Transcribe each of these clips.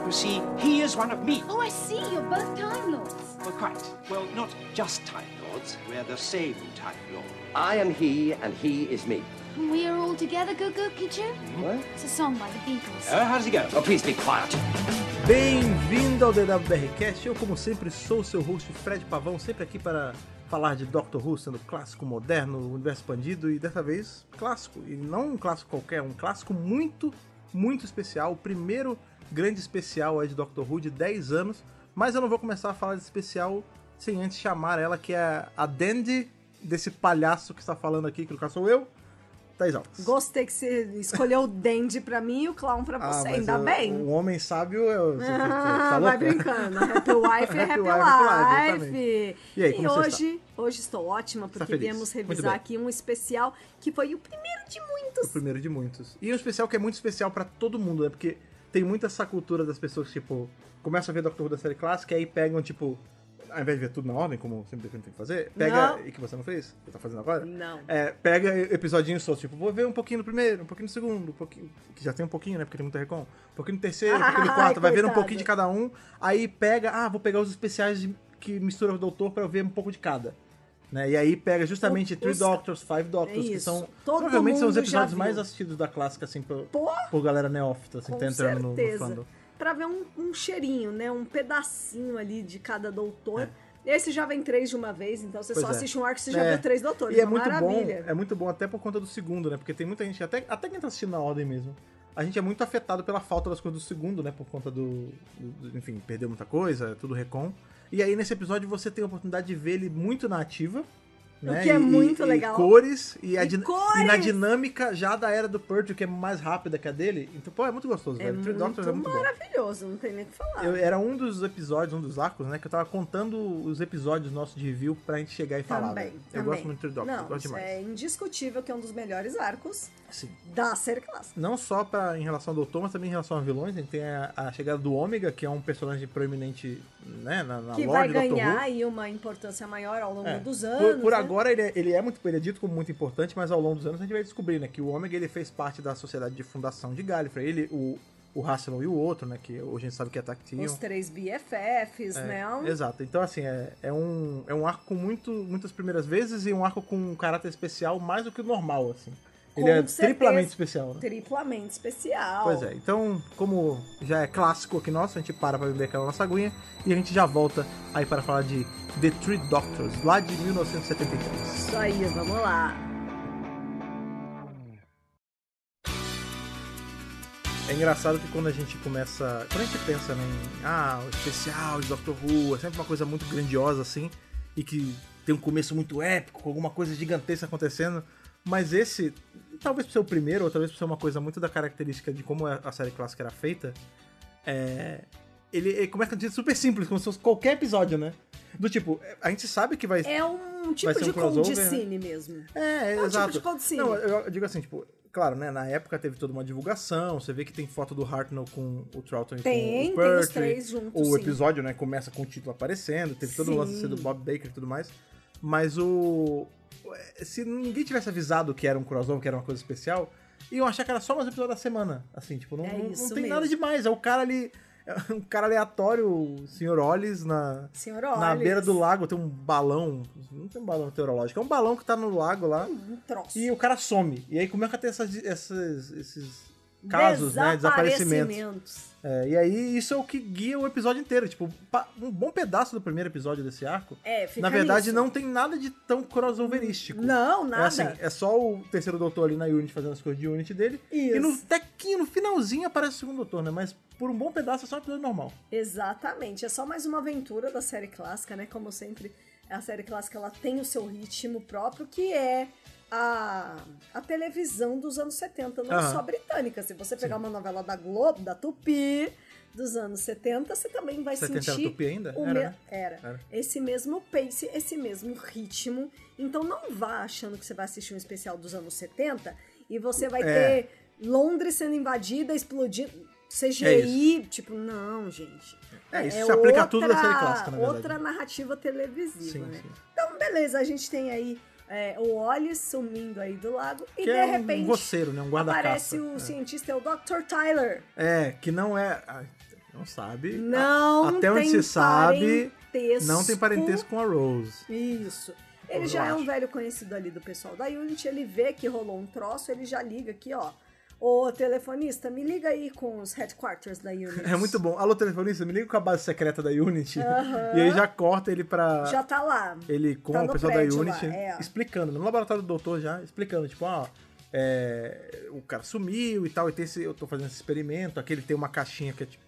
You see, he is one of me. Oh, I see. You're both Time Lords. Well, quite. Well, not just Time Lords. We're the same Time Lord. I am he, and he is me. And we are all together, Goo Goo Pigeon? What? It's a song by the Beatles. How does he go? Oh, please be quiet. Bem-vindo ao DWBRcast. Eu, como sempre, sou o seu host, Fred Pavão, sempre aqui para falar de Doctor Who, sendo clássico, moderno, universo expandido e dessa vez clássico. E não um clássico qualquer, um clássico muito, muito especial. O primeiro grande especial aí de Doctor Who de 10 anos. Mas eu não vou começar a falar desse especial sem antes chamar ela, que é a Dandy desse palhaço que está falando aqui, que no caso sou eu, Thaís Alves. Gostei que você escolheu o Dandy pra mim e o Clown pra você, ainda bem. O homem sábio é o... tá vai brincando. Happy Wife é Happy Life. E aí, como você está? Hoje estou ótima, porque feliz? viemos revisar aqui um especial que foi o primeiro de muitos. O primeiro de muitos. E um especial que é muito especial pra todo mundo, né? Porque tem muita essa cultura das pessoas que, tipo, começam a ver Doctor Who da série clássica e aí pegam, tipo... Ao invés de ver tudo na ordem, como sempre tem que fazer, pega... Não. E que você não fez? Você tá fazendo agora? Não. Pega episodinhos soltos, tipo, vou ver um pouquinho no primeiro, um pouquinho no segundo, um pouquinho... Que já tem um pouquinho, né? Porque tem muita recon. Um pouquinho no terceiro, um pouquinho no quarto, vai vendo um pouquinho de cada um. Aí pega... vou pegar os especiais que misturam o Doutor pra eu ver um pouco de cada. Né? E aí pega justamente Three Doctors, Five Doctors, que são... Todo provavelmente são os mundo já episódios viu. mais assistidos da clássica, assim, por galera neófita, assim, que tá entrando no fandom. Pra ver um cheirinho, né? Um pedacinho ali de cada doutor. Esse já vem 3 de uma vez, então você só assiste um arco e você já viu 3 doutores. E é muito maravilha. bom, é muito bom até por conta do segundo, né? Porque tem muita gente, até quem tá assistindo na ordem mesmo, a gente é muito afetado pela falta das coisas do segundo, né? Por conta enfim, perdeu muita coisa, tudo recon. E aí nesse episódio você tem a oportunidade de ver ele muito na ativa. Né? O que é muito legal. Cores, e cores! na dinâmica já da era do Purge, que é mais rápida que a dele. Então, pô, é muito gostoso, velho. Three Doctors é muito maravilhoso, não tem nem o que falar. Era um dos episódios, um dos arcos, né? Que eu tava contando os episódios nossos de review pra gente chegar e falar. Eu gosto muito de Three Doctors, eu gosto demais. É indiscutível que é um dos melhores arcos Sim. da série clássica. Não só em relação ao Doutor, mas também em relação a vilões. A gente tem a chegada do Ômega, que é um personagem proeminente, né, na que lore vai do Doctor Who. ganhar aí uma importância maior ao longo dos anos. Por né? agora ele é dito como muito importante, mas ao longo dos anos a gente vai descobrir, né, que o Ômega ele fez parte da sociedade de fundação de Gallifrey. Ele, o Rassilon e o outro, né, que hoje a gente sabe que é Tactium. Os 3 BFFs, né? Exato. Então, assim, é um arco com muitas primeiras vezes e um arco com um caráter especial mais do que o normal, assim. Ele é triplamente especial, né? Triplamente especial. Pois é. Então, como já é clássico aqui nosso, a gente para beber aquela nossa aguinha e a gente já volta aí para falar de The Three Doctors, lá de 1973. Isso aí, vamos lá. É engraçado que quando a gente pensa, né, em o especial de Doctor Who, é sempre uma coisa muito grandiosa, assim, e que tem um começo muito épico, com alguma coisa gigantesca acontecendo, mas esse, talvez por ser o primeiro, ou talvez por ser uma coisa muito da característica de como a série clássica era feita, ele começa a ser super simples, como se fosse qualquer episódio, né? Do tipo, a gente sabe que vai... É um tipo ser de crossover, condicine mesmo. Exato. Tipo de condicine. Não, eu digo assim, tipo, claro, né, na época teve toda uma divulgação, você vê que tem foto do Hartnell com o Troughton e com o Tem Pertwee, os 3 juntos, o sim. episódio, né, começa com o título aparecendo, teve todo o lance do Bob Baker e tudo mais, mas se ninguém tivesse avisado que era um crossover, que era uma coisa especial, iam achar que era só mais um episódio da semana, assim, tipo, não tem nada demais, é o cara ali... Um cara aleatório, o Sr. Ollis, na beira do lago, tem um balão. Não tem um balão meteorológico, é um balão que tá no lago lá. Um troço. E o cara some. E aí começa a ter esses casos, né? Desaparecimentos. E aí isso é o que guia o episódio inteiro. Tipo, um bom pedaço do primeiro episódio desse arco, fica na verdade, nisso. não tem nada de tão crossoverístico. Não, nada. É só o terceiro doutor ali na Unity fazendo as coisas de Unity dele. Isso. E no finalzinho aparece o segundo doutor, né? Mas por um bom pedaço é só um episódio normal. Exatamente. É só mais uma aventura da série clássica, né? Como sempre, a série clássica ela tem o seu ritmo próprio, que é a televisão dos anos 70, não só britânica. Se você pegar uma novela da Globo, da Tupi, dos anos 70, você também vai 70 sentir... era Tupi ainda? Era. Esse mesmo pace, esse mesmo ritmo. Então não vá achando que você vai assistir um especial dos anos 70 e você vai ter Londres sendo invadida, explodindo... CGI, tipo, não, gente. Isso se aplica a tudo da série clássica, na verdade. Outra narrativa televisiva, né? Sim. Então, beleza, a gente tem aí o Ollis sumindo aí do lago e que de repente um roceiro, né? Um guarda-caça. aparece o cientista, é o Dr. Tyler. Que não é... Não sabe. Não Até onde tem se sabe, parentesco. não tem parentesco com a Rose. Isso. Ele Eu já é um acho. velho conhecido ali do pessoal da Unity, ele vê que rolou um troço, ele já liga aqui, ó. Ô, telefonista, me liga aí com os headquarters da Unity. É muito bom. Alô, telefonista, me liga com a base secreta da Unity. E aí já corta ele pra... Já tá lá. Ele com Tá o no pessoal da prédio Unity, lá, é. explicando, no laboratório do doutor já, explicando, tipo, o cara sumiu e tal, e eu tô fazendo esse experimento, aqui ele tem uma caixinha que é tipo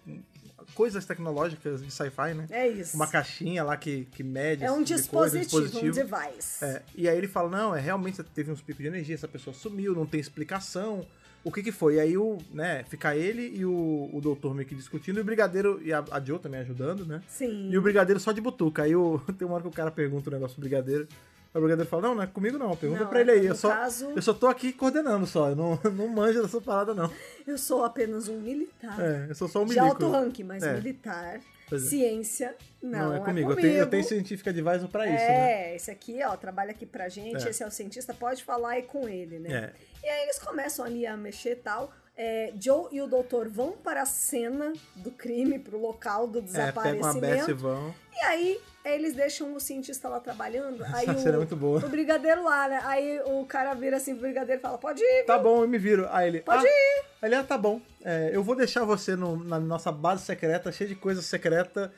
coisas tecnológicas de sci-fi, né? É isso. Uma caixinha lá que mede É um esse tipo de dispositivo, coisa, um device. E aí ele fala, não, realmente teve uns picos de energia, essa pessoa sumiu, não tem explicação. O que foi? E aí fica ele e o doutor meio que discutindo, e o brigadeiro e a Joe também ajudando, né? Sim. E o brigadeiro só de butuca. Aí tem uma hora que o cara pergunta o negócio do brigadeiro. Aí o brigadeiro fala, não é comigo não, pergunta Não, pra ele aí. no caso- Eu só tô aqui coordenando só, eu não manjo dessa parada não. Eu sou apenas um militar. Eu sou só um De milico. alto ranking, mas É. militar. Pois é. Ciência, não é é comigo. comigo. Eu tenho Scientific Advisor pra isso, né? Esse aqui, ó, trabalha aqui pra gente, esse é o cientista, pode falar aí com ele, né? E aí eles começam ali a mexer e tal. Joe e o doutor vão para a cena do crime, pro local do Pegam uma Bess e desaparecimento. vão. E aí, eles deixam o cientista lá trabalhando. Aí Essa cena é muito boa. o brigadeiro lá, né? Aí o cara vira assim pro brigadeiro e fala, pode ir, Tá bom, eu me viro. Aí ele, Pode ir. Aí ele, tá bom. Eu vou deixar você na nossa base secreta, cheia de coisa secreta,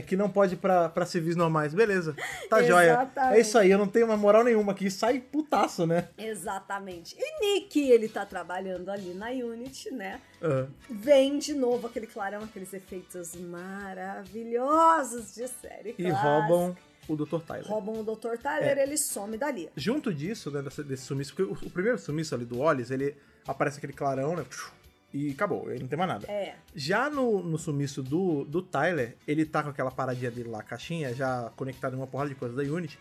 que não pode ir pra civis normais. Beleza, tá joia. Exatamente. É isso aí, eu não tenho uma moral nenhuma aqui. Sai putaço, né? Exatamente. E Nick, ele tá trabalhando ali na Unity, né? Ah. Vem de novo aquele clarão, aqueles efeitos maravilhosos de série E clássica. roubam o Dr. Tyler. Roubam o Dr. Tyler, ele some dali. Junto disso, né, desse sumiço, porque o primeiro sumiço ali do Wallace, ele aparece aquele clarão, né? E acabou, ele não tem mais nada. Já no sumiço do Tyler, ele tá com aquela paradinha dele lá, a caixinha, já conectada em uma porrada de coisa da Unity,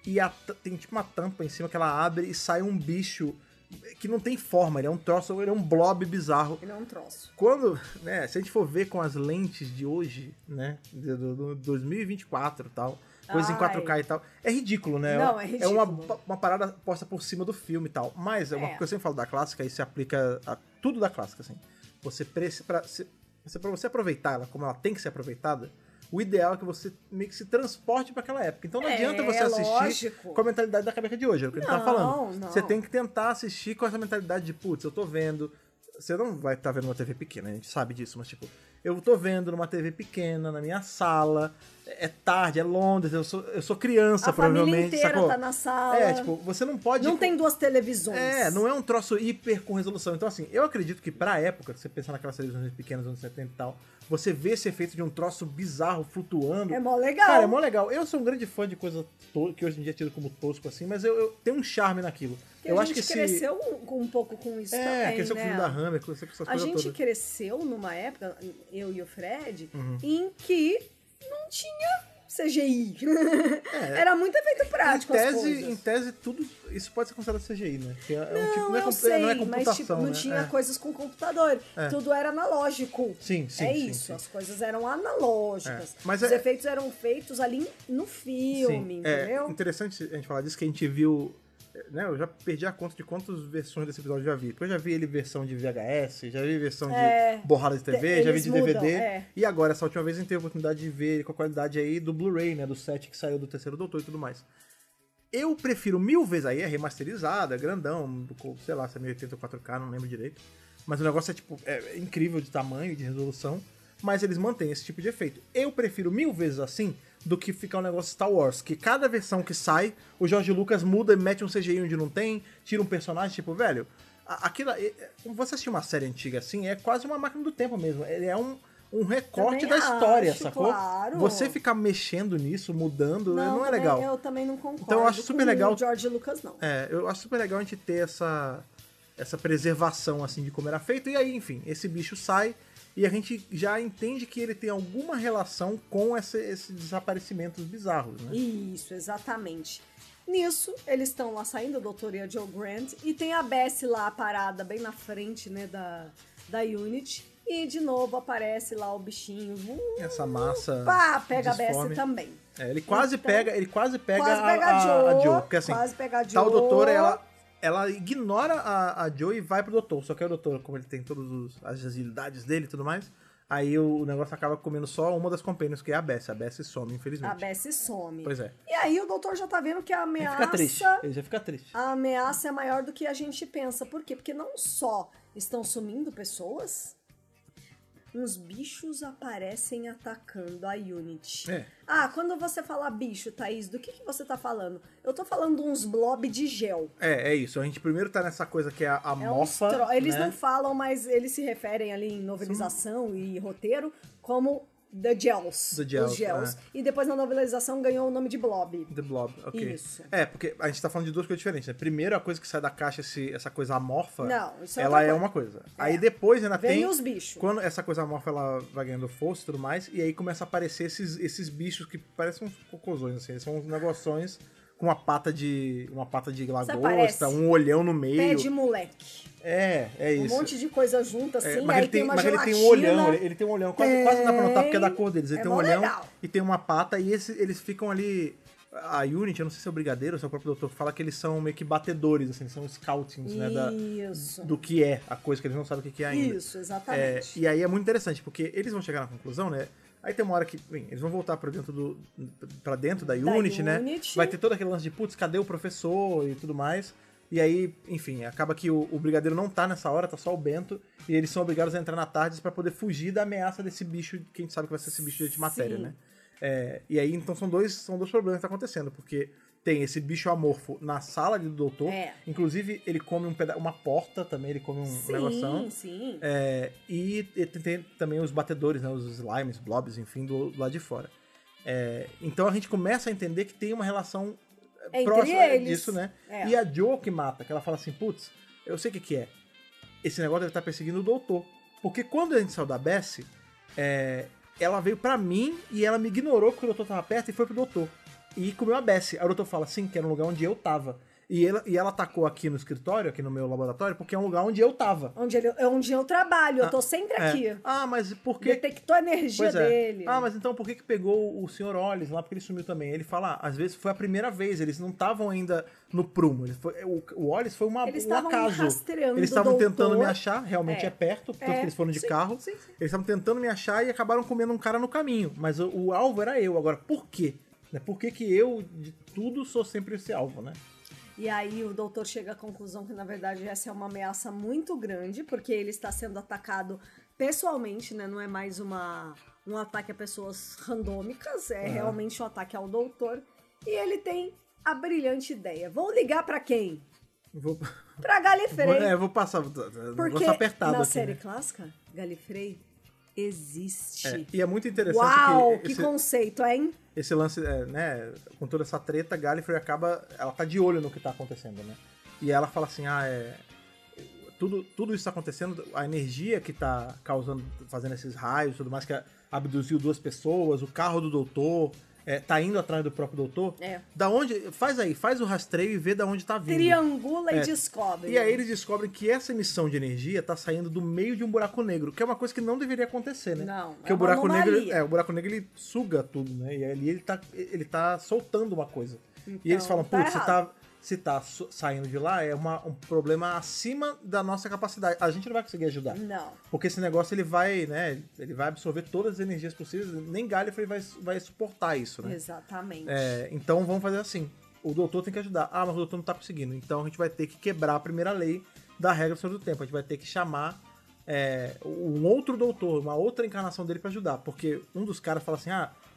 e tem tipo uma tampa em cima que ela abre e sai um bicho que não tem forma, ele é um troço, ele é um blob bizarro. Ele é um troço. Quando, né, se a gente for ver com as lentes de hoje, né, do 2024 e tal, coisa em 4K e tal, é ridículo, né? Não, é ridículo. É uma parada posta por cima do filme e tal. Mas é uma coisa que eu sempre falo da clássica, e se aplica a tudo da clássica, assim. Pra você aproveitar ela como ela tem que ser aproveitada, o ideal é que você meio que se transporte para aquela época. Então não adianta você assistir lógico. com a mentalidade da cabeça de hoje, é o que ele tá falando. Não. Você tem que tentar assistir com essa mentalidade de, putz, eu tô vendo. Você não vai estar vendo uma TV pequena, a gente sabe disso, mas tipo, eu tô vendo numa TV pequena, na minha sala, é tarde, é Londres, eu sou criança, A família provavelmente. inteira sacou? tá na sala. Tipo, você não pode. Não tem duas televisões. Não é um troço hiper com resolução. Então, assim, eu acredito que pra época, se você pensar naquelas televisões pequenas dos anos 70 e tal, você vê esse efeito de um troço bizarro flutuando. É mó legal. Cara, é mó legal. Eu sou um grande fã de coisa que hoje em dia é tido como tosco, assim, mas eu tenho um charme naquilo. Porque eu a acho que gente cresceu um pouco com isso também, cresceu com o né? filme da Hammer, cresceu com essas A coisas gente todas. cresceu numa época, eu e o Fred, Uhum. em que não tinha CGI. Era muito efeito prático as coisas. Em tese, tudo isso pode ser considerado CGI, né? Que Eu sei, não é mas computação, tipo, não né? tinha coisas com computador. Tudo era analógico. Sim, É sim, isso, sim. as coisas eram analógicas. Mas Os efeitos eram feitos ali no filme, Sim, entendeu? é interessante a gente falar disso, que a gente viu, né, eu já perdi a conta de quantas versões desse episódio eu já vi. Porque eu já vi ele versão de VHS, já vi versão de borrada de TV, já vi eles de mudam, DVD. E agora, essa última vez, a gente teve a oportunidade de ver ele com a qualidade aí do Blu-ray, né, do set que saiu do Terceiro Doutor e tudo mais. Eu prefiro 1000 vezes aí, é remasterizada, é grandão, sei lá, se é 1080 ou 4K, não lembro direito. Mas o negócio é, tipo, é incrível de tamanho e de resolução, mas eles mantêm esse tipo de efeito. Eu prefiro 1000 vezes assim do que ficar um negócio Star Wars, que cada versão que sai, o George Lucas muda e mete um CGI onde não tem, tira um personagem, tipo, velho, aquilo, você assistir uma série antiga assim, é quase uma máquina do tempo mesmo, ele é um recorte Também da história, acho, sacou? claro. Você ficar mexendo nisso, mudando, não é legal. Eu também não concordo. Então eu acho super com legal. o George Lucas, não. Eu acho super legal a gente ter essa preservação, assim, de como era feito. E aí, enfim, esse bicho sai e a gente já entende que ele tem alguma relação com esses desaparecimentos bizarros, né? Isso, exatamente. Nisso, eles estão lá saindo, o doutor e a Joe Grant, e tem a Bess lá parada bem na frente, né, da Unity. E de novo aparece lá o bichinho. Essa massa. Pá, pega disforme. a Bess também. Ele quase pega quase pega a Joe. Porque assim, quase pega a tá o Joe. doutor, ela ignora a Joe e vai pro doutor. Só que o doutor, como ele tem todas as agilidades dele e tudo mais, Aí o negócio acaba comendo só uma das companions, que é a Bessie. A Bessie some, infelizmente. A Bessie some. Pois é. E aí o doutor já tá vendo que a Ele ameaça... fica triste. Ele já fica triste. A ameaça é maior do que a gente pensa. Por quê? Porque não só estão sumindo pessoas, uns bichos aparecem atacando a Unity. É. Ah, quando você fala bicho, Thaís, do que você tá falando? Eu tô falando uns blob de gel. É isso. A gente primeiro tá nessa coisa que é a morfa, Eles né? não falam, mas eles se referem ali em novelização e roteiro como The Gels. The Gels, os gels. E depois na novelização ganhou o nome de Blob. The Blob, ok. Isso. Porque a gente tá falando de duas coisas diferentes, né? Primeiro, a coisa que sai da caixa, essa coisa amorfa, Não, isso é ela outra é coisa. uma coisa. Aí depois ainda Vem tem... os bichos. Quando essa coisa amorfa, ela vai ganhando força e tudo mais, e aí começa a aparecer esses bichos que parecem uns cocôzões, assim. Eles são uns negoções com uma pata de parece lagosta, um olhão no meio. Pé de moleque. É isso. Um monte de coisa junta, assim, Mas aí ele tem, uma mas ele gelatina. tem um olhão, ele tem um olhão, quase não dá pra notar porque é da cor deles. Ele É tem um mó olhão legal. e tem uma pata, e eles ficam ali. A Unity, eu não sei se é o Brigadeiro ou se é o próprio doutor, fala que eles são meio que batedores, assim, são scoutings, né? Isso. Do que é a coisa, que eles não sabem o que é ainda. Isso, exatamente. E aí é muito interessante, porque eles vão chegar na conclusão, né? Aí tem uma hora que, bem, eles vão voltar pra dentro da Unity, né? Vai ter todo aquele lance de, putz, cadê o professor e tudo mais. E aí, enfim, acaba que o Brigadeiro não tá nessa hora, tá só o Bento, e eles são obrigados a entrar na Tardes pra poder fugir da ameaça desse bicho, que a gente sabe que vai ser esse bicho de antimatéria, Sim. né? E aí, então, são dois problemas que tá acontecendo, porque tem esse bicho amorfo na sala do doutor, inclusive ele come uma porta também, ele come um negoção. Sim. E tem também os batedores, né, os slimes, blobs, enfim, do lado de fora. Então a gente começa a entender que tem uma relação Entre próxima eles. disso, né? E a Jo que mata, que ela fala assim, putz, eu sei o que é. Esse negócio deve estar perseguindo o doutor. Porque quando a gente saiu da Bessie, ela veio pra mim e ela me ignorou porque o doutor tava perto e foi pro doutor. E comeu a Bessie. Aí o doutor fala, sim, que era um lugar onde eu tava. E ela atacou aqui no escritório, aqui no meu laboratório, porque é um lugar onde eu tava. Onde eu trabalho, eu tô sempre aqui. Mas por que... Detectou a energia dele. Mas então por que pegou o Sr. Ollis lá? Porque ele sumiu também. Ele fala, às vezes foi a primeira vez, eles não estavam ainda no prumo. O Ollis foi um acaso. Rastreando eles estavam o doutor. tentando me achar, realmente é perto, tanto que eles foram de carro. Sim. Eles estavam tentando me achar e acabaram comendo um cara no caminho. Mas o alvo era eu. Agora, por quê? Por que eu, de tudo, sou sempre esse alvo, né? E aí o doutor chega à conclusão que, na verdade, essa é uma ameaça muito grande, porque ele está sendo atacado pessoalmente, né? Não é mais um ataque a pessoas randômicas, é realmente um ataque ao doutor. E ele tem a brilhante ideia. Vou ligar pra quem? Pra Gallifrey. Vou passar. Porque apertado na aqui, série né? clássica, Gallifrey existe. E é muito interessante Uau, que conceito, hein? Esse lance, né, com toda essa treta, Gallifrey ela tá de olho no que tá acontecendo, né? E ela fala assim, tudo isso tá acontecendo, a energia que tá fazendo esses raios e tudo mais, que abduziu 2 pessoas, o carro do doutor, tá indo atrás do próprio doutor. Da onde, faz o rastreio e vê da onde tá vindo. Triangula e descobre. E aí eles descobrem que essa emissão de energia tá saindo do meio de um buraco negro, que é uma coisa que não deveria acontecer, né? Não, porque o buraco negro ele suga tudo, né? E ali ele tá soltando uma coisa. Então, e eles falam, putz, errado. se tá saindo de lá, é um problema acima da nossa capacidade. A gente não vai conseguir ajudar. Não. Porque esse negócio, ele vai absorver todas as energias possíveis, nem Gallifrey vai suportar isso, né? Exatamente. Então vamos fazer assim. O doutor tem que ajudar. Mas o doutor não tá conseguindo. Então a gente vai ter que quebrar a primeira lei da regra do Senhor do Tempo. A gente vai ter que chamar um outro doutor, uma outra encarnação dele pra ajudar. Porque um dos caras fala assim,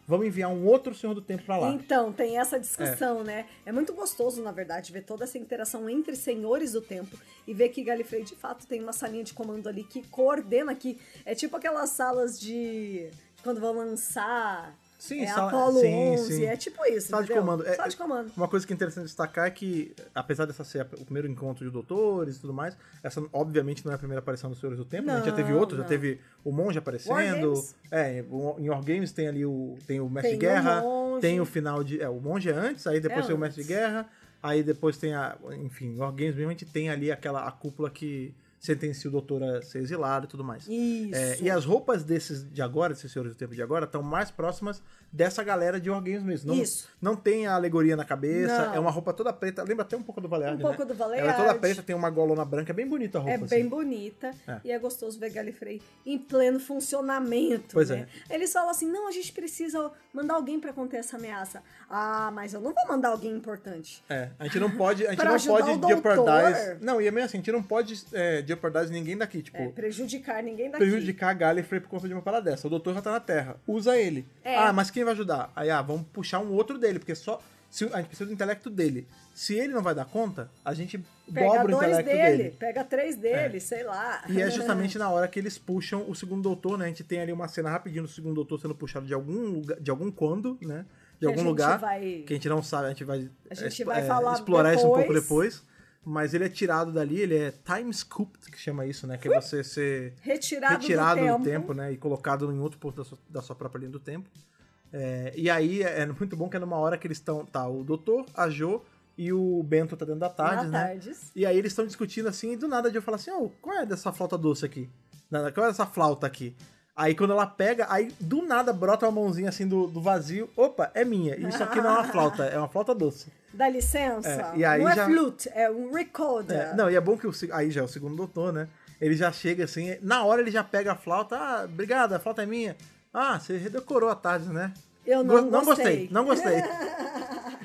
vamos enviar um outro Senhor do Tempo pra lá. Então, tem essa discussão, né? É muito gostoso, na verdade, ver toda essa interação entre senhores do tempo e ver que Gallifrey, de fato, tem uma salinha de comando ali que coordena aqui. É tipo aquelas salas de... quando vão lançar... Apollo 11, sim. é tipo isso, Sala de entendeu? comando. Sala de comando. Uma coisa que é interessante destacar é que, apesar dessa ser o primeiro encontro de doutores e tudo mais, essa obviamente não é a primeira aparição dos Senhores do Tempo, a gente já teve outros, já teve o Monge aparecendo. Em War Games tem ali tem o Mestre de Guerra, tem o final de... o Monge é antes, aí depois tem o Mestre de Guerra, aí depois tem enfim, em War Games mesmo a gente tem ali a cúpula que sentencia o doutor a ser exilado e tudo mais. Isso. E as roupas desses de agora, desses senhores do tempo de agora, estão mais próximas dessa galera de War Games mesmo. Isso. Não tem a alegoria na cabeça, Não. é uma roupa toda preta, lembra até um pouco do Valeard, Um pouco do Valeard. Ela é toda preta, tem uma golona branca, é bem bonita a roupa. É assim. bem bonita e é gostoso ver Gallifrey em pleno funcionamento. Pois né? Eles falam assim: não, a gente precisa mandar alguém pra conter essa ameaça. Ah, mas eu não vou mandar alguém importante. A gente não pode, Pra ajudar o jeopardize. doutor. Não, e é meio assim, a gente não pode jeopardize ninguém daqui, tipo. Prejudicar ninguém daqui. Prejudicar a Gallifrey por conta de uma parada dessa. O doutor já tá na Terra. Usa ele. Mas quem vai ajudar? Aí, vamos puxar um outro dele, porque só. A gente precisa do intelecto dele. Se ele não vai dar conta, a gente dobra o intelecto dele. Pega 3 dele, sei lá. E é justamente na hora que eles puxam o segundo doutor, né? A gente tem ali uma cena rapidinho do segundo doutor sendo puxado de algum lugar, de algum quando, né? De algum lugar. Que a gente não sabe, a gente vai falar explorar isso um pouco depois. Depois. Mas ele é tirado dali, ele é time scooped, que chama isso, né? Que é você ser retirado do tempo, né? E colocado em outro ponto da sua própria linha do tempo. E aí é muito bom que é numa hora que eles estão. Tá, o doutor, a Jo e o Bento tá dentro da TARDIS, né? E aí eles estão discutindo assim, e do nada a Jo fala assim: qual é dessa flauta doce aqui? Qual é dessa flauta aqui? Aí quando ela pega, aí do nada brota uma mãozinha assim do vazio. Opa, é minha. Isso aqui não é uma flauta, é uma flauta doce. Dá licença? E aí não já... é flute, é um recorder. Não, e é bom que aí já é o segundo doutor, né? Ele já chega assim, na hora ele já pega a flauta. Obrigado, a flauta é minha. você redecorou a tarde, né? Eu não gostei. Não gostei.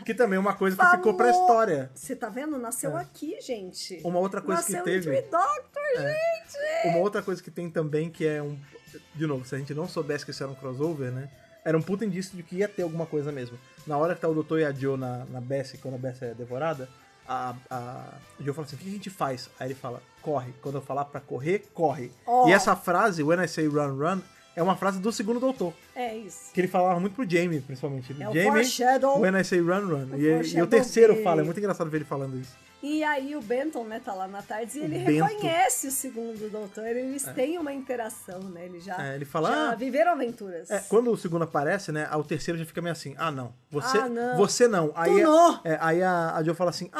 Que também é uma coisa que ficou pra história. Você tá vendo? Nasceu aqui, gente. Uma outra coisa Nasceu que teve... Nasceu em Three Doctor, gente! Uma outra coisa que tem também, que é de novo, se a gente não soubesse que isso era um crossover, né? Era um puta indício de que ia ter alguma coisa mesmo. Na hora que tá o doutor e a Jo na Bessie, quando a Bessie é devorada, a Jo fala assim: o que a gente faz? Aí ele fala: corre. Quando eu falar pra correr, corre. E essa frase, when I say run, run, é uma frase do segundo doutor. É isso. Que ele falava muito pro Jamie, principalmente. É Jamie, o foreshadow. when I say run, run. E o terceiro fala, é muito engraçado ver ele falando isso. E aí o Benton, né, tá lá na tarde e ele reconhece o segundo doutor, eles têm uma interação, né, ele já, ele fala, já viveram aventuras. Quando o segundo aparece, né, o terceiro já fica meio assim, não, você não. Aí a Jo fala assim,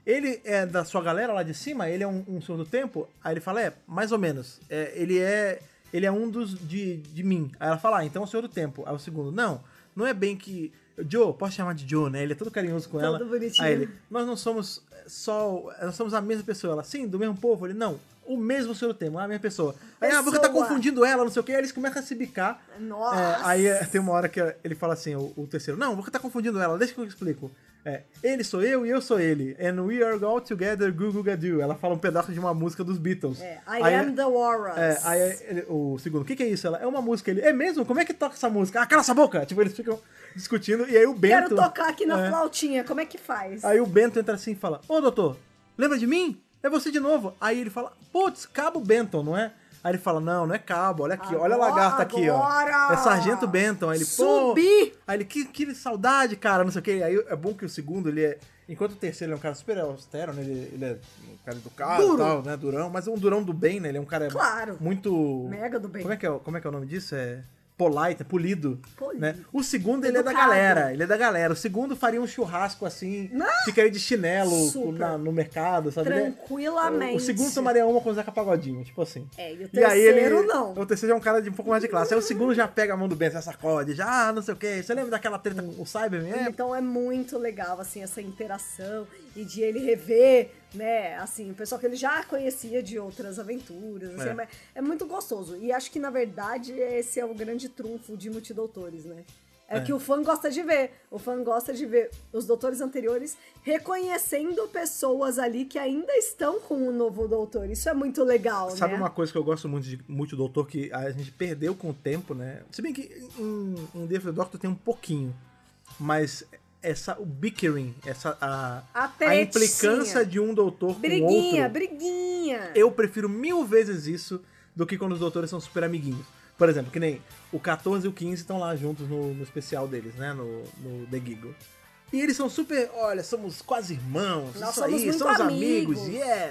ele é da sua galera lá de cima, ele é um senhor do tempo? Aí ele fala, mais ou menos, ele é um dos de mim. Aí ela fala, então é o senhor do tempo. Aí o segundo, não é bem que... Jo, posso chamar de Jo, né? Ele é todo carinhoso com ela. Todo bonitinho. Aí ele, nós não somos nós somos a mesma pessoa. Ela, sim, do mesmo povo? Ele, não, o mesmo senhor do tempo, a mesma pessoa. Aí, você tá confundindo ela, não sei o que. Aí eles começam a se bicar. Nossa! Aí tem uma hora que ele fala assim, o terceiro, não, você tá confundindo ela, deixa que eu explico. Ele sou eu e eu sou ele. And we are all together, goo goo gadoo. Ela fala um pedaço de uma música dos Beatles. I am the Walrus. Aí o segundo, o que é isso? Ela, é uma música. Ele, é mesmo? Como é que toca essa música? Cala essa boca! Tipo, eles ficam discutindo. E aí o Bento... Quero tocar aqui na flautinha, como é que faz? Aí o Bento entra assim e fala, doutor, lembra de mim? É você de novo. Aí ele fala, putz, Cabo Benton, não é? Aí ele fala, não é Cabo, olha aqui, olha a lagarta aqui, ó. É Sargento Benton. Aí ele, Subi! Aí ele, que saudade, cara, não sei o que. Aí é bom que o segundo, ele é... Enquanto o terceiro ele é um cara super austero, né? Ele é um cara educado e tal, né? Durão, mas é um durão do bem, né? Ele é um cara muito... Mega do bem. Como é que é o nome disso? Polite, polido. Né? O segundo, ele é da galera. O segundo faria um churrasco assim, ficaria de chinelo no mercado, sabe? Tranquilamente. O segundo tomaria uma com o Zeca Pagodinho, tipo assim. E o terceiro não. O terceiro já é um cara de um pouco mais de classe. Aí o segundo já pega a mão do Ben, já sacode, já não sei o que. Você lembra daquela treta com o Cyberman? Então é muito legal, assim, essa interação e de ele rever, né, assim, o pessoal que ele já conhecia de outras aventuras, assim, é muito gostoso. E acho que, na verdade, esse é o grande trunfo de Multidoutores, né? Que o fã gosta de ver. O fã gosta de ver os doutores anteriores reconhecendo pessoas ali que ainda estão com o novo doutor. Isso é muito legal, Sabe uma coisa que eu gosto muito de Multidoutor, que a gente perdeu com o tempo, né? Se bem que em The Doctor tem um pouquinho, mas... o bickering, a implicância de um doutor com outro. Briguinha. Eu prefiro 1000 vezes isso do que quando os doutores são super amiguinhos. Por exemplo, que nem o 14 e o 15 estão lá juntos no especial deles, né? No The Giggle. E eles são super, olha, somos quase irmãos, Nós isso somos aí, muito somos amigos.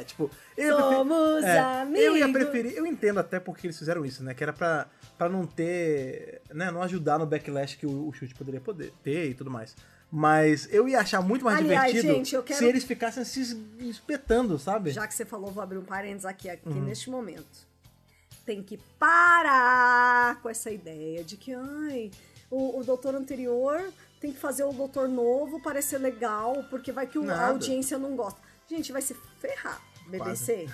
tipo... Somos amigos. Eu ia preferir, eu entendo até porque eles fizeram isso, né, que era pra não ter, né, não ajudar no backlash que o chute poderia ter e tudo mais. Mas eu ia achar muito mais Aliás, divertido gente, eu quero- se eles ficassem se espetando, sabe? Já que você falou, vou abrir um parênteses aqui Uhum. neste momento. Tem que parar com essa ideia de que, ai, o doutor anterior tem que fazer o doutor novo parecer legal, porque vai que a Nada. audiência não gosta. Gente, vai se ferrar. BBC,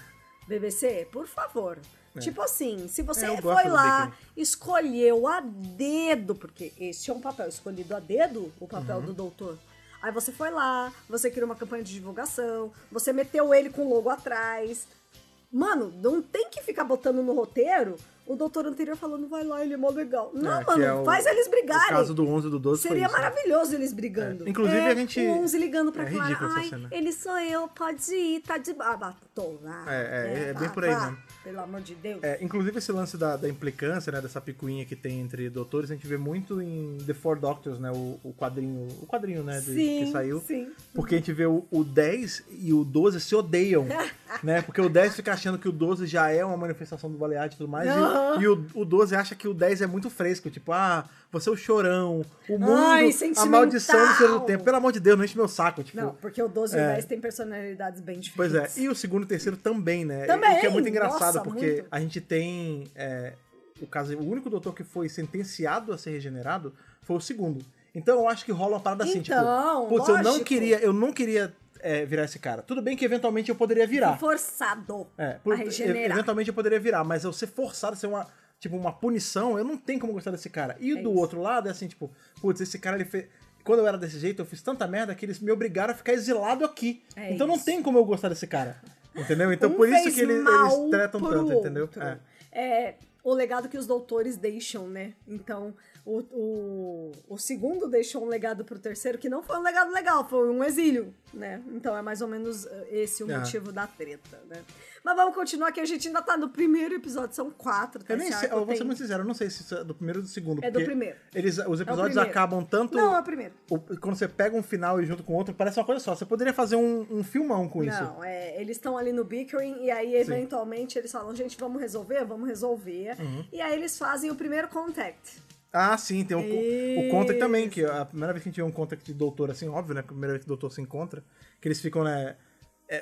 BBC, por favor. Tipo assim, se você eu gosto foi do lá, Bacon. escolheu a dedo, porque esse é um papel escolhido a dedo, o papel Uhum. do doutor. Aí você foi lá, você criou uma campanha de divulgação, você meteu ele com o logo atrás. Mano, não tem que ficar botando no roteiro o doutor anterior falando, vai lá, ele é mó legal. Não, que mano, é o- faz eles brigarem. O caso do 11 e do 12 Seria foi isso, né? maravilhoso eles brigando. Inclusive, a gente... O 11 ligando pra é Clara, ridícula essa ai, cena. ele sou eu, pode ir, tá de... Ah, batou lá. É bem por aí mesmo. Pelo amor de Deus. Inclusive esse lance da implicância, né, dessa picuinha que tem entre doutores, a gente vê muito em The Four Doctors, né, o quadrinho, né, que saiu. Sim. Porque a gente vê o 10 e o 12 se odeiam, né, porque o 10 fica achando que o 12 já é uma manifestação do Baleade e tudo mais, e o 12 acha que o 10 é muito fresco, tipo, você é o chorão, o mundo, Ai, a sentimental. maldição do Senhor do Tempo, pelo amor de Deus, não enche meu saco, tipo... Não, porque o 12 e o 10 têm personalidades bem Pois diferentes. é, e o segundo e o terceiro também, né? Também, O que é muito engraçado, nossa, porque muito. a gente tem o único doutor que foi sentenciado a ser regenerado foi o segundo. Então eu acho que rola uma parada assim, Então, tipo, putz, eu não lógico. queria virar esse cara. Tudo bem que eventualmente eu poderia virar. Forçado a regenerar. Eventualmente eu poderia virar, mas eu ser forçado a ser uma punição, eu não tenho como gostar desse cara. E do isso. outro lado é assim, tipo, putz, esse cara ele fez. Quando eu era desse jeito, eu fiz tanta merda que eles me obrigaram a ficar exilado aqui. Então não isso. tem como eu gostar desse cara. Entendeu? Então Um por isso fez que eles mal tratam pro tanto, entendeu? outro. É o legado que os doutores deixam, né? Então, o segundo deixou um legado pro terceiro que não foi um legado legal, foi um exílio, né? Então é mais ou menos esse o motivo da treta, né? Mas vamos continuar que a gente ainda tá no primeiro episódio, são 4, tá? Eu nem sei, eu vou ser muito sincero, eu não sei se isso é do primeiro ou do segundo. É do porque primeiro. Os episódios primeiro. acabam tanto... Não, é o primeiro. Quando você pega um final e junto com outro, parece uma coisa só. Você poderia fazer um filmão com isso. Não, eles estão ali no bickering e aí eventualmente eles falam, gente, vamos resolver. E aí eles fazem o primeiro contact. Ah, sim, tem o Contact também, que a primeira vez que a gente vê um Contact de doutor, assim, óbvio, né? A primeira vez que o doutor se encontra, que eles ficam, né?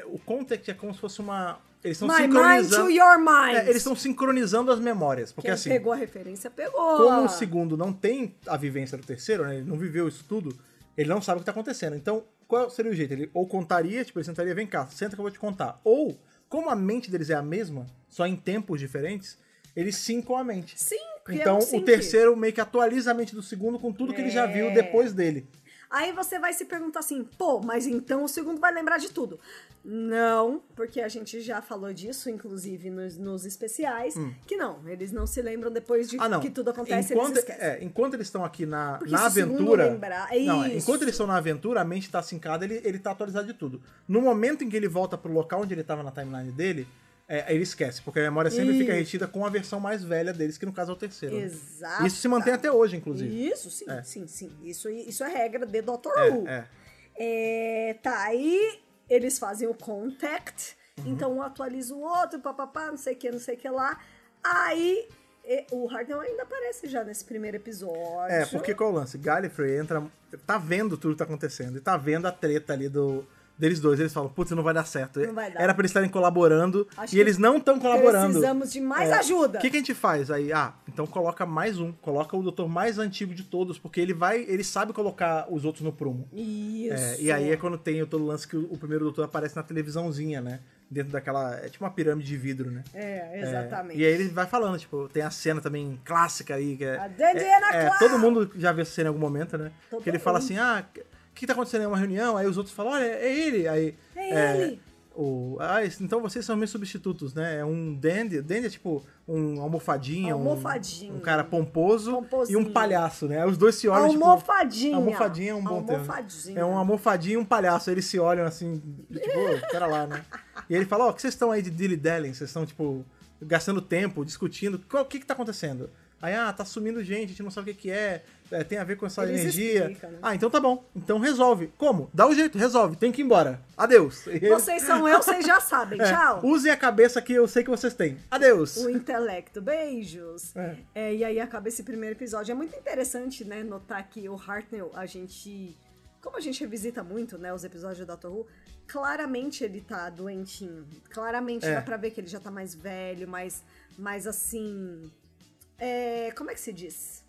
O Contact é como se fosse uma... Eles estão My mind sincronizando... to your mind. eles estão sincronizando as memórias, porque Quem assim... pegou a referência, pegou. Como o segundo não tem a vivência do terceiro, né? Ele não viveu isso tudo, ele não sabe o que tá acontecendo. Então, qual seria o jeito? Ele ou contaria, tipo, ele sentaria, vem cá, senta que eu vou te contar. Ou, como a mente deles é a mesma, só em tempos diferentes, eles sincam a mente. Sim, porque Então, é um o sync. terceiro meio que atualiza a mente do segundo com tudo que ele já viu depois dele. Aí você vai se perguntar assim, pô, mas então o segundo vai lembrar de tudo. Não, porque a gente já falou disso, inclusive, nos especiais, que não, eles não se lembram depois de que tudo acontece, eles esquecem. Enquanto eles estão aqui na Porque se o segundo aventura... lembrar, Não, isso. enquanto eles estão na aventura, a mente tá sincada, ele tá atualizado de tudo. No momento em que ele volta pro local onde ele tava na timeline dele, ele esquece, porque a memória sempre fica retida com a versão mais velha deles, que no caso é o terceiro. né? Exato. Isso se mantém até hoje, inclusive. Isso, sim, sim. Isso é regra de Dr. Who. Tá, aí eles fazem o contact, então um atualiza o outro, papapá, não sei o que lá. Aí o Hartnell ainda aparece já nesse primeiro episódio. Porque qual é o lance? Gallifrey tá vendo tudo que tá acontecendo, e tá vendo a treta ali deles dois. Eles falam, putz, não vai dar certo. Não vai dar. Era pra eles estarem colaborando, Acho e que eles não estão colaborando. Precisamos de mais ajuda. O que a gente faz? Aí, então coloca mais um. Coloca o doutor mais antigo de todos, porque ele sabe colocar os outros no prumo. Isso. E aí é quando tem todo o lance que o primeiro doutor aparece na televisãozinha, né? Dentro daquela... É tipo uma pirâmide de vidro, né? Exatamente. E aí ele vai falando, tipo, tem a cena também clássica aí, que A Dandiana Cloud! todo mundo já viu essa cena em algum momento, né? Todo que ele fala mundo. assim, o que tá acontecendo em uma reunião? Aí os outros falam, olha, é ele. Aí, ele. Então vocês são meus substitutos, né? É um dandy. Dandy é tipo um almofadinha. Almofadinho. Um cara pomposo Pomposinho. e um palhaço, né? Aí os dois se olham, Almofadinha. Almofadinha é um bom termo. Almofadinha. É um almofadinho e um palhaço. Aí eles se olham assim, tipo, pera lá, né? E ele fala, o que vocês estão aí de dilly-dallying? Vocês estão, tipo, gastando tempo, discutindo. O que tá acontecendo? Aí, tá sumindo gente, a gente não sabe o que é, tem a ver com essa Eles energia. explicam, né? Então tá bom, então resolve. Como? Dá o jeito, resolve, tem que ir embora. Adeus. Vocês são eu, vocês já sabem. Tchau. Usem a cabeça que eu sei que vocês têm. Adeus. O intelecto. Beijos. E aí acaba esse primeiro episódio. É muito interessante, né, notar que o Hartnell, como a gente revisita muito, né, os episódios do Doctor Who, claramente ele tá doentinho. Claramente dá pra ver que ele já tá mais velho, mais assim... como é que se diz?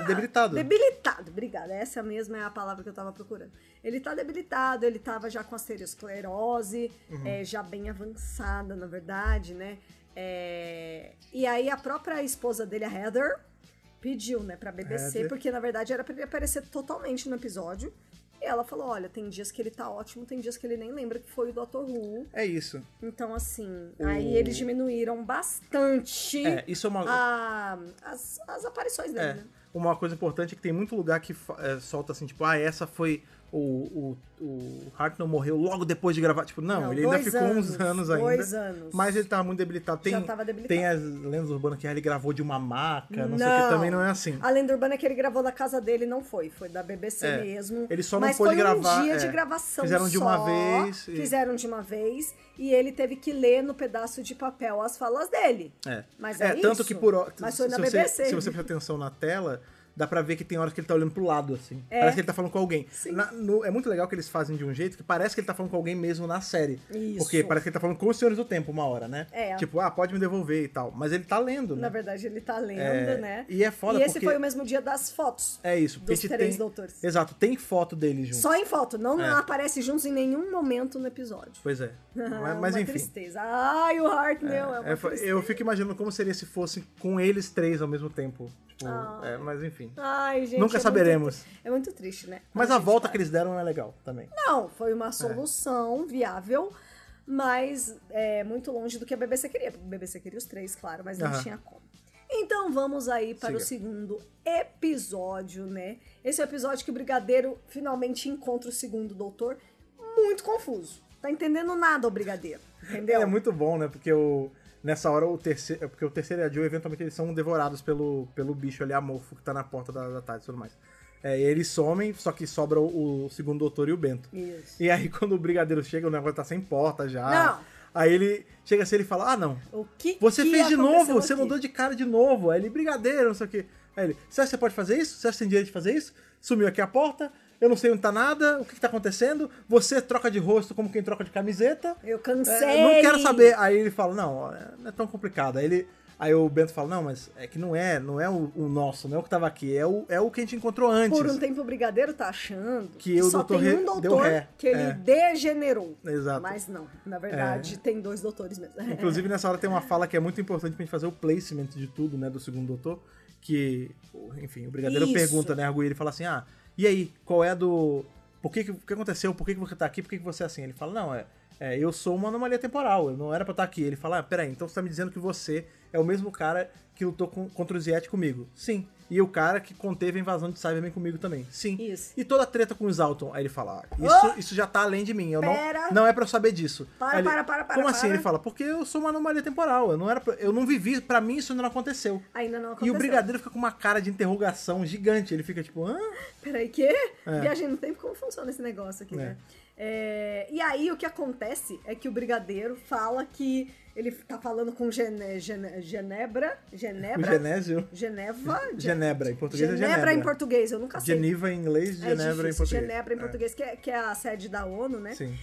Debilitado. Debilitado, obrigada. Essa mesma é a palavra que eu tava procurando. Ele tá debilitado, ele tava já com a estereosclerose, já bem avançada, na verdade, né? E aí a própria esposa dele, a Heather, pediu, né, pra BBC, porque na verdade era pra ele aparecer totalmente no episódio. E ela falou, olha, tem dias que ele tá ótimo, tem dias que ele nem lembra que foi o Dr. Who. É isso. Então, assim, aí eles diminuíram bastante isso é uma... as aparições dele, né? Uma coisa importante é que tem muito lugar que solta assim, tipo, essa foi... O Hartnell morreu logo depois de gravar. Tipo, não ele ainda ficou uns anos ainda. 2 anos. Mas ele tava muito debilitado. Já tava debilitado. Tem as lendas urbanas que ele gravou de uma maca, não sei o que, também não é assim. A lenda urbana que ele gravou da casa dele não foi da BBC mesmo. Ele só não pôde gravar. Mas foi um dia de gravação Fizeram de uma vez. Fizeram de uma vez e ele teve que ler no pedaço de papel as falas dele. Mas tanto isso. Que Mas foi na BBC. Se você prestar atenção na tela, dá pra ver que tem horas que ele tá olhando pro lado, assim. Parece que ele tá falando com alguém. É muito legal que eles fazem de um jeito que parece que ele tá falando com alguém mesmo na série. Isso. Porque parece que ele tá falando com os Senhores do Tempo uma hora, né? Tipo, pode me devolver e tal. Mas ele tá lendo, né? Na verdade, ele tá lendo, né? E é foda esse foi o mesmo dia das fotos. É isso. Dos 3 doutores. Exato. Tem foto deles juntos. Só em foto. Não aparece juntos em nenhum momento no episódio. Pois é. Mas uma enfim. tristeza. Ai, o Hartnell é uma tristeza. Eu fico imaginando como seria se fosse com eles 3 ao mesmo tempo. Tipo, mas enfim. Ai, gente. Nunca saberemos. É muito triste, né? Mas a volta que eles deram é legal também. Não, foi uma solução viável, mas muito longe do que a BBC queria. A BBC queria os 3, claro, mas não tinha como. Então vamos aí para o segundo episódio, né? Esse é o episódio que o Brigadeiro finalmente encontra o segundo doutor. Muito confuso. Tá entendendo nada o Brigadeiro, entendeu? É muito bom, né? Porque nessa hora porque o terceiro e a Jill, eventualmente, eles são devorados pelo bicho ali amorfo que tá na porta da tarde e tudo mais. E eles somem, só que sobra o segundo doutor e o Bento. Isso. E aí, quando o Brigadeiro chega, o negócio tá sem porta já. Não. Aí ele chega assim e fala, não. O que você que fez de novo, você aqui? mudou de cara de novo. Aí ele, Brigadeiro, não sei o quê. Aí ele, você acha que você pode fazer isso? Você acha que tem direito de fazer isso? Sumiu aqui a porta, eu não sei onde tá nada, o que tá acontecendo? Você troca de rosto como quem troca de camiseta. Eu cansei. Não quero saber. Aí ele fala, não é tão complicado. Aí o Bento fala, não, mas é que não é o nosso, não é o que tava aqui, é o que a gente encontrou antes. Por um tempo o Brigadeiro tá achando que o só doutor tem um doutor que ele degenerou. Exato. Mas não, na verdade tem 2 doutores mesmo. Inclusive nessa hora tem uma fala que é muito importante pra gente fazer o placement de tudo, né, do segundo doutor, que, enfim, o Brigadeiro pergunta, né, ele fala assim, e aí, qual é o que aconteceu, por que você tá aqui, por que você é assim? Ele fala, não, eu sou uma anomalia temporal, eu não era pra estar aqui. Ele fala, peraí, então você tá me dizendo que você é o mesmo cara que lutou contra o Ziet comigo? Sim. E o cara que conteve a invasão de Cybermen comigo também? Sim. Isso. E toda a treta com o Zalton? Aí ele fala, isso já tá além de mim, não é pra eu saber disso. Para. Como assim? Ele fala, porque eu sou uma anomalia temporal, eu não vivi, pra mim isso ainda não aconteceu. Ainda não aconteceu. E o Brigadeiro fica com uma cara de interrogação gigante, ele fica tipo, Peraí, que? Viagem no tempo, como funciona esse negócio aqui, né? E aí o que acontece é que o Brigadeiro fala que ele tá falando com Genebra. O Genésio? Genebra, em português é Genebra. Genebra em português, eu nunca sei. Geneva em inglês, Genebra em português. Genebra em português, que é a sede da ONU, né? Sim.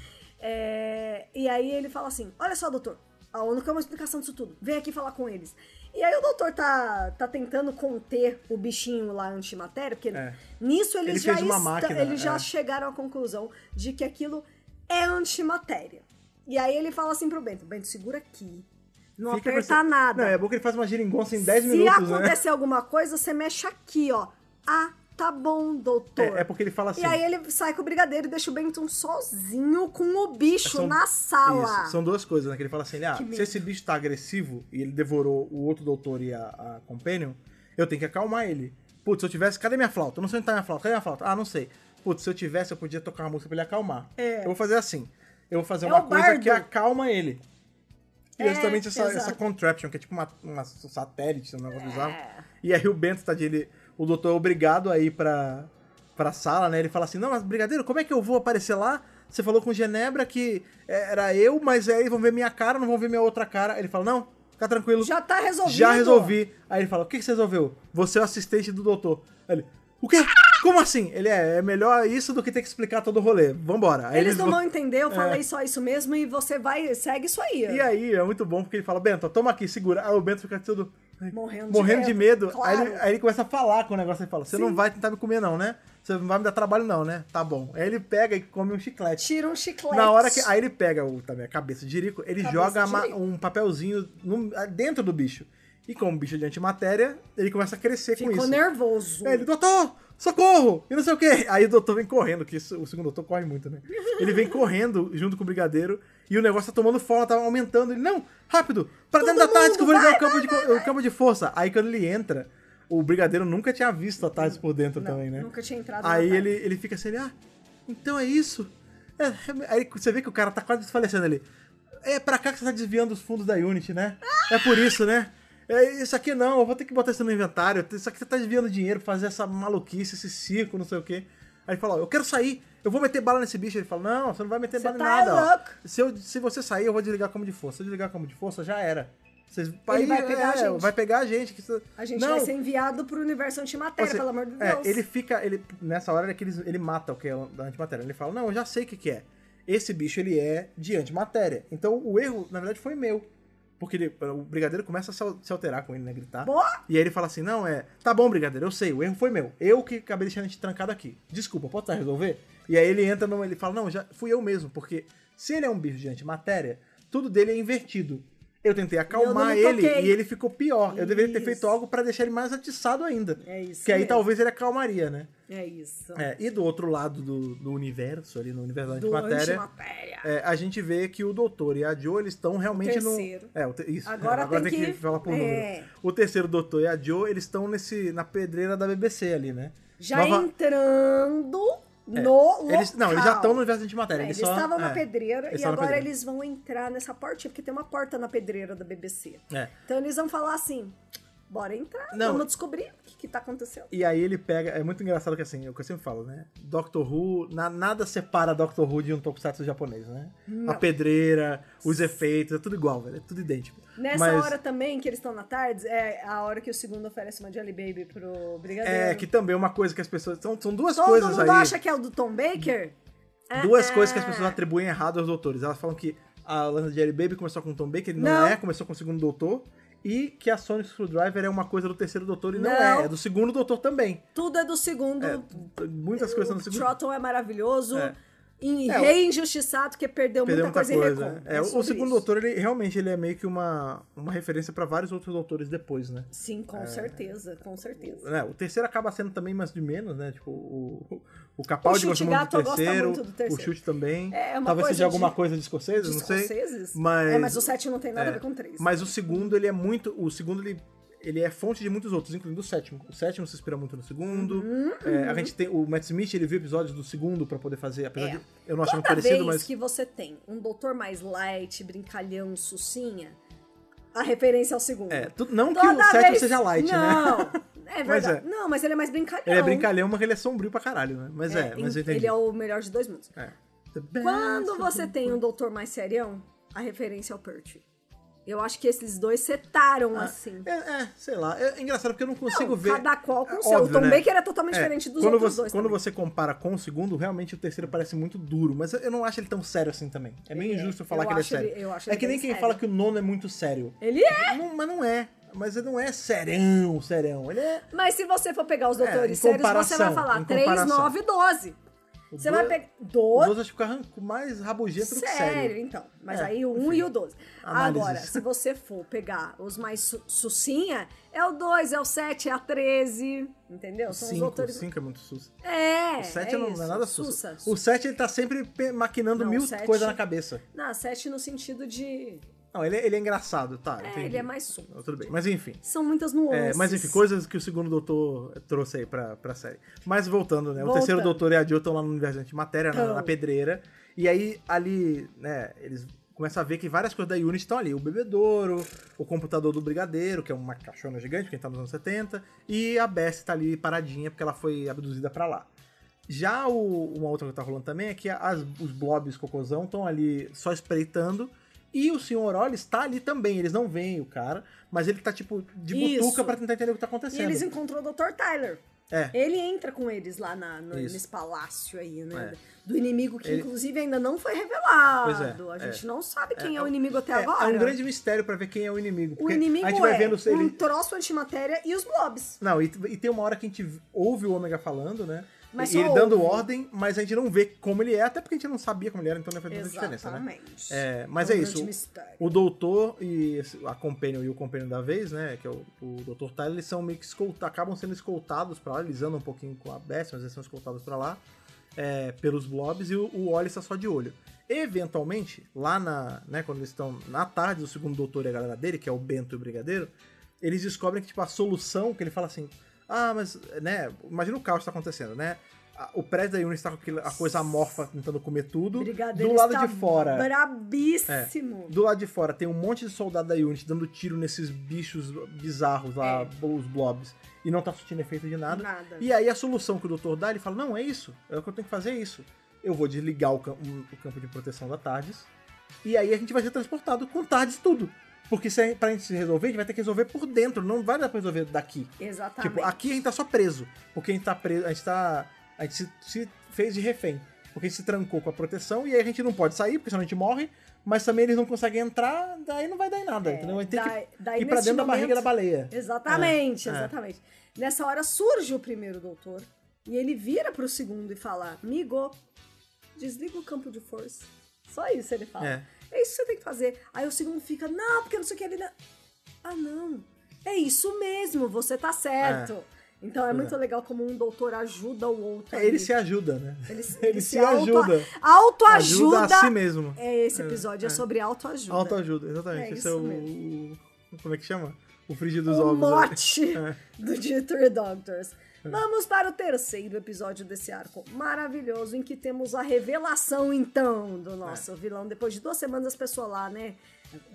E aí ele fala assim, olha só, doutor, a ONU quer uma explicação disso tudo, vem aqui falar com eles. E aí o doutor tá tentando conter o bichinho lá antimatéria, porque nisso eles já chegaram à conclusão de que aquilo é antimatéria. E aí ele fala assim pro Bento, segura aqui, não aperta nada. Não, é bom que ele faz uma geringonça em 10 minutos, Se acontecer alguma coisa, você mexe aqui, ó. Tá bom, doutor. É porque ele fala assim... E aí ele sai com o Brigadeiro e deixa o Benton sozinho com o bicho na sala. Isso, são 2 coisas, né? Que ele fala assim, se esse bicho tá agressivo e ele devorou o outro doutor e a Companion, eu tenho que acalmar ele. Putz, se eu tivesse... Cadê minha flauta? Eu não sei onde tá minha flauta. Cadê minha flauta? Não sei. Putz, se eu tivesse, eu podia tocar uma música pra ele acalmar. Eu vou fazer assim. Eu vou fazer uma coisa que acalma ele. E é justamente essa exato. contraption, que é tipo uma satélite, um negócio bizarro. E aí o Bento, tadinho, o doutor é obrigado a ir pra sala, né? Ele fala assim, não, mas Brigadeiro, como é que eu vou aparecer lá? Você falou com Genebra que era eu, mas aí vão ver minha cara, não vão ver minha outra cara. Ele fala, não, fica tranquilo. Já tá resolvido. Já resolvi. Aí ele fala, o que você resolveu? Você é o assistente do doutor. Aí ele, o quê? Como assim? Ele é melhor isso do que ter que explicar todo o rolê. Vambora. Aí Eles não vão entender, eu falei só isso mesmo e você segue isso aí. E aí é muito bom porque ele fala, Bento, toma aqui, segura. Aí o Bento fica tudo Morrendo de medo. Claro. Aí ele começa a falar com o negócio e fala, você não vai tentar me comer não, né? Você não vai me dar trabalho não, né? Tá bom. Aí ele pega e come um chiclete. Tira um chiclete. Na hora que... Aí ele pega também a cabeça de Jerico, ele joga de Jerico. um papelzinho dentro do bicho. E como o bicho é de antimatéria, ele começa a crescer com isso. Ficou nervoso. Aí ele, doutor, socorro! E não sei o quê. Aí o doutor vem correndo, que o segundo doutor corre muito, né? Ele vem correndo junto com o brigadeiro e o negócio tá tomando forma, tá aumentando. Ele, não, rápido, pra dentro da TARDIS que eu vou ligar o campo de força. Aí quando ele entra, o brigadeiro nunca tinha visto a TARDIS por dentro também, né? Nunca tinha entrado Aí na ele fica assim, então é isso? Aí você vê que o cara tá quase desfalecendo ali. É pra cá que você tá desviando os fundos da Unity, né? É por isso, né? Isso aqui não, eu vou ter que botar isso no inventário. Isso aqui você tá desviando dinheiro pra fazer essa maluquice, esse circo, não sei o quê. Aí ele fala, eu quero sair, eu vou meter bala nesse bicho. Ele fala, não, você não vai meter bala em nada. Louco. Se você sair, eu vou desligar como de força. Se eu desligar como de força, já era. Ele vai pegar a gente. Vai pegar a gente. A gente vai ser enviado pro universo antimatéria, pelo amor de Deus. Nessa hora ele mata o que é da antimatéria. Ele fala, não, eu já sei o que é. Esse bicho, ele é de antimatéria. Então o erro, na verdade, foi meu. Porque o brigadeiro começa a se alterar com ele, né? Gritar. Boa. E aí ele fala assim, não, tá bom, brigadeiro, eu sei, o erro foi meu. Eu que acabei deixando a gente trancado aqui. Desculpa, pode resolver? E aí ele entra, ele fala, não, já fui eu mesmo. Porque se ele é um bicho de antimatéria, tudo dele é invertido. Eu tentei acalmar ele e ele ficou pior. Eu deveria ter feito algo pra deixar ele mais atiçado ainda. É isso que aí mesmo. Talvez ele acalmaria, né? É isso. E do outro lado do universo, ali no universo da antimatéria, a gente vê que o doutor e a Jo, eles estão realmente no... Isso. Agora tem que falar por número. O terceiro doutor e a Jo, eles estão na pedreira da BBC ali, né? Já entrando... No eles já estão no universo da antimatéria. Eles estavam na pedreira e agora pedreira. eles vão entrar nessa portinha, porque tem uma porta na pedreira da BBC. Então eles vão falar assim, bora entrar, vamos descobrir o que tá acontecendo. E aí ele pega, é muito engraçado que assim, é o que eu sempre falo, né? Doctor Who, nada separa Doctor Who de um tokusatsu japonês, né? Não. A pedreira, os efeitos, é tudo igual, velho, é tudo idêntico. Nessa hora também, que eles estão na tarde, é a hora que o segundo oferece uma Jelly Baby pro brigadeiro. Que também é uma coisa que as pessoas... São duas Todo coisas aí... Todo mundo acha que é o do Tom Baker? Duas coisas que as pessoas atribuem errado aos doutores. Elas falam que a Lana Jelly Baby começou com o Tom Baker, ele não começou com o segundo doutor. E que a Sonic Screwdriver é uma coisa do terceiro doutor e não é do segundo doutor também. Tudo é do segundo. Muitas coisas são do segundo. O Trotton é maravilhoso. Rei injustiçado, porque perdeu muita coisa em Recon. O segundo doutor, ele realmente é meio que uma referência pra vários outros doutores depois, né? Sim, com certeza, com certeza. O terceiro acaba sendo também mais de menos, né? Tipo, o Capaldi gosta muito do terceiro, o Chute também. Talvez seja alguma coisa de escoceses, não sei. Mas o 7 não tem nada a ver com 3. Mas o segundo, ele é muito... O segundo, ele é fonte de muitos outros, incluindo o sétimo. O sétimo se inspira muito no segundo. A gente tem o Matt Smith, ele viu episódios do segundo pra poder fazer, apesar de eu não achar muito parecido, mas... que você tem um doutor mais light, brincalhão, sucinha, a referência ao segundo. Não que o sétimo seja light, né? Não, é verdade. Não, mas ele é mais brincalhão. Ele é brincalhão, mas ele é sombrio pra caralho, né? Mas eu entendi. Ele é o melhor de dois mundos. Quando você tem um doutor mais serião, a referência é o Pertwee. Eu acho que esses dois setaram, assim. Sei lá. É engraçado porque eu não consigo ver... Cada qual com o seu. O Tom Baker é totalmente diferente dos outros dois. Quando você compara com o segundo, realmente o terceiro parece muito duro. Mas eu não acho ele tão sério assim também. É meio injusto falar que ele é sério. É que nem quem fala que o nono é muito sério. Ele é! Mas não é. Mas ele não é serão. Ele é... Mas se você for pegar os doutores sérios, você vai falar 3, 9 e 12. Você vai pegar... O 12 acho que fica mais rabugento do que sério. Sério, então. Mas aí o 1 e o 12. Agora, se você for pegar os mais sucinha, é o 2, é o 7, é a 13, entendeu? São os autores... O 5 é muito sussa. O 7 não é nada sussa. O 7 ele tá sempre maquinando mil coisas na cabeça. Não, 7 no sentido de... Não, ele é engraçado, tá? Ele é mais sujo. Tudo bem, mas enfim. São muitas nuances. Mas enfim, coisas que o segundo doutor trouxe aí pra série. Mas voltando, né? O terceiro doutor e a Jill estão lá no universo de antimatéria, na pedreira. E aí, ali, né, eles começa a ver que várias coisas da Unity estão ali. O bebedouro, o computador do Brigadeiro, que é uma caixona gigante, quem tá nos anos 70, e a Bessie tá ali paradinha porque ela foi abduzida pra lá. Já uma outra que tá rolando também é que os blobs cocôzão estão ali só espreitando, e o Sr. Orolles tá ali também. Eles não veem o cara, mas ele tá tipo de butuca pra tentar entender o que tá acontecendo. E eles encontrou o Dr. Tyler. É. Ele entra com eles lá nesse palácio aí, né? Do inimigo que, inclusive, ainda não foi revelado. Pois A gente não sabe quem é o inimigo até agora. É um grande mistério pra ver quem é o inimigo. O inimigo a gente vai vendo um troço antimatéria e os blobs. Não, e tem uma hora que a gente ouve o Ômega falando, né? Mas e ele dando ordem, mas a gente não vê como ele é, até porque a gente não sabia como ele era, então não faz muita diferença, né? Mas é isso. O doutor e a Companion e o Companion da vez, né? Que é o Dr. Tyler, eles são meio que acabam sendo escoltados pra lá, eles andam um pouquinho com a Bessie, mas eles são escoltados pra lá pelos blobs, e o Wally está só de olho. Eventualmente, lá quando eles estão na tarde, o segundo doutor e a galera dele, que é o Bento e o Brigadeiro, eles descobrem que, tipo, a solução, que ele fala assim, mas, né, imagina o caos que tá acontecendo, né? O prédio da Unity tá com a coisa amorfa tentando comer tudo. Brigadeiro do lado está de fora. brabíssimo. Do lado de fora tem um monte de soldado da Unity dando tiro nesses bichos bizarros lá, os blobs. E não tá surtindo efeito de nada. E aí a solução que o doutor dá, ele fala, não, é isso. É o que eu tenho que fazer, é isso. Eu vou desligar o campo de proteção da TARDIS. E aí a gente vai ser transportado com TARDIS tudo. Porque pra gente resolver, a gente vai ter que resolver por dentro. Não vai dar pra resolver daqui. Exatamente. Tipo, aqui a gente tá só preso. Porque a gente tá preso, a gente se fez de refém. Porque a gente se trancou com a proteção e aí a gente não pode sair, porque senão a gente morre. Mas também eles não conseguem entrar, daí não vai dar em nada. Entendeu? Vai ter que ir pra dentro da barriga da baleia. Exatamente. Nessa hora surge o primeiro doutor e ele vira pro segundo e fala, amigo, desliga o campo de força. Só isso ele fala. É isso que você tem que fazer. Aí o segundo fica, não, porque não sei o que. Ele... não. É isso mesmo, você tá certo. Então é muito legal como um doutor ajuda o outro. Ele se ajuda, né? Ele se ajuda. Autoajuda. Ajuda a si mesmo. Esse episódio é sobre autoajuda. Autoajuda, exatamente. Esse é como é que chama? O frigir dos ovos. O mote do de Three Doctors. Vamos para o terceiro episódio desse arco maravilhoso, em que temos a revelação, então, do nosso vilão. Depois de 2 semanas, as pessoas lá, né?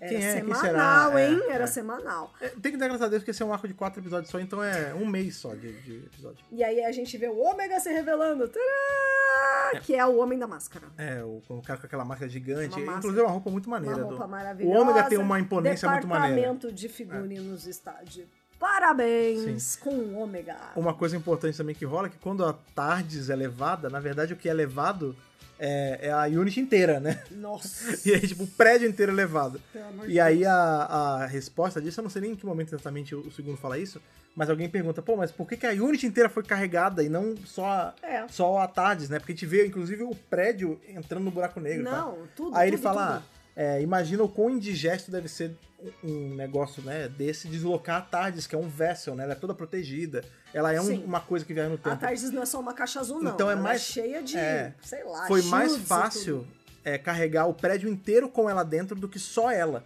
Era semanal, hein? Era semanal. Tem que dar graças a Deus, porque esse é um arco de 4 episódios só, então é um mês só de episódio. E aí a gente vê o Ômega se revelando, tadá, que é o Homem da Máscara. O cara com aquela máscara gigante. Inclusive é uma roupa muito maneira. Uma roupa maravilhosa. O Ômega tem uma imponência muito maneira. Departamento de figurinos está de parabéns com o Ômega. Uma coisa importante também que rola é que quando a TARDIS é levada, na verdade o que é levado é a Unity inteira, né? Nossa! E aí, tipo, o prédio inteiro é levado. E aí a resposta disso, eu não sei nem em que momento exatamente o segundo fala isso, mas alguém pergunta, mas por que a Unity inteira foi carregada e não só a TARDIS, né? Porque a gente vê, inclusive, o prédio entrando no buraco negro, tudo. Aí ele fala, imagina o quão indigesto deve ser um negócio, né, desse deslocar a TARDIS, que é um vessel, né? Ela é toda protegida. Ela é uma coisa que viaja no tempo. A TARDIS não é só uma caixa azul, não. Então ela é cheia de, sei lá, foi mais fácil carregar o prédio inteiro com ela dentro do que só ela.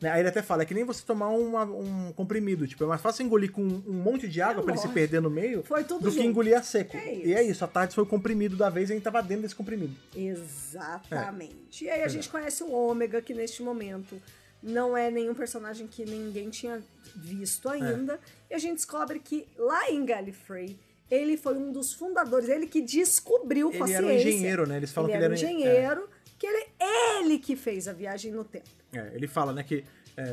Né? Aí ele até fala, é que nem você tomar um comprimido. Tipo, é mais fácil engolir com um monte de água pra ele se perder no meio do que engolir a seco. E é isso, a TARDIS foi o comprimido da vez e a gente tava dentro desse comprimido. Exatamente. E aí a gente conhece o Ômega, que neste momento não é nenhum personagem que ninguém tinha visto ainda. E a gente descobre que lá em Gallifrey, ele foi um dos fundadores, ele que descobriu com a ciência. Ele era um engenheiro, né? Eles falam que ele era um engenheiro, que ele que fez a viagem no tempo. Ele fala, né, que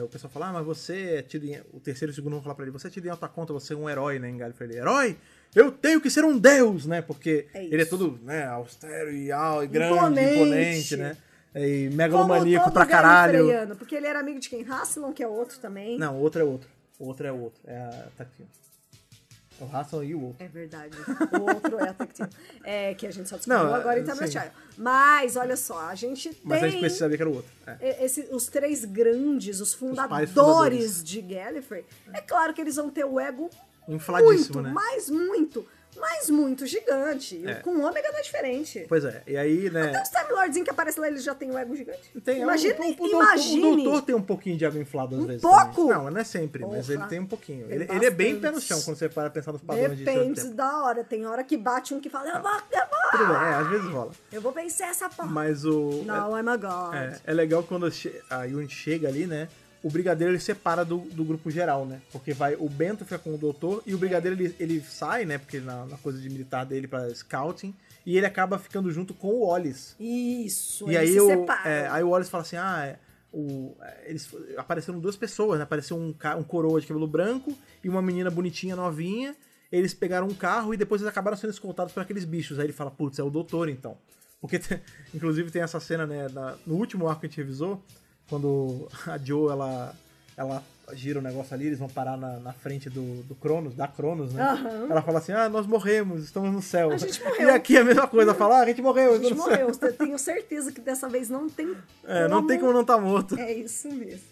o pessoal fala, mas você é tido em... O terceiro e o segundo vão falar pra ele, você é tido em alta conta, você é um herói, né, em Gallifrey. Herói? Eu tenho que ser um deus, né? Porque ele é todo, né, austero e grande, imponente, né? E megalomaníaco pra caralho. Porque ele era amigo de quem? Hasselon, que é outro também. Não, o outro é outro. O outro é outro. Tá aqui. O Hasselon e o outro. É verdade. O outro é a Tactile. Que a gente só descobriu agora em Time Child. Mas, olha só, a gente tem... Mas a gente precisa saber que era o outro. Os 3 grandes, os fundadores de Gallifrey, é claro que eles vão ter o ego infladíssimo, né? Mas muito gigante. Com o Ômega não é diferente. Pois é, e aí, né... Até os Time Lordzinhos que aparecem lá, eles já têm o ego gigante. Imagine. O doutor tem um pouquinho de ego inflado às vezes. Pouco? Também. Não é sempre, mas ele tem um pouquinho. Ele é bem pé no chão quando você para pensar nos padrões de Depende da hora. Tem hora que bate um que fala, eu vou tudo bem. Às vezes rola. Eu vou vencer essa porra. Mas o... Now I'm a God. É legal quando a Unity chega ali, né? O Brigadeiro ele separa do grupo geral, né? Porque o Bento fica com o Doutor e o Brigadeiro ele sai, né? Porque na coisa de militar dele pra scouting, e ele acaba ficando junto com o Wallace. Isso, E eles aí se separam. aí o Wallace fala assim: eles apareceram duas pessoas, né? Apareceu um coroa de cabelo branco e uma menina bonitinha, novinha. Eles pegaram um carro e depois eles acabaram sendo escoltados por aqueles bichos. Aí ele fala: putz, é o Doutor então. Porque, inclusive, tem essa cena, né? No último arco que a gente revisou. Quando a Jo, ela gira o negócio ali, eles vão parar na frente do Cronos, da Cronos, né? Uhum. Ela fala assim, nós morremos, estamos no céu. A gente morreu. E aqui é a mesma coisa, fala, a gente morreu. A gente morreu, eu tenho certeza que dessa vez não tem não tem como não estar morto. É isso mesmo.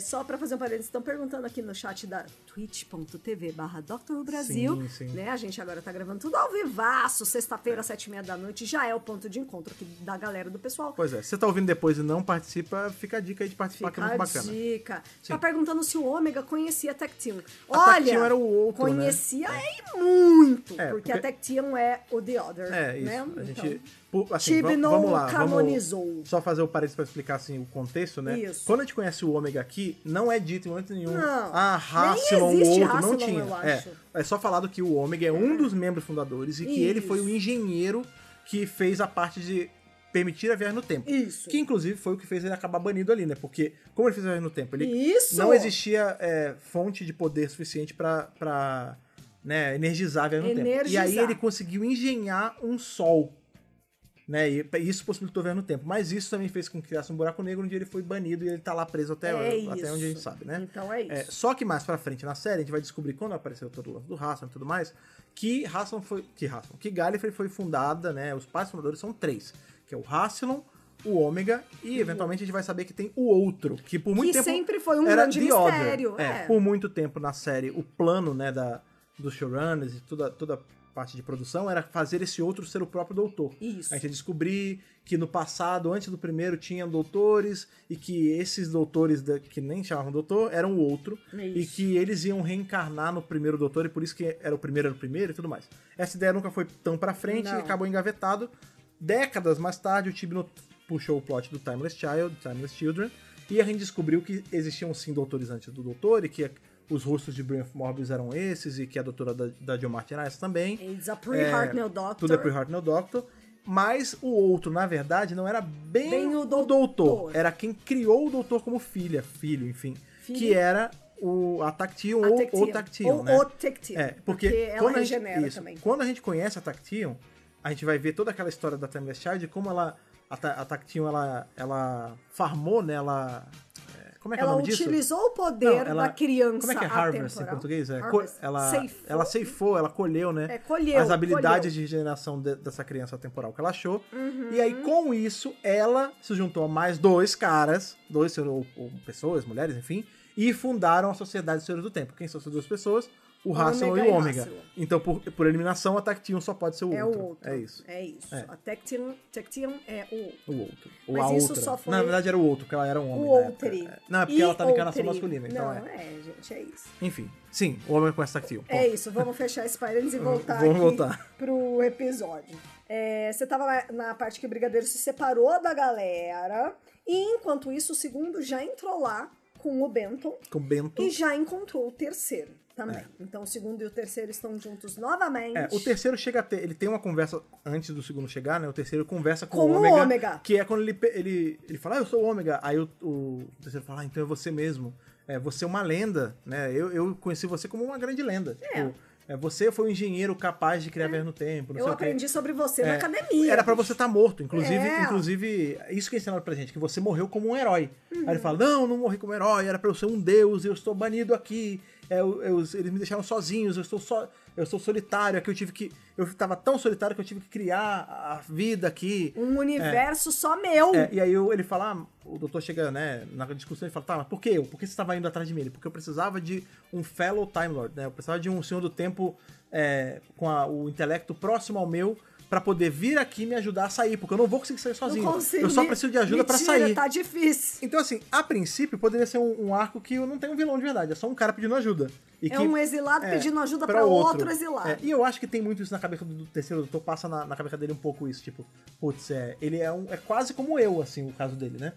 Só pra fazer um parênteses, estão perguntando aqui no chat da twitch.tv/DrWhoBrasil, sim. né? A gente agora tá gravando tudo ao vivaço, sexta-feira, 7h30 já é o ponto de encontro aqui da galera do pessoal. Pois é, se você tá ouvindo depois e não participa, fica a dica aí de participar, que é muito bacana. Fica a dica. Sim. Tá perguntando se o Ômega conhecia a Tecteam. A Tecteam era o outro, conhecia e muito, porque porque a Tecteam é o The Other, isso. né? A gente... Então, Assim, Chibnall vamos lá, canonizou. Vamos só fazer o parênteses pra explicar assim, o contexto, né? Isso. Quando a gente conhece o Ômega aqui, não é dito em momento nenhum. Não. Rassilon, Nem existe o outro, não Rassilon, tinha. eu acho. É só falado que o Ômega é um dos membros fundadores e que ele foi o engenheiro que fez a parte de permitir a viagem no tempo. Isso. Que inclusive foi o que fez ele acabar banido ali, né? Porque como ele fez a viagem no tempo? Isso. Não existia fonte de poder suficiente pra né, energizar a viagem no tempo. E aí ele conseguiu engenhar um sol. Né, e isso possibilitou ver no tempo. Mas isso também fez com que criasse um buraco negro onde ele foi banido e ele tá lá preso até onde a gente sabe, né? Então é isso. Só que mais pra frente na série a gente vai descobrir, quando apareceu todo o lance do Rassilon e tudo mais, que Gallifrey foi fundada, né? Os pais fundadores são 3, que é o Rassilon, o Ômega e eventualmente a gente vai saber que tem o outro, que por muito tempo sempre foi um era grande The mistério. Other. Por muito tempo na série o plano, né, dos showrunners e toda parte de produção era fazer esse outro ser o próprio doutor. Isso. A gente ia descobrir que no passado, antes do primeiro, tinham doutores e que esses doutores que nem chamavam doutor eram o outro. Isso. E que eles iam reencarnar no primeiro doutor e por isso que era o primeiro e tudo mais. Essa ideia nunca foi tão pra frente e acabou engavetado. Décadas mais tarde, o Chibnall puxou o plot do Timeless Children, e a gente descobriu que existiam sim doutores antes do doutor e que os rostos de Brian Morbius eram esses e que a doutora da Jo Martin era essa também. It's a pre-Hartnell Doctor. Tudo é pre-Hartnell Doctor. Mas o outro, na verdade, não era bem o doutor. Era quem criou o doutor como filho, enfim. Que era a Tacteon ou Tacteon, né? Ou Tacteon. Porque ela regenera também. Quando a gente conhece a Tacteon, a gente vai ver toda aquela história da Timeless Child, como a Tacteon, ela farmou, né? Como é que é o nome disso? Ela utilizou o poder da criança. Como é que é harvest em português? Ela ceifou, ela colheu, né? Colheu, as habilidades de regeneração dessa criança temporal que ela achou. E aí, com isso, ela se juntou a mais 2 caras, ou pessoas, mulheres, enfim, e fundaram a Sociedade dos Senhores do Tempo. Quem são essas 2 pessoas? O Rassilon e o Ômega. Então, por eliminação, a Tacteon só pode ser o outro. É o outro. É isso. A Tacteon é o outro. Ou a outra. Isso só foi... Na verdade, era o outro, porque ela era um homem. O outro. Não, é porque ela tá na encarnação masculina. Não, Então gente, é isso. Enfim, sim, o Ômega com essa Tacteon. É isso, vamos fechar esse parênteses e voltar pro episódio. Você tava lá na parte que o Brigadeiro se separou da galera, e enquanto isso, o segundo já entrou lá com o Benton. E já encontrou o terceiro também. Então o segundo e o terceiro estão juntos novamente. O terceiro chega a ter... Ele tem uma conversa antes do segundo chegar, né? O terceiro conversa com o Ômega. Que é quando ele fala, eu sou o Ômega. Aí o terceiro fala, então é você mesmo. Você é uma lenda, né? Eu conheci você como uma grande lenda. Você foi um engenheiro capaz de criar viagem no tempo. Eu aprendi sobre você na academia. Era pra você estar morto. Inclusive, isso que ensinaram pra gente, que você morreu como um herói. Aí ele fala, não morri como herói, era pra eu ser um deus, eu estou banido aqui. Eles me deixaram sozinhos, eu sou solitário, eu tava tão solitário que eu tive que criar a vida aqui. Um universo só meu. E aí ele fala, o doutor chega, né, na discussão, ele fala, tá, mas por que eu? Por que você estava indo atrás de mim? Porque eu precisava de um fellow Time Lord, né? Eu precisava de um senhor do tempo com o intelecto próximo ao meu pra poder vir aqui e me ajudar a sair, porque eu não vou conseguir sair sozinho. Não consigo. Eu só preciso de ajuda pra sair. Tá difícil. Então, assim, a princípio, poderia ser um arco que não tem um vilão de verdade, é só um cara pedindo ajuda. E É um exilado pedindo ajuda pra outro exilado. E eu acho que tem muito isso na cabeça do terceiro doutor, passa na cabeça dele um pouco isso, tipo, putz, ele é quase como eu, assim, o caso dele, né?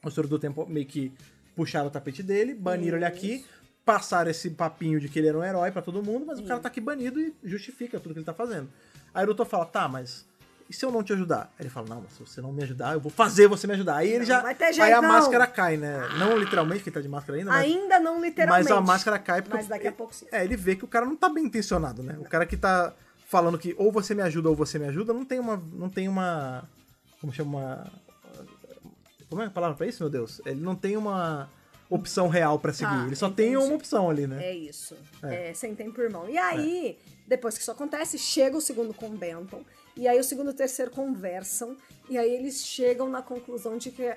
O Senhor do Tempo meio que puxaram o tapete dele, baniram ele aqui, passaram esse papinho de que ele era um herói pra todo mundo, mas o cara tá aqui banido e justifica tudo que ele tá fazendo. Aí o doutor fala, tá, mas e se eu não te ajudar? Aí ele fala, não, mas se você não me ajudar, eu vou fazer você me ajudar. Aí ele já. Vai ter jeito, aí a não. máscara cai, né? Não literalmente, que ele tá de máscara ainda, mas. Ainda não literalmente. Mas a máscara cai porque. Mas daqui a pouco sim. Ele vê que o cara não tá bem intencionado, né? O cara que tá falando que ou você me ajuda ou você me ajuda, não tem uma. Como chama? Como é a palavra pra isso, meu Deus? Ele não tem uma opção real pra seguir. Ele só tem uma opção ali, né? É isso. Sem tempo, irmão. E aí, depois que isso acontece, chega o segundo com o Benton. E aí o segundo e o terceiro conversam. E aí eles chegam na conclusão de que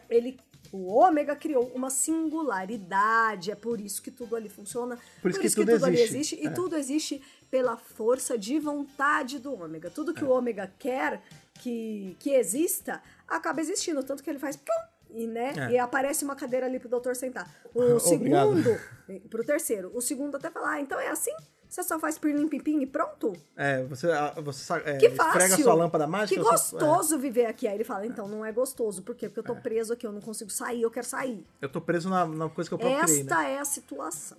o Ômega criou uma singularidade. É por isso que tudo ali funciona. Por isso que tudo ali existe. E tudo existe pela força de vontade do Ômega. Tudo que o Ômega quer que exista, acaba existindo. Tanto que ele faz... E aparece uma cadeira ali pro doutor sentar. O segundo, pro terceiro, o segundo até fala, então é assim? Você só faz pirlim-pim-pim e pronto? Você que fácil. esfrega a sua lâmpada mágica. Que gostoso viver aqui. Aí ele fala, então não é gostoso. Por quê? Porque eu tô preso aqui, eu não consigo sair, eu quero sair. Eu tô preso na coisa que eu próprio criei, né? Esta é a situação.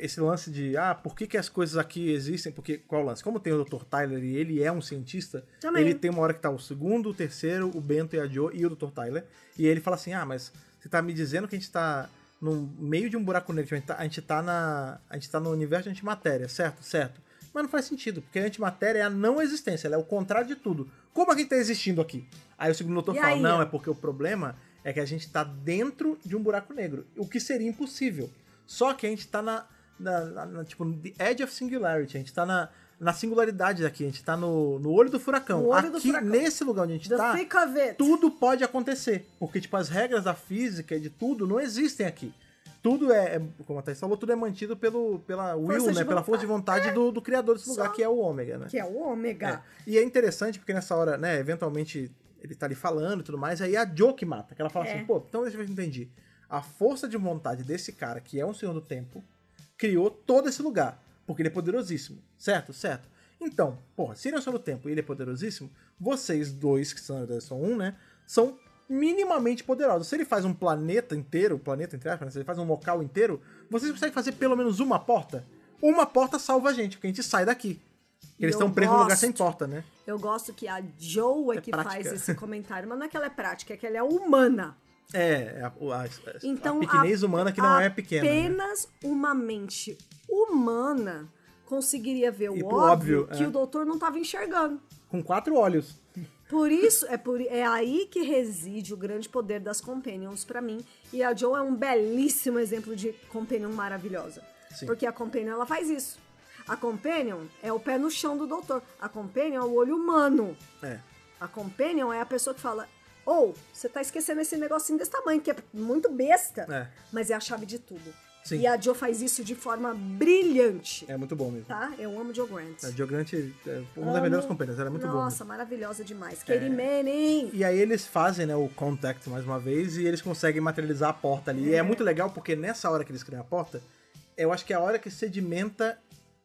Esse lance de, por que as coisas aqui existem? Porque, qual é o lance? Como tem o Dr. Tyler e ele é um cientista, Também. ele tem uma hora que tá o segundo, o terceiro, o Bento e a Jo e o Dr. Tyler, e ele fala assim, mas você tá me dizendo que a gente tá no meio de um buraco negro, a gente tá no universo de antimatéria, certo? Certo. Mas não faz sentido, porque a antimatéria é a não existência, ela é o contrário de tudo. Como a gente tá existindo aqui? Aí o segundo doutor fala, não, é porque o problema é que a gente tá dentro de um buraco negro, o que seria impossível. Só que a gente tá tipo, no edge of singularity, a gente tá na singularidade daqui, a gente tá no olho do furacão. Nesse lugar onde a gente tá, tudo pode acontecer. Porque, tipo, as regras da física e de tudo não existem aqui. Tudo como a Thaís falou, tudo é mantido pela will, né? Pela força de vontade do criador desse lugar, que é o Ômega, né? Que é o Ômega. E é interessante porque nessa hora, né, eventualmente ele tá ali falando e tudo mais, aí a Jo que mata, que ela fala assim, então deixa eu ver se eu entendi. A força de vontade desse cara, que é um Senhor do Tempo, criou todo esse lugar. Porque ele é poderosíssimo, certo? Certo. Então, se ele é o Senhor do Tempo e ele é poderosíssimo, vocês dois, que são um, né, são minimamente poderosos. Se ele faz um planeta inteiro, entre aspas, né, se ele faz um local inteiro, vocês conseguem fazer pelo menos uma porta? Uma porta salva a gente, porque a gente sai daqui. Eles estão presos num lugar sem porta, né? Eu gosto que a Jo que faz esse comentário, mas não é que ela é prática, é que ela é humana. Então, a pequenez humana que não é pequena. Apenas uma mente humana conseguiria ver o óbvio que o doutor não estava enxergando. Com 4 olhos. Por isso, é aí que reside o grande poder das Companions pra mim. E a Jo é um belíssimo exemplo de Companion maravilhosa. Sim. Porque a Companion, ela faz isso. A Companion é o pé no chão do doutor. A Companion é o olho humano. A Companion é a pessoa que fala... você tá esquecendo esse negocinho desse tamanho, que é muito besta, mas é a chave de tudo. Sim. E a Jo faz isso de forma brilhante. É muito bom mesmo. Tá? Eu amo Jo Grant. A Jo Grant é uma das melhores companhias, ela é muito boa. Nossa, maravilhosa demais. Katie Manning! E aí eles fazem, né, o contact mais uma vez e eles conseguem materializar a porta ali. E é muito legal porque nessa hora que eles criam a porta, eu acho que é a hora que sedimenta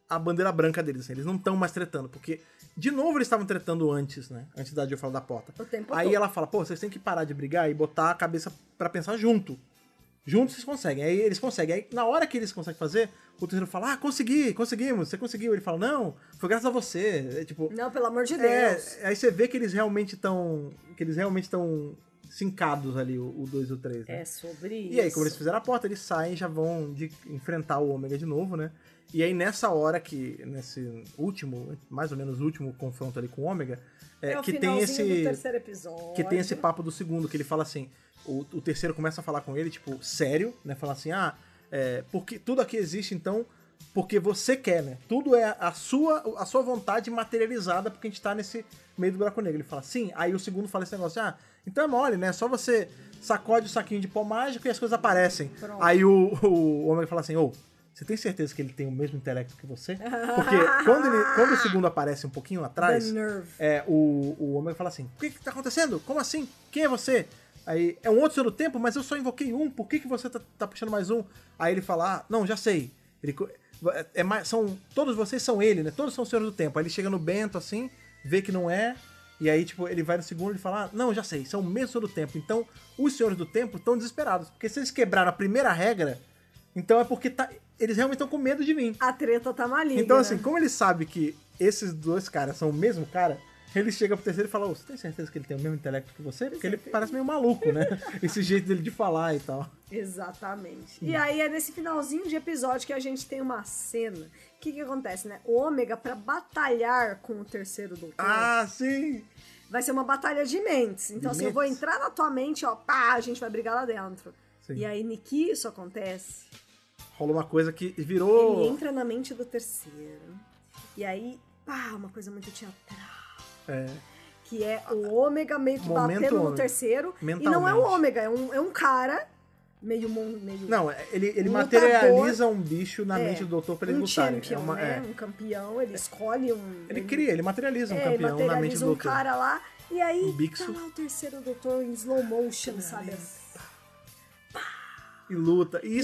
a bandeira branca deles. Assim, eles não estão mais tretando, porque... De novo eles estavam tretando antes, né? Antes da Jo falar da porta. Aí ela fala, vocês têm que parar de brigar e botar a cabeça pra pensar junto. Juntos vocês conseguem. Aí eles conseguem. Aí na hora que eles conseguem fazer, o terceiro fala, conseguimos, você conseguiu. Ele fala, não, foi graças a você. Tipo, não, pelo amor de Deus. Aí você vê que eles realmente estão sincados ali, o 2 e o 3, né? É sobre isso. E aí, como eles fizeram a porta, eles saem e já vão enfrentar o Ômega de novo, né? E aí nessa hora nesse último, mais ou menos último confronto ali com o Ômega, que tem esse do terceiro episódio. Que tem esse papo do segundo, que ele fala assim, o terceiro começa a falar com ele, tipo, sério, né? Fala assim, porque tudo aqui existe, então, porque você quer, né? Tudo é a sua vontade materializada, porque a gente tá nesse meio do buraco negro. Ele fala, sim. Aí o segundo fala esse negócio, então é mole, né? Só você sacode o saquinho de pó mágico e as coisas aparecem. Pronto. Aí o Ômega fala assim, você tem certeza que ele tem o mesmo intelecto que você? Porque quando o segundo aparece um pouquinho atrás, o Ômega fala assim, o que tá acontecendo? Como assim? Quem é você? Aí, é um outro Senhor do Tempo, mas eu só invoquei um, por que você tá puxando mais um? Aí ele fala, não, já sei. Todos vocês são ele, né? Todos são Senhores do Tempo. Aí ele chega no Bento, assim, vê que não é, e aí, tipo, ele vai no segundo e fala, não, já sei, são o mesmo Senhor do Tempo. Então, os Senhores do Tempo estão desesperados, porque se eles quebraram a primeira regra, então é porque eles realmente estão com medo de mim. A treta tá maligna. Então, assim, como ele sabe que esses dois caras são o mesmo cara, ele chega pro terceiro e fala, você tem certeza que ele tem o mesmo intelecto que você? Porque ele parece meio maluco, né? Esse jeito dele de falar e tal. Exatamente. E aí é nesse finalzinho de episódio que a gente tem uma cena. O que acontece, né? O Ômega, pra batalhar com o terceiro doutor... Ah, sim! Vai ser uma batalha de mentes. Então, assim, eu vou entrar na tua mente, ó, pá, a gente vai brigar lá dentro. Sim. E aí, Niki, isso acontece. Rolou uma coisa que virou... Ele entra na mente do terceiro. E aí, pá, uma coisa muito teatral. Que é o Ômega meio que batendo no terceiro. E não é o Ômega, é um cara meio... Não, ele materializa um bicho na mente do doutor pra ele lutar. Champion, né? Um campeão, ele escolhe ele materializa um campeão na mente do doutor. Um cara lá, e aí tá lá o terceiro doutor em slow motion, sabe? E luta. E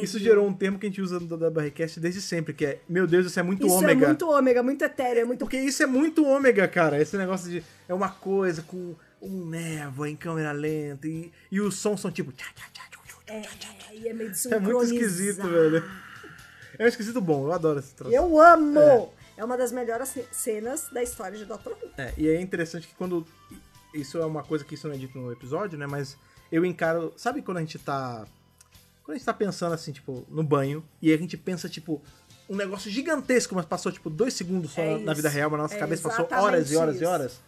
isso gerou um termo que a gente usa no WRCast desde sempre, que é, meu Deus, isso é muito Ômega. Isso é muito Ômega, muito etéreo, é muito... Porque isso é muito Ômega, cara. Esse negócio de... É uma coisa com um névoa em câmera lenta e os sons são tipo... E é meio de sincronizar. É muito esquisito, velho. É um esquisito bom, eu adoro esse troço. Eu amo! É uma das melhores cenas da história de Doctor Who. E é interessante que quando... Isso é uma coisa que isso não é dito no episódio, né? Mas... Eu encaro... Sabe quando a gente tá pensando assim, tipo, no banho, e a gente pensa, tipo, um negócio gigantesco, mas passou, tipo, 2 segundos só na vida real, mas na nossa cabeça passou horas e horas e horas?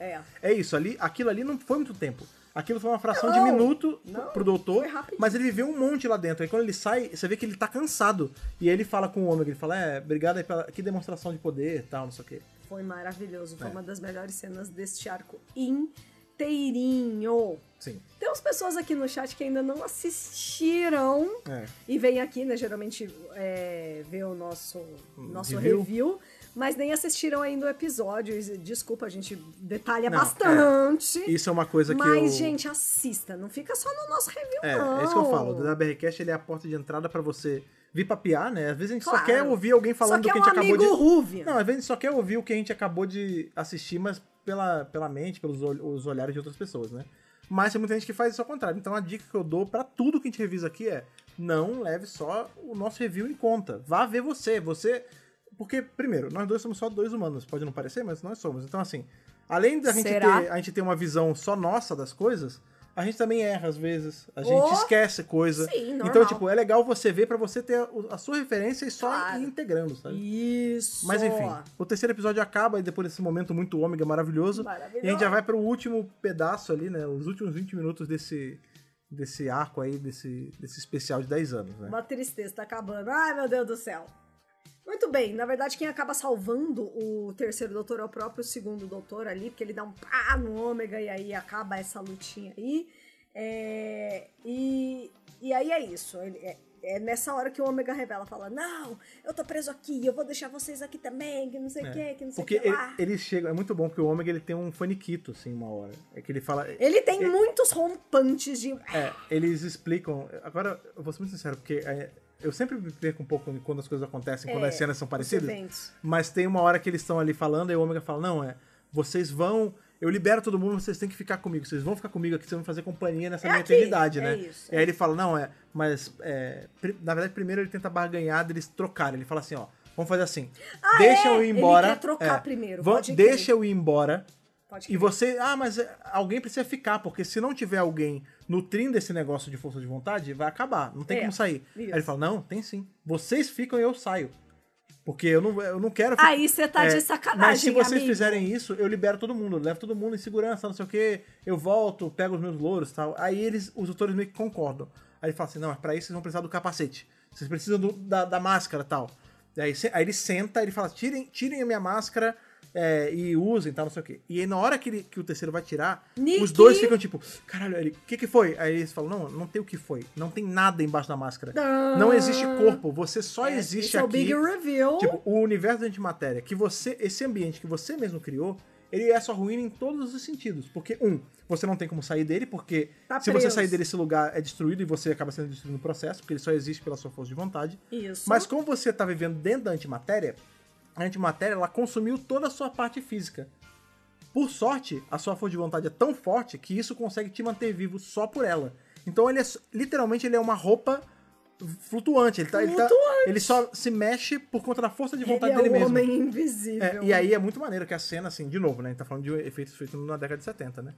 É isso, aquilo ali não foi muito tempo. Aquilo foi uma fração de minuto pro doutor, mas ele viveu um monte lá dentro. Aí quando ele sai, você vê que ele tá cansado. E aí ele fala com o Ômega, ele fala, obrigado aí que demonstração de poder e tal, não sei o quê. Foi maravilhoso, foi uma das melhores cenas deste arco inteirinho. Sim. Tem umas pessoas aqui no chat que ainda não assistiram e vem aqui, né, geralmente ver o nosso review, mas nem assistiram ainda o episódio. Desculpa, a gente detalha bastante. Isso é uma coisa que Mas, gente, assista, não fica só no nosso review, não. É isso que eu falo, o DWRcast ele é a porta de entrada pra você vir papiar, né? Às vezes a gente só quer ouvir alguém falando do que a gente acabou de... Não, às vezes a gente só quer ouvir o que a gente acabou de assistir, mas pela mente, pelos olhares de outras pessoas, né? Mas tem muita gente que faz isso ao contrário. Então a dica que eu dou pra tudo que a gente revisa aqui é: não leve só o nosso review em conta. Vá ver você. Porque, primeiro, nós dois somos só 2 humanos. Pode não parecer, mas nós somos. Então, assim, além da gente ter uma visão só nossa das coisas, a gente também erra às vezes. A gente esquece coisa. Sim, normal. Então, tipo, é legal você ver pra você ter a sua referência e só ir integrando, sabe? Isso! Mas enfim, o terceiro episódio acaba e depois desse momento muito Ômega maravilhoso. E a gente já vai pro último pedaço ali, né? Os últimos 20 minutos desse arco aí, desse especial de 10 anos, né? Uma tristeza, tá acabando. Ai, meu Deus do céu. Muito bem, na verdade quem acaba salvando o terceiro doutor é o próprio segundo doutor ali, porque ele dá um pá no Ômega e aí acaba essa lutinha aí. E aí é isso, é nessa hora que o Ômega revela, fala, não, eu tô preso aqui, eu vou deixar vocês aqui também, que não sei o que não sei o que lá. Porque eles chegam, é muito bom que o Ômega ele tem um faniquito, assim, uma hora. É que ele fala... Ele tem muitos rompantes de... eles explicam... Agora, eu vou ser muito sincero, porque... Eu sempre me perco um pouco quando as coisas acontecem, quando as cenas são parecidas. Mas tem uma hora que eles estão ali falando, e o Ômega fala, não, vocês vão... Eu libero todo mundo, vocês têm que ficar comigo. Vocês vão ficar comigo aqui, vocês vão fazer companhia nessa minha eternidade, né? Isso, e aí ele fala, não, mas... na verdade, primeiro ele tenta barganhar deles trocarem. Ele fala assim, vamos fazer assim. Deixa eu ir embora. Ele quer trocar primeiro. Deixa eu ir embora. E você... mas alguém precisa ficar, porque se não tiver alguém nutrindo esse negócio de força de vontade, vai acabar. Não tem como sair. Isso. Aí ele fala, não, tem sim. Vocês ficam e eu saio. Porque eu não quero... Aí você tá de sacanagem, mas se vocês amigo. fizerem isso, eu libero todo mundo. Eu levo todo mundo em segurança, não sei o quê. Eu volto, pego os meus louros e tal. Aí os doutores meio que concordam. Aí ele fala assim, não, mas pra isso vocês vão precisar do capacete. Vocês precisam da máscara e tal. Aí ele senta, ele fala, tirem a minha máscara... e usem, tal, não sei o quê. E aí, na hora que o terceiro vai tirar, Nick! os dois ficam tipo, caralho, ele, o que foi? Aí eles falam, não tem o que foi. Não tem nada embaixo da máscara. Não existe corpo, você só existe esse é o aqui. big reveal. Tipo, o universo da antimatéria, esse ambiente que você mesmo criou, ele é sua ruína em todos os sentidos. Porque, você não tem como sair dele, porque Tá se preso. você sair dele, esse lugar é destruído e você acaba sendo destruído no processo, porque ele só existe pela sua força de vontade. Isso. Mas como você tá vivendo dentro da antimatéria, a antimatéria, ela consumiu toda a sua parte física. Por sorte, a sua força de vontade é tão forte que isso consegue te manter vivo só por ela. Então, literalmente, ele é uma roupa flutuante. Ele só se mexe por conta da força de vontade Ele é dele o mesmo. homem invisível. E aí é muito maneiro que a cena, assim, de novo, né? A gente tá falando de efeitos feitos na década de 70, né?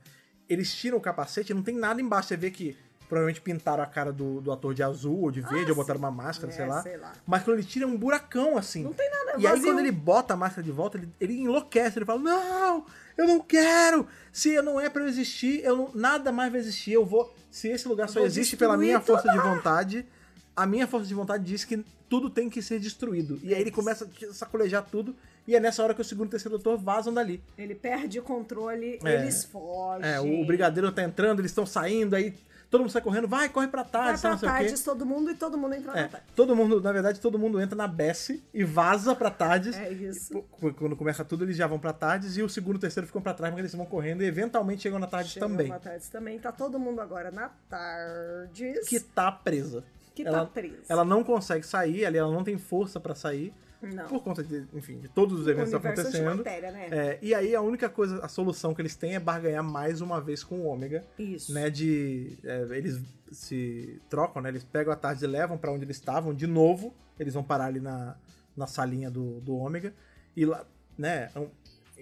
Eles tiram o capacete e não tem nada embaixo. Você vê que provavelmente pintaram a cara do ator de azul ou de verde, ou botaram uma máscara, sei lá. Mas quando ele tira é um buracão, assim. Não tem nada, E aí vazio. quando ele bota a máscara de volta, ele enlouquece. Ele fala, não, eu não quero. Se não é pra eu existir, nada mais vai existir. Se esse lugar só existe pela minha força de vontade, a minha força de vontade diz que tudo tem que ser destruído. E aí ele começa a sacolejar tudo. E é nessa hora que o segundo e o terceiro doutor vazam dali. Ele perde o controle, eles fogem. O brigadeiro tá entrando, eles estão saindo, aí todo mundo sai correndo, corre pra tarde, Vai não pra sei o quê. tardes todo mundo e todo mundo entra na tarde. Na verdade, todo mundo entra na Bessie e vaza pra tardes. É isso. Quando começa tudo, eles já vão pra tardes e o segundo e o terceiro ficam pra trás, mas eles vão correndo e eventualmente chegam na tardes também. Na tardes também. Tá todo mundo agora na tardes. Que tá presa. Tá presa. Ela não consegue sair, ali ela não tem força pra sair. Não. Por conta de todos os eventos que estão acontecendo. Matéria, né? E aí a única coisa, a solução que eles têm é barganhar mais uma vez com o Ômega. Isso. Né, eles se trocam, né? Eles pegam a tarde e levam pra onde eles estavam de novo. Eles vão parar ali na salinha do Ômega. E lá, né?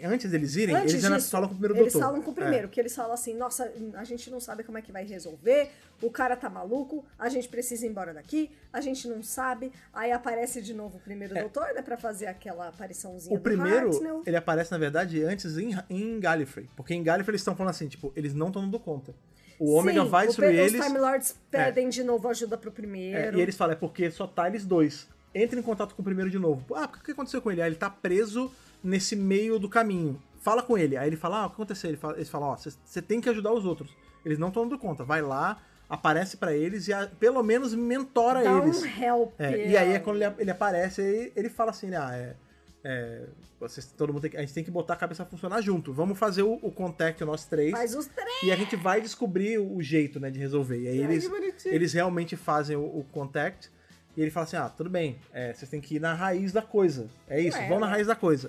Antes deles irem, eles ainda falam com o primeiro doutor. Eles falam com o primeiro, porque eles falam assim, nossa, a gente não sabe como é que vai resolver, o cara tá maluco, a gente precisa ir embora daqui, a gente não sabe. Aí aparece de novo o primeiro doutor, né, pra fazer aquela apariçãozinha O primeiro, Hartnell. ele aparece, na verdade, antes em Gallifrey. Porque em Gallifrey eles estão falando assim, tipo, eles não estão dando conta. O Ômega vai destruir eles. Os Time Lords pedem de novo ajuda pro primeiro. E eles falam, é porque só tá eles dois. Entre em contato com o primeiro de novo. O que aconteceu com ele? Ele tá preso nesse meio do caminho. Fala com ele. Aí ele fala, o que aconteceu? Eles falam, você tem que ajudar os outros. Eles não estão dando conta. Vai lá, aparece pra eles e pelo menos mentora Dá eles. Um help. E aí é quando ele aparece, ele fala assim, a gente tem que botar a cabeça a funcionar junto. Vamos fazer o contact, nós três. Faz os três. E a gente vai descobrir o jeito, né, de resolver. E aí eles realmente fazem o contact. E ele fala assim, tudo bem, vocês têm que ir na raiz da coisa. É isso, vão na raiz da coisa.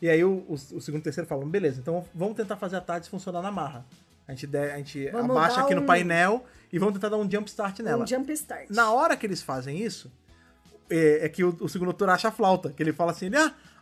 E aí o segundo e o terceiro falam, beleza, então vamos tentar fazer a TARDIS funcionar na marra. A gente abaixa aqui no painel e vamos tentar dar um jump start nela. Um jump start. Na hora que eles fazem isso, é que o segundo doutor acha a flauta. Que ele fala assim,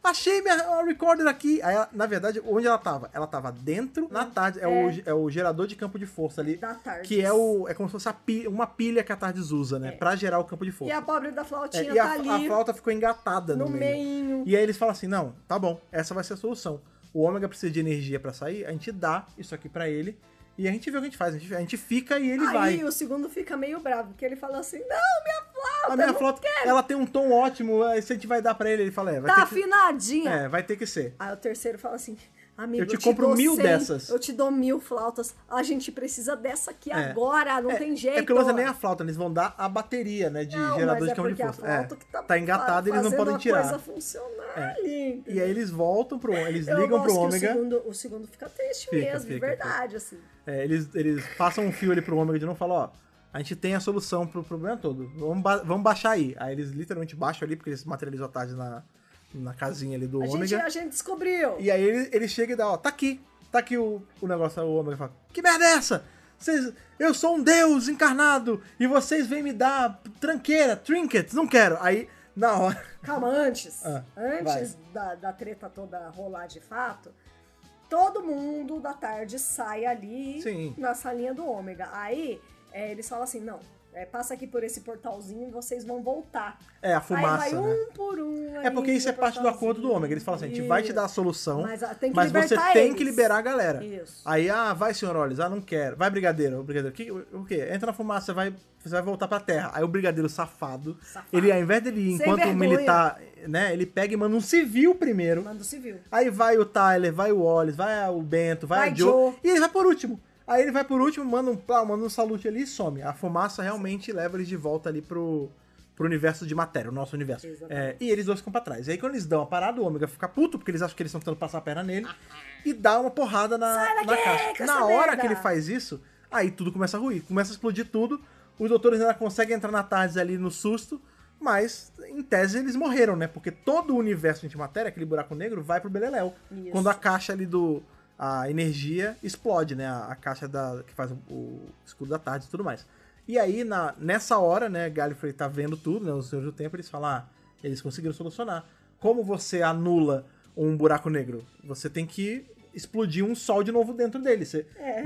achei minha recorder aqui. Aí, na verdade, onde ela tava? Ela tava dentro, na TARDIS. É o gerador de campo de força ali. Da TARDIS. Que é como se fosse uma pilha que a TARDIS usa, né? Pra gerar o campo de força. E a pobre da flautinha e tá ali. A flauta ficou engatada no meio. E aí eles falam assim, não, tá bom, essa vai ser a solução. O Ômega precisa de energia pra sair, a gente dá isso aqui pra ele. E a gente vê o que a gente faz. A gente fica e ele vai. Aí o segundo fica meio bravo, porque ele fala assim, não, minha flauta, a minha flauta, ela tem um tom ótimo, se a gente vai dar pra ele fala, vai tá ter afinadinha. Vai ter que ser. Aí o terceiro fala assim, amigo, eu te compro 1000 dessas. Eu te dou 1000 flautas. A gente precisa dessa aqui agora, não tem jeito. É porque não é nem a flauta, eles vão dar a bateria, né, de gerador de campo de força. A flauta que tá engatada e eles não podem tirar. Coisa funcionar ali, e aí eles voltam eles ligam pro Ômega. O segundo fica triste mesmo, de verdade, assim. Eles passam um fio ali pro Ômega de novo e falam, a gente tem a solução pro problema todo. Vamos baixar aí. Aí eles literalmente baixam ali, porque eles materializam a tarde na casinha ali do Ômega. A gente descobriu. E aí ele chega e dá, tá aqui o negócio. O Ômega fala, que merda é essa? Eu sou um deus encarnado e vocês vêm me dar tranqueira, trinkets, não quero. Aí, na hora... Calma, antes da treta toda rolar de fato, todo mundo da tarde sai ali na salinha do Ômega. Aí eles falam assim, não, passa aqui por esse portalzinho e vocês vão voltar. A fumaça, aí vai né? um por um. É porque isso é parte do acordo do Ômega. Eles falam assim, a gente vai te dar a solução, mas você tem que liberar a galera. Isso. Aí, vai, senhor Ollis, não quero. Vai, Brigadeiro. O Brigadeiro, o quê? Entra na fumaça, você vai voltar pra terra. Aí o Brigadeiro safado, ele, ao invés dele ir enquanto o militar, né, ele pega e manda um civil primeiro. Manda um civil. Aí vai o Tyler, vai o Ollis, vai o Bento, vai a Joe. E ele vai por último. Aí ele vai por último, manda um salute ali e some. A fumaça realmente leva eles de volta ali pro universo de matéria, o nosso universo. E eles dois ficam pra trás. E aí quando eles dão a parada, o Ômega fica puto, porque eles acham que eles estão tentando passar a perna nele, e dá uma porrada na caixa. Na hora que ele faz isso, aí tudo começa a ruir. Começa a explodir tudo. Os doutores ainda conseguem entrar na tarde ali no susto, mas em tese eles morreram, né? Porque todo o universo de antimatéria, aquele buraco negro, vai pro Beleléu. Isso. Quando a caixa ali a energia explode, né? A caixa que faz o escudo da tarde e tudo mais. E aí, nessa hora, né, Gallifrey tá vendo tudo, né? Os Senhores do Tempo, eles falam, eles conseguiram solucionar. Como você anula um buraco negro? Você tem que explodir um sol de novo dentro dele.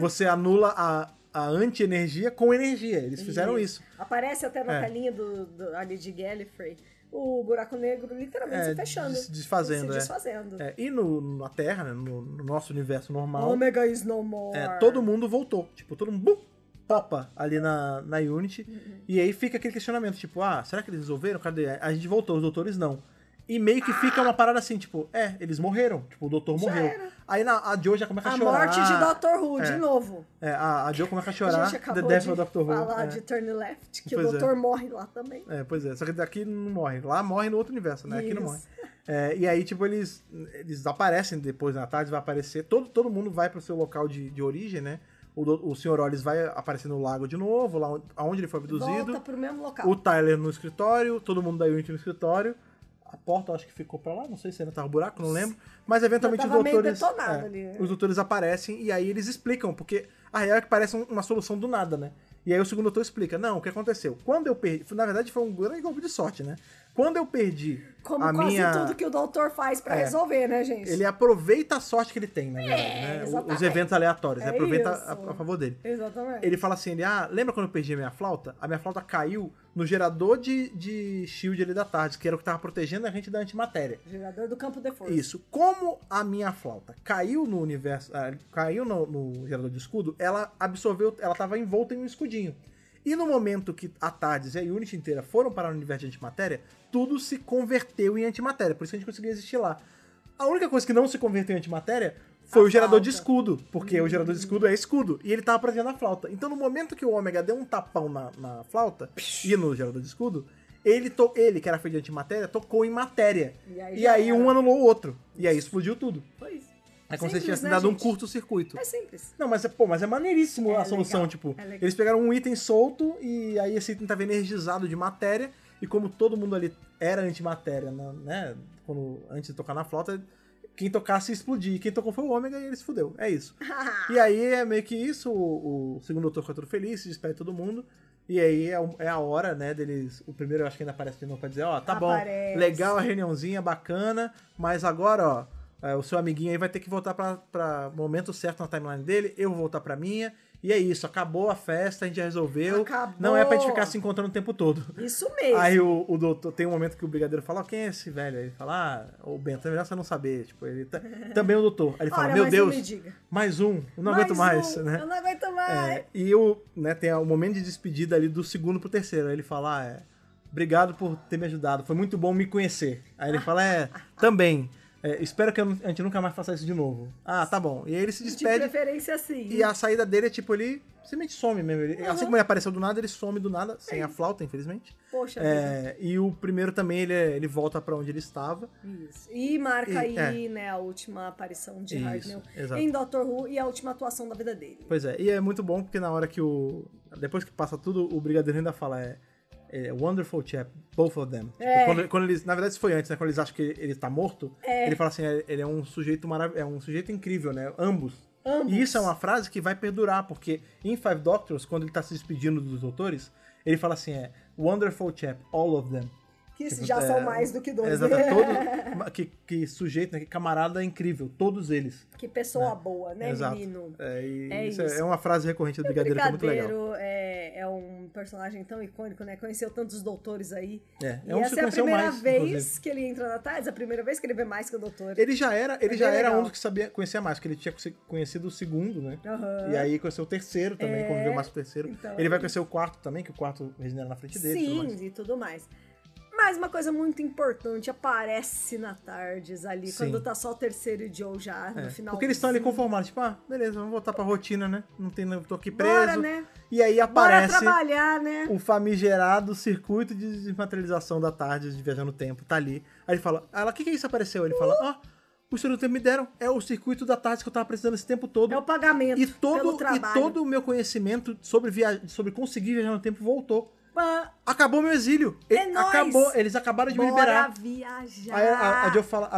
Você anula a anti-energia com energia. Eles fizeram isso. Aparece até na telinha ali de Gallifrey o buraco negro literalmente se fechando. Se desfazendo. E na Terra, né, no nosso universo normal... Omega is no more. Todo mundo voltou. Tipo, todo mundo popa ali na Unity. E aí fica aquele questionamento, tipo, será que eles resolveram? Cadê? A gente voltou, os doutores não. E meio que fica uma parada assim, tipo, eles morreram. Tipo, o doutor morreu. Aí a Jo já começa a chorar. A morte de Dr. Who, de novo. A Jo começa a chorar. A gente acabou The Death of Dr. Who. falar de Turn Left, que o doutor morre lá também. Pois é. Só que daqui não morre. Lá morre no outro universo, né? Aqui não morre. E aí, tipo, eles aparecem depois na tarde, vai aparecer. Todo mundo vai pro seu local de origem, né? O Sr. Ollis vai aparecer no lago de novo, lá onde ele foi abduzido. Volta pro mesmo local. O Tyler no escritório, todo mundo da Unity no escritório. A porta, acho que ficou pra lá, não sei se ainda tava buraco, não lembro. Mas eventualmente os doutores aparecem e aí eles explicam, porque a real é que parece uma solução do nada, né? E aí o segundo doutor explica, não, o que aconteceu? Quando eu perdi, na verdade foi um grande golpe de sorte, né? Quando eu perdi como quase tudo que o doutor faz pra resolver, né, gente? Ele aproveita a sorte que ele tem, na verdade, né? Os eventos aleatórios, ele aproveita a favor dele. Exatamente. Ele fala assim, lembra quando eu perdi a minha flauta? A minha flauta caiu no gerador de shield ali da tarde, que era o que tava protegendo a gente da antimatéria. Gerador do campo de força. Isso. Como a minha flauta caiu no universo, caiu no gerador de escudo, ela absorveu, ela tava envolta em um escudinho. E no momento que a TARDIS e a Unity inteira foram para o universo de antimatéria, tudo se converteu em antimatéria, por isso que a gente conseguiu existir lá. A única coisa que não se converteu em antimatéria foi o gerador de escudo, porque o gerador de escudo é escudo, e ele tava protegendo a flauta. Então no momento que o Ômega deu um tapão na flauta, e no gerador de escudo, ele, que era feito de antimatéria, tocou em matéria. E aí um anulou o outro. E aí explodiu tudo. Foi isso. É como se tivesse dado um curto-circuito. É simples. Não, mas é maneiríssimo a solução, legal, tipo, eles pegaram um item solto e aí esse item tava energizado de matéria, e como todo mundo ali era antimatéria, né, antes de tocar na flauta, quem tocasse ia explodir, quem tocou foi o Ômega e ele se fudeu, é isso. E aí é meio que isso, o segundo doutor fica todo feliz, se despede todo mundo, e aí é a hora, né, deles, o primeiro eu acho que ainda aparece de novo pra dizer, tá bom, legal a reuniãozinha, bacana, mas agora, o seu amiguinho aí vai ter que voltar pra momento certo na timeline dele, eu vou voltar pra minha, e é isso, acabou a festa, a gente já resolveu, não é pra gente ficar se encontrando o tempo todo. Isso mesmo. Aí o doutor, tem um momento que o brigadeiro fala, quem é esse velho? Aí ele fala, o Bento, é melhor você não saber, tipo, ele também o doutor. Aí ele fala, meu Deus, mais um, eu não aguento mais, né? Eu não aguento mais. E tem o momento de despedida ali do segundo pro terceiro, aí ele fala, obrigado por ter me ajudado, foi muito bom me conhecer. Aí ele fala, também. Espero que a gente nunca mais faça isso de novo. Tá bom. E aí ele se despede. De preferência assim. E a saída dele é tipo, ele simplesmente some mesmo. Assim como ele apareceu do nada, ele some do nada, sem a flauta, infelizmente. Poxa e o primeiro também, ele volta pra onde ele estava. Isso. E marca aí, né, a última aparição de Hartnell em Doctor Who e a última atuação da vida dele. Pois é. E é muito bom porque na hora que depois que passa tudo, o brigadeiro ainda fala, wonderful chap, both of them. Tipo, quando eles, na verdade isso foi antes, né? Quando eles acham que ele tá morto, ele fala assim, ele é um sujeito um sujeito incrível, né? Ambos. E isso é uma frase que vai perdurar, porque em Five Doctors, quando ele tá se despedindo dos doutores, ele fala assim, wonderful chap, all of them. Que já são mais do que 2. Exato, que sujeito, né, que camarada incrível, todos eles. Que pessoa boa, né, Exato. menino? Isso é uma frase recorrente do Brigadeiro que é muito legal. É um personagem tão icônico, né? Conheceu tantos doutores aí. É E um que essa você é a conheceu primeira mais, vez inclusive. que ele entra na tarde, a primeira vez que ele vê mais que o doutor. Ele já era legal. um dos que sabia conhecer mais, porque ele tinha conhecido o segundo, né? Aham. E aí conheceu o terceiro também, conviveu mais com o terceiro. Então, ele vai conhecer o quarto também, que o quarto regenera na frente dele. Sim, e tudo mais. Mas uma coisa muito importante, aparece na Tardes ali, Sim. quando tá só o terceiro e Joe já no final. Porque eles estão ali conformados, tipo, beleza, vamos voltar pra rotina, né? Tô aqui preso. Bora, né? E aí Bora aparece trabalhar, né? o famigerado circuito de desmaterialização da Tardes de Viajar no Tempo, tá ali. Aí ele fala, o que é isso apareceu? Ele fala, o senhor do tempo me deram, é o circuito da Tardes que eu tava precisando esse tempo todo. É o pagamento pelo E trabalho. todo o meu conhecimento sobre conseguir viajar no tempo voltou. Acabou meu exílio. Nóis. Eles acabaram de me Bora liberar. viajar. Aí a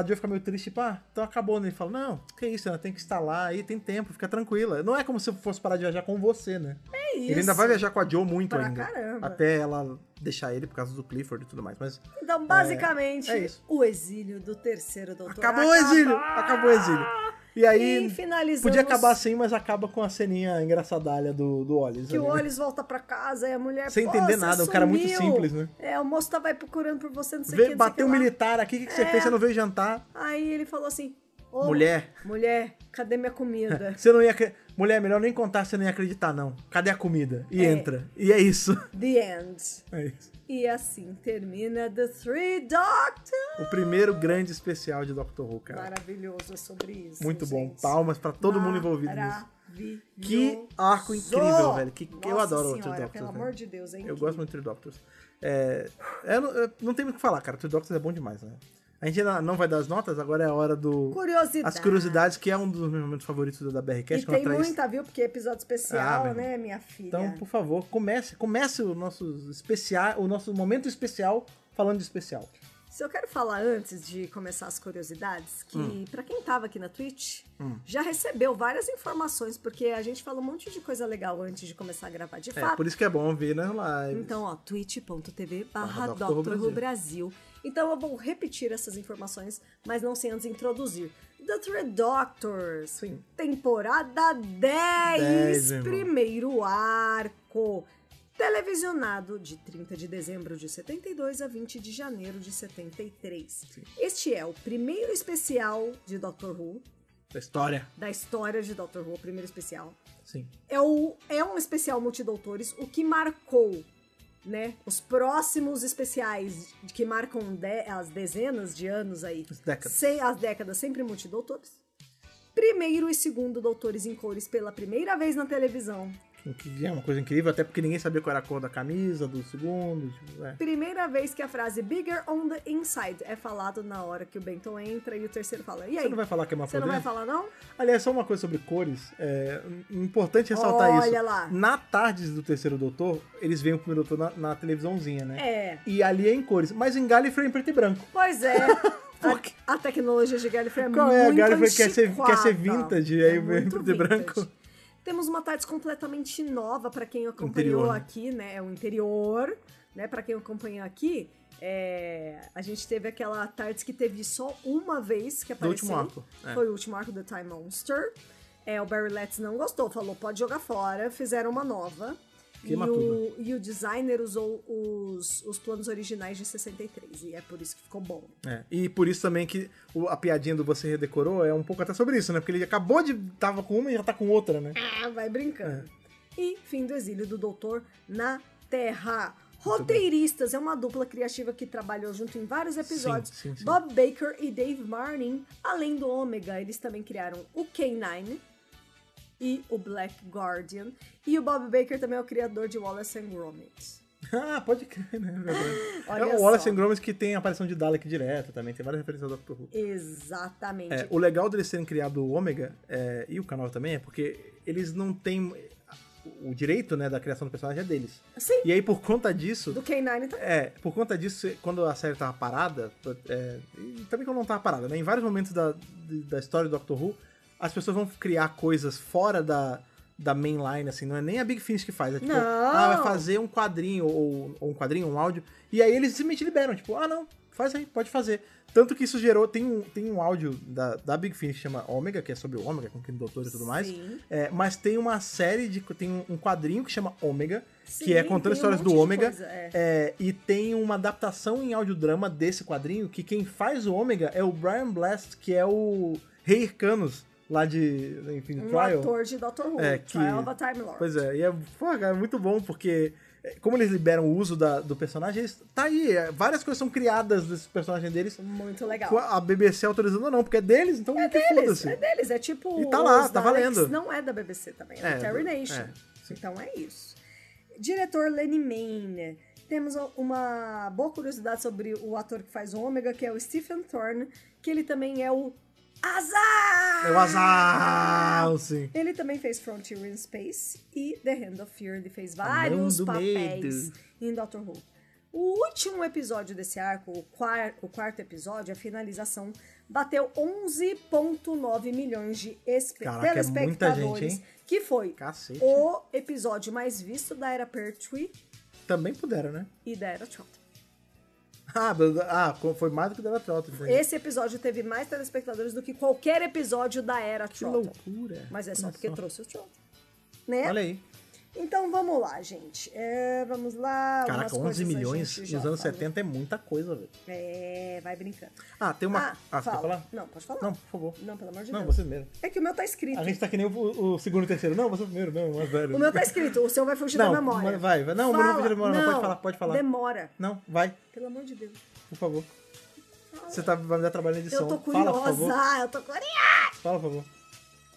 Jo fica meio triste, tipo, então acabou, né? Ele fala, não, que isso, né? Tem que instalar aí, tem tempo, fica tranquila. Não é como se eu fosse parar de viajar com você, né? É isso. Ele ainda vai viajar com a Jo muito Pra ainda. caramba. Até ela deixar ele por causa do Clifford e tudo mais. Mas Então, basicamente, é isso. o exílio do terceiro doutor. acabou o exílio! Acabou o exílio. E aí, E finalizamos... podia acabar assim, mas acaba com a ceninha engraçadalha do Wallace. Que o ali, né? Wallace volta pra casa e a mulher... Sem entender nada, você um cara muito sumiu. simples, né? O moço tava aí procurando por você, não sei o que, não sei Bateu o um que lá. militar aqui, o que você fez? Você não veio jantar? Aí ele falou assim... "Ô, Mulher. Cadê minha comida? Você não ia... Mulher, melhor nem contar, você não ia acreditar, não. Cadê a comida? E entra. E é isso. The End. É isso. E assim termina The Three Doctors. O primeiro grande especial de Doctor Who, cara. Maravilhoso, é sobre isso. Muito bom. gente. Palmas pra todo mundo envolvido nisso. Maravilhoso. Que arco incrível, velho. Eu Nossa adoro o senhora, Three Doctors. pelo né? amor de Deus, é Eu incrível. gosto muito do Three Doctors. Não tem muito o que falar, cara. O Three Doctors é bom demais, né? A gente ainda não vai dar as notas, agora é a hora do... Curiosidade. As curiosidades, que é um dos meus momentos favoritos da BRCast. E que ela tem traz... muita, viu? Porque é episódio especial, meu né, irmão. minha filha? Então, por favor, comece o nosso especial, o nosso momento especial falando de especial. Se eu quero falar antes de começar as curiosidades, que pra quem tava aqui na Twitch, já recebeu várias informações, porque a gente fala um monte de coisa legal antes de começar a gravar de fato. Por isso que é bom ver nas lives. Então, /DrWho Brasil. Então eu vou repetir essas informações, mas não sem antes introduzir. The Three Doctors. Sim. Temporada 10, 10, meu irmão. primeiro arco. Televisionado de 30 de dezembro de 72 a 20 de janeiro de 73. Sim. Este é o primeiro especial de Doctor Who, Da história. da história de Doctor Who, o primeiro especial. Sim. É um especial multidoutores, o que marcou, né, os próximos especiais que marcam as dezenas de anos aí. As décadas sempre multidoutores. Primeiro e segundo doutores em cores pela primeira vez na televisão. O que é uma coisa incrível, até porque ninguém sabia qual era a cor da camisa, do segundo. Primeira vez que a frase Bigger on the Inside é falado na hora que o Benton entra e o terceiro fala. E aí? Você não vai falar que é uma Você não vai falar, não? Aliás, só uma coisa sobre cores. Importante ressaltar isso. Olha lá. Na Tardes do Terceiro Doutor, eles veem o Primeiro Doutor na televisãozinha, né? É. E ali é em cores. Mas em Gallifrey é em preto e branco. Pois é. A tecnologia de Gallifrey é Qual muito é? A Gallifrey quer ser antiquada. vintage, aí vem em muito preto e branco. vintage. Temos uma Tardes completamente nova para quem acompanhou aqui, né? É o interior, né? Para quem acompanhou aqui, a gente teve aquela Tardes que teve só uma vez que apareceu. Do último arco. Foi o último arco do Time Monster. O Barry Letts não gostou, falou, pode jogar fora. Fizeram uma nova. E o designer usou os planos originais de 63. E é por isso que ficou bom. E por isso também que a piadinha do Você Redecorou é um pouco até sobre isso, né? Porque ele acabou de... Tava com uma e já tá com outra, né? Vai brincando. E fim do exílio do Doutor na Terra. Roteiristas é uma dupla criativa que trabalhou junto em vários episódios. Sim. Bob Baker e Dave Martin. Além do Ômega, eles também criaram o K9 e o Black Guardian. E o Bob Baker também é o criador de Wallace and Gromit. Pode crer, né? Olha o Wallace só. and Gromit que tem a aparição de Dalek direta também, tem várias referências ao Doctor Who. Exatamente. O legal deles terem criado o Ômega e o canal também é porque eles não têm... O direito, né, da criação do personagem é deles. Sim. E aí, por conta disso... Do K9 também. Por conta disso, quando a série tava parada, e também quando não tava parada, né? Em vários momentos da história do Doctor Who, as pessoas vão criar coisas fora da mainline, assim, não é nem a Big Finish que faz, é tipo, Não. vai fazer um quadrinho, ou um quadrinho, um áudio, e aí eles simplesmente liberam, tipo, não, faz aí, pode fazer. Tanto que isso gerou, tem um áudio da Big Finish que chama Ômega, que é sobre o Ômega, com o doutor e tudo mais, mas tem uma série, tem um quadrinho que chama Ômega, que é contando histórias do Ômega, e tem uma adaptação em audiodrama desse quadrinho, que quem faz o Ômega é o Brian Blast, que é o Rei Hircanos, lá de Infinite Trial. ator de Doctor Who, Trial of a Time Lord. Pois é, e é muito bom, porque como eles liberam o uso do personagem, tá aí, várias coisas são criadas desse personagem deles. Muito legal. Com a BBC autorizando ou não, porque é deles, então É deles, é tipo... E tá lá, os tá Daleks valendo. não é da BBC também, é da Terry Nation. Então é isso. Diretor Lenny Mayne. Temos uma boa curiosidade sobre o ator que faz o Ômega, que é o Stephen Thorne, que ele também é o Azar! É o Azar, sim. Ele também fez Frontier in Space e The Hand of Fear. Ele fez vários papéis em Doctor Who. O último episódio desse arco, o quarto episódio, a finalização, bateu 11,9 milhões de telespectadores. É muita gente, hein? Que foi o episódio mais visto da Era Pertwee. Também puderam, né? E da Era Troughton. Foi mais do que da Era Troughton. Esse episódio teve mais telespectadores do que qualquer episódio da Era Troughton. Que loucura. Mas é só porque trouxe o Troughton. Né? Olha aí. Então vamos lá, gente. Vamos lá. Caraca, 11 milhões nos anos 70 é muita coisa, velho. Vai brincando. Tem uma... você quer fala. falar? Não, pode falar. Não, por favor. Não, pelo amor de Não, Deus. você mesmo. É que o meu tá escrito. A gente tá que nem o segundo e o terceiro. Não, você primeiro, não, mais velho. O meu tá escrito, o seu vai fugir da memória. Vai. Não, o meu não vai fugir da memória, não. Pode falar. Demora. Não, vai. Pelo amor de Deus. Por favor. Você vai me dar trabalho na edição. Eu tô curiosa, Fala, por favor. eu tô curiosa. Fala, por favor.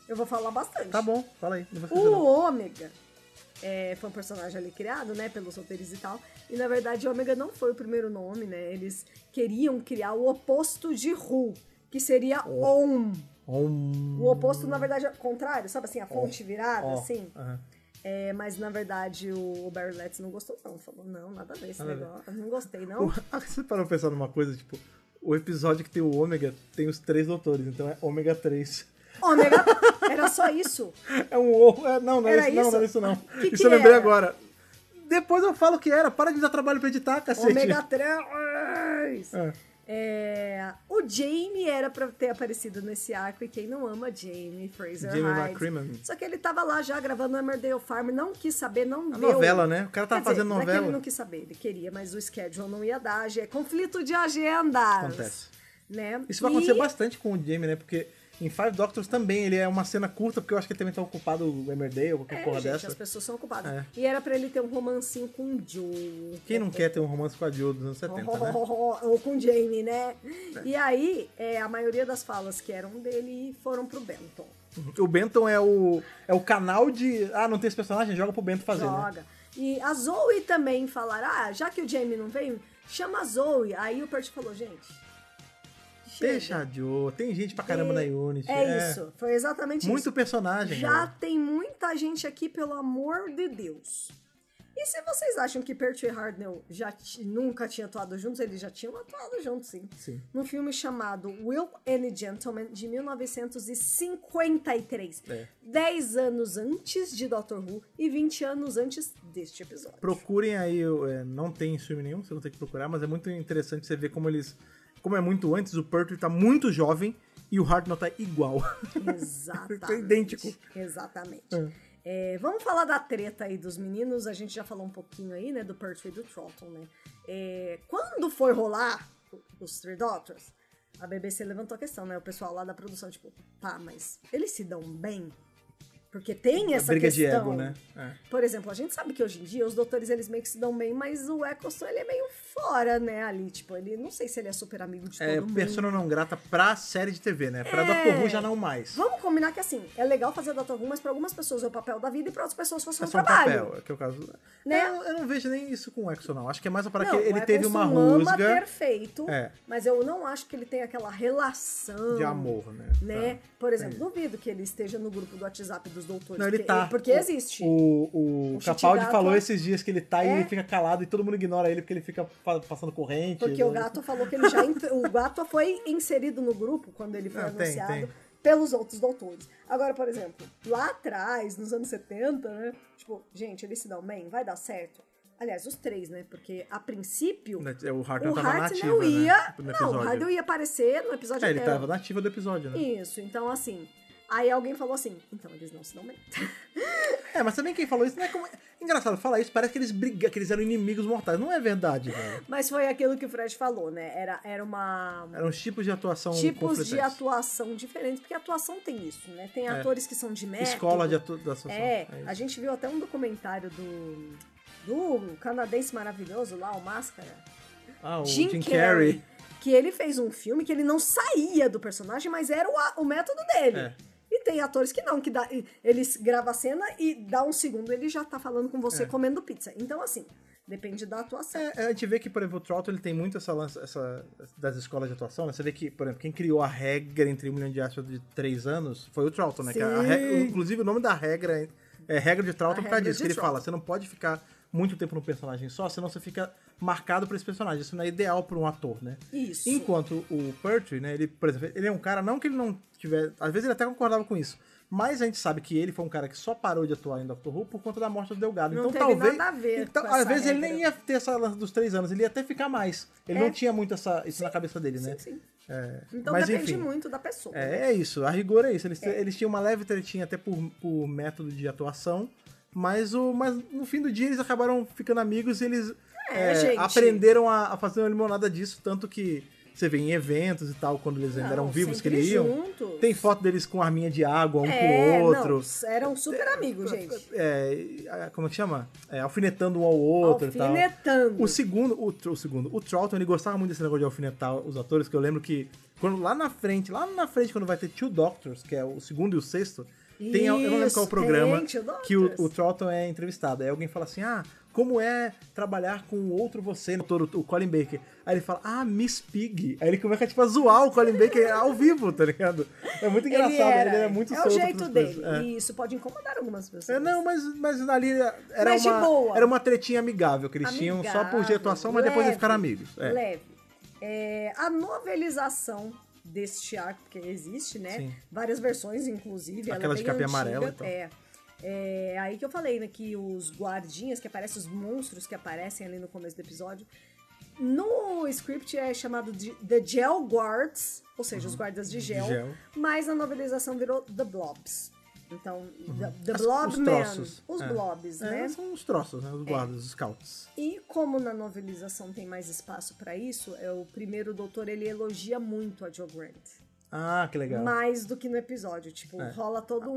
Eu vou falar bastante. Tá bom, fala aí. Não vai O Ômega foi um personagem ali criado, né, pelos roteiristas e tal. E, na verdade, Ômega não foi o primeiro nome, né? Eles queriam criar o oposto de Who, que seria Om. O oposto, na verdade, é o contrário. Sabe assim, a fonte virada, assim? Mas, na verdade, o Barry Letts não gostou, não. Falou, não, nada a ver esse negócio. Não gostei, não. Você parou pra pensar numa coisa, tipo... O episódio que tem o Ômega tem os 3 doutores, então é Ômega 3. Ômega? Era só isso? É um ovo. Não era isso não. Isso eu lembrei agora. Depois eu falo que era. Para de dar trabalho pra editar, cacete. Ômega 3! O Jamie era pra ter aparecido nesse arco, e quem não ama Jamie Fraser Hyde. Só que ele tava lá já gravando Emmerdale Farm, não quis saber, não deu. Novela, né? O cara tava fazendo novela. Não é que ele não quis saber, ele queria, mas o schedule não ia dar. Conflito de agendas. Acontece. Né? Isso vai acontecer bastante com o Jamie, né? Porque em Five Doctors também ele é uma cena curta, porque eu acho que ele também tá ocupado o Emmerdale ou qualquer porra dessa. As pessoas são ocupadas. E era pra ele ter um romancinho com o Joe. Quem não quer ter um romance com a Joe dos anos 70, né? Ou com o Jamie, né? E aí, a maioria das falas que eram dele foram pro Benton. O Benton é o canal de... não tem esse personagem? Joga pro Benton fazer, Joga. Né? E a Zoe também falaram, já que o Jamie não veio, chama a Zoe. Aí o Percy falou, gente... Deixa a Joe, tem gente pra caramba na Unity. Isso, foi exatamente isso. Muito personagem. Já tem muita gente aqui, pelo amor de Deus. E se vocês acham que Pertwee e Hartnell nunca tinham atuado juntos, eles já tinham atuado juntos, sim. Num filme chamado Will and a Gentleman, de 1953. 10 anos antes de Doctor Who e 20 anos antes deste episódio. Procurem aí, não tem filme nenhum, você não tem que procurar, mas é muito interessante você ver como eles... Como é muito antes, o Pertwee tá muito jovem e o Hartnell tá igual. Exatamente. Tá idêntico. Exatamente. Vamos falar da treta aí dos meninos. A gente já falou um pouquinho aí, né, do Pertwee e do Troughton, né? Quando foi rolar os Three Doctors, a BBC levantou a questão, né? O pessoal lá da produção, tipo, mas eles se dão bem? Porque tem essa briga questão. De ego, né? Por exemplo, a gente sabe que hoje em dia os doutores, eles meio que se dão bem, mas o Eccleston, ele é meio fora, né, ali. Tipo, ele, não sei se ele é super amigo de todo mundo. Persona não grata pra série de TV, né? Pra Doctor Who já não mais. Vamos combinar que, assim, é legal fazer Doctor Who, mas pra algumas pessoas é o papel da vida e pra outras pessoas fosse um trabalho. Papel, que é o caso. Né? Eu não vejo nem isso com o Eccleston, não. Acho que é mais para que não, ele teve uma ama rusga. Perfeito, mas eu não acho que ele tenha aquela relação de amor, né? Tá. Por exemplo, duvido que ele esteja no grupo do WhatsApp dos doutores. Não, ele tá. Porque existe. O Capaldi falou esses dias que ele tá e ele fica calado e todo mundo ignora ele porque ele fica passando corrente. Porque o Gato falou que ele o Gato foi inserido no grupo quando ele foi anunciado pelos outros doutores. Agora, por exemplo, lá atrás, nos anos 70, né? Tipo, gente, eles se dão bem, vai dar certo. Aliás, os três, né? Porque a princípio O Hartnell tava nativa, não ia. né? No Não, o Hartnell ia aparecer no episódio ele inteiro. tava nativa do episódio, né? Isso, então assim. Aí alguém falou assim, então eles não se dão bem. Mas também quem falou isso não é como. Engraçado falar isso, parece que eles brigam, que eles eram inimigos mortais. Não é verdade, velho. Mas foi aquilo que o Fred falou, né? Era uma. Eram tipos de atuação Tipos conflitantes. de atuação diferentes, porque a atuação tem isso, né? Tem atores que são de método. Escola de atuação. A gente viu até um documentário do canadense maravilhoso lá, o Máscara. O Jim Carrey. Que ele fez um filme que ele não saía do personagem, mas era o método dele. E tem atores que não, eles gravam a cena e dá um segundo ele já tá falando com você comendo pizza. Então, assim, depende da atuação. A gente vê que, por exemplo, o Troughton ele tem muito essa das escolas de atuação, né? Você vê que, por exemplo, quem criou a regra entre 1 milhão de aspas de 3 anos foi o Troughton, né? Que inclusive, o nome da regra é regra de Troughton por causa disso, que ele fala, você não pode ficar muito tempo no personagem só, senão você fica marcado por esse personagem. Isso não é ideal para um ator, né? Isso. Enquanto o Pertwee, né, ele, por exemplo, ele é um cara, não que ele não tiver... Às vezes ele até concordava com isso, mas a gente sabe que ele foi um cara que só parou de atuar em Doctor Who por conta da morte do Delgado. Não então teve talvez... nada a ver então, com às essa vezes regra. ele nem ia ter essa lance dos 3 anos, ele ia até ficar mais. Ele não tinha muito isso na cabeça dele, né? Sim. Então, Então mas, depende enfim, muito da pessoa. É isso, a rigor é isso. Eles tinham uma leve tretinha até por método de atuação, mas no fim do dia eles acabaram ficando amigos e eles gente. aprenderam a fazer uma limonada disso, tanto que você vê em eventos e tal, quando eles ainda eram vivos, que eles iam. Juntos. Tem foto deles com arminha de água, um com o outro. Não, eram super amigos, gente. Como é que chama? Alfinetando um ao outro e tal. Alfinetando. O Troughton, ele gostava muito desse negócio de alfinetar os atores, que eu lembro que lá na frente, quando vai ter Two Doctors, que é o segundo e o sexto, eu não lembro qual é o programa que o Troughton é entrevistado. Aí alguém fala assim, como é trabalhar com outro você, o Colin Baker? Aí ele fala, Miss Pig. Aí ele começa tipo, a zoar o Colin Baker ao vivo, tá ligado? É muito engraçado, ele é muito solto. É o jeito dele, e isso pode incomodar algumas pessoas. Não, mas ali era uma tretinha amigável que eles tinham só por de atuação, mas depois eles ficaram amigos. Leve. A novelização deste arco, porque existe, né? Sim. Várias versões, inclusive. Aquela de capinha amarela, então. Aí que eu falei, né, que os guardinhas que aparecem, os monstros que aparecem ali no começo do episódio, no script é chamado de The Gel Guards, ou seja, os guardas de gel, mas na novelização virou The Blobs. Então, The Blob Man, os blobs, né? São os troços, né? Os guardas, os scouts. E como na novelização tem mais espaço pra isso, o primeiro doutor, ele elogia muito a Jo Grant. Que legal. Mais do que no episódio. Tipo, rola todo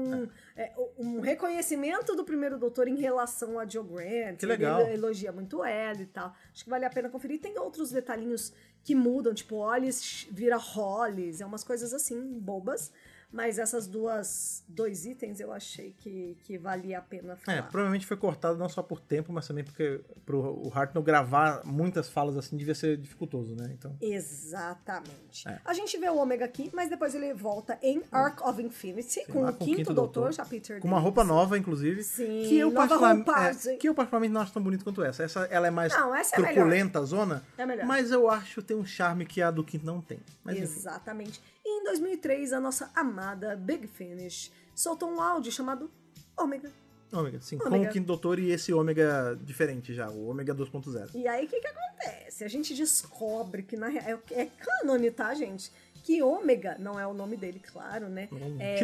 um reconhecimento do primeiro doutor em relação a Jo Grant. Que legal. Ele elogia muito ela e tal. Acho que vale a pena conferir. Tem outros detalhinhos que mudam, tipo, Hollis vira Hollis. É umas coisas assim, bobas. Mas essas dois itens eu achei que valia a pena falar. Provavelmente foi cortado não só por tempo, mas também porque o Hartnell gravar muitas falas assim devia ser dificultoso, né? Então... Exatamente. A gente vê o Ômega aqui, mas depois ele volta em Arc of Infinity, com o quinto doutor, já Peter com uma roupa nova, inclusive. Sim, que eu roupagem. Que eu particularmente não acho tão bonito quanto essa. Ela é mais essa truculenta, a zona. É melhor. Mas eu acho que tem um charme que a do quinto não tem. Mas, exatamente. E em 2003, a nossa amada Big Finish soltou um áudio chamado Ômega. Ômega, sim. Com o quinto doutor e esse Ômega diferente já, o Ômega 2.0. E aí, o que acontece? A gente descobre que, na real, é cânone, tá, gente? Que Ômega não é o nome dele, claro, né?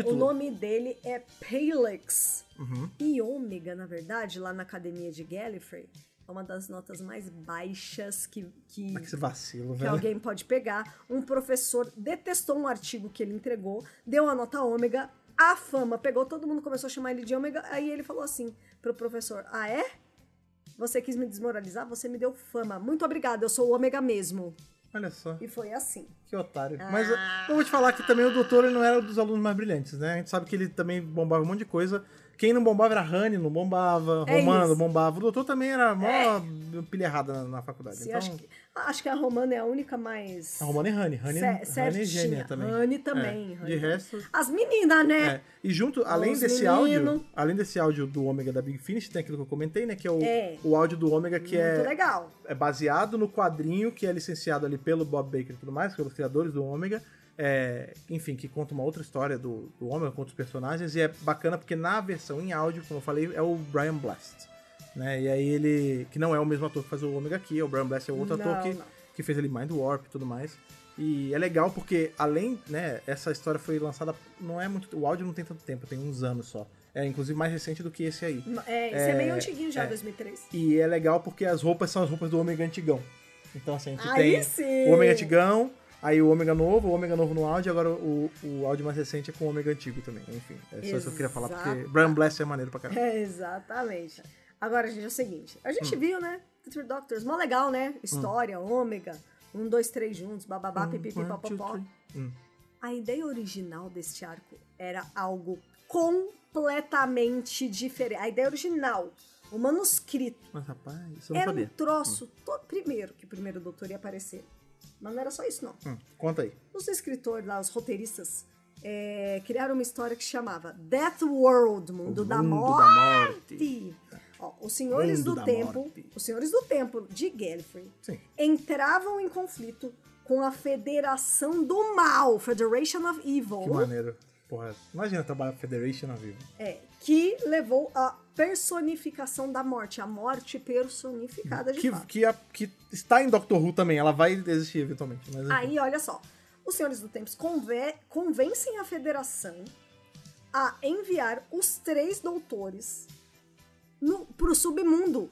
O nome dele é Palix. E Ômega, na verdade, lá na academia de Gallifrey, é uma das notas mais baixas que vacilo, que alguém pode pegar. Um professor detestou um artigo que ele entregou, deu a nota Ômega, a fama pegou, todo mundo começou a chamar ele de Ômega, aí ele falou assim pro professor, Você quis me desmoralizar? Você me deu fama. Muito obrigada, eu sou o Ômega mesmo. Olha só. E foi assim. Que otário. Mas eu vou te falar que também o doutor ele não era um dos alunos mais brilhantes, né? A gente sabe que ele também bombava um monte de coisa. Quem não bombava era Honey, não bombava. Romana não bombava. O doutor também era mó pilha errada na faculdade. Sim, então... acho que a Romana é a única mais... A Romana é Honey. Honey é gênia também. Honey também. De resto... As meninas, né? E junto, além desse áudio do Ômega da Big Finish, tem aquilo que eu comentei, né? Que é o áudio do Ômega que muito legal. É baseado no quadrinho que é licenciado ali pelo Bob Baker e tudo mais, pelos criadores do Ômega, enfim, que conta uma outra história do Ômega com outros personagens, e é bacana porque na versão em áudio, como eu falei, é o Brian Blast, né? E aí ele, que não é o mesmo ator que faz o Ômega aqui, o Brian Blast é outro ator que fez ali Mind Warp e tudo mais. E é legal porque, além, né, essa história foi lançada, não é muito, o áudio não tem tanto tempo, tem uns anos só. É, inclusive, mais recente do que esse aí. Esse é meio antiguinho já, 2003. E é legal porque as roupas são as roupas do Ômega antigão. Então, assim, a gente tem sim. o Ômega antigão, aí o Ômega novo no áudio, agora o áudio mais recente é com o Ômega antigo também. Enfim, é só isso que eu queria falar, porque Brian Blast é maneiro pra caramba. Exatamente. Agora, gente, é o seguinte. A gente viu, né, The Three Doctors, mó legal, né? História, Ômega, 1, 2, 3 juntos, bababá, pipipi, papapó. A ideia original deste arco era algo completamente diferente. A ideia original, o manuscrito. Mas, rapaz, isso eu não era sabia. um troço, primeiro, que o primeiro doutor ia aparecer. Mas não era só isso, não. Conta aí. Os escritores lá, os roteiristas, criaram uma história que chamava Death World, Mundo da Morte. Ó, os Senhores do Tempo de Gallifrey entravam em conflito com a Federação do Mal, Federation of Evil. Que maneiro. Porra, imagina trabalhar com Federation of Evil. Que levou à personificação da morte, a morte personificada de fato. Que está em Doctor Who também, ela vai existir eventualmente. Mas, aí, olha só, os Senhores do Tempo convencem a Federação a enviar os 3 doutores pro submundo.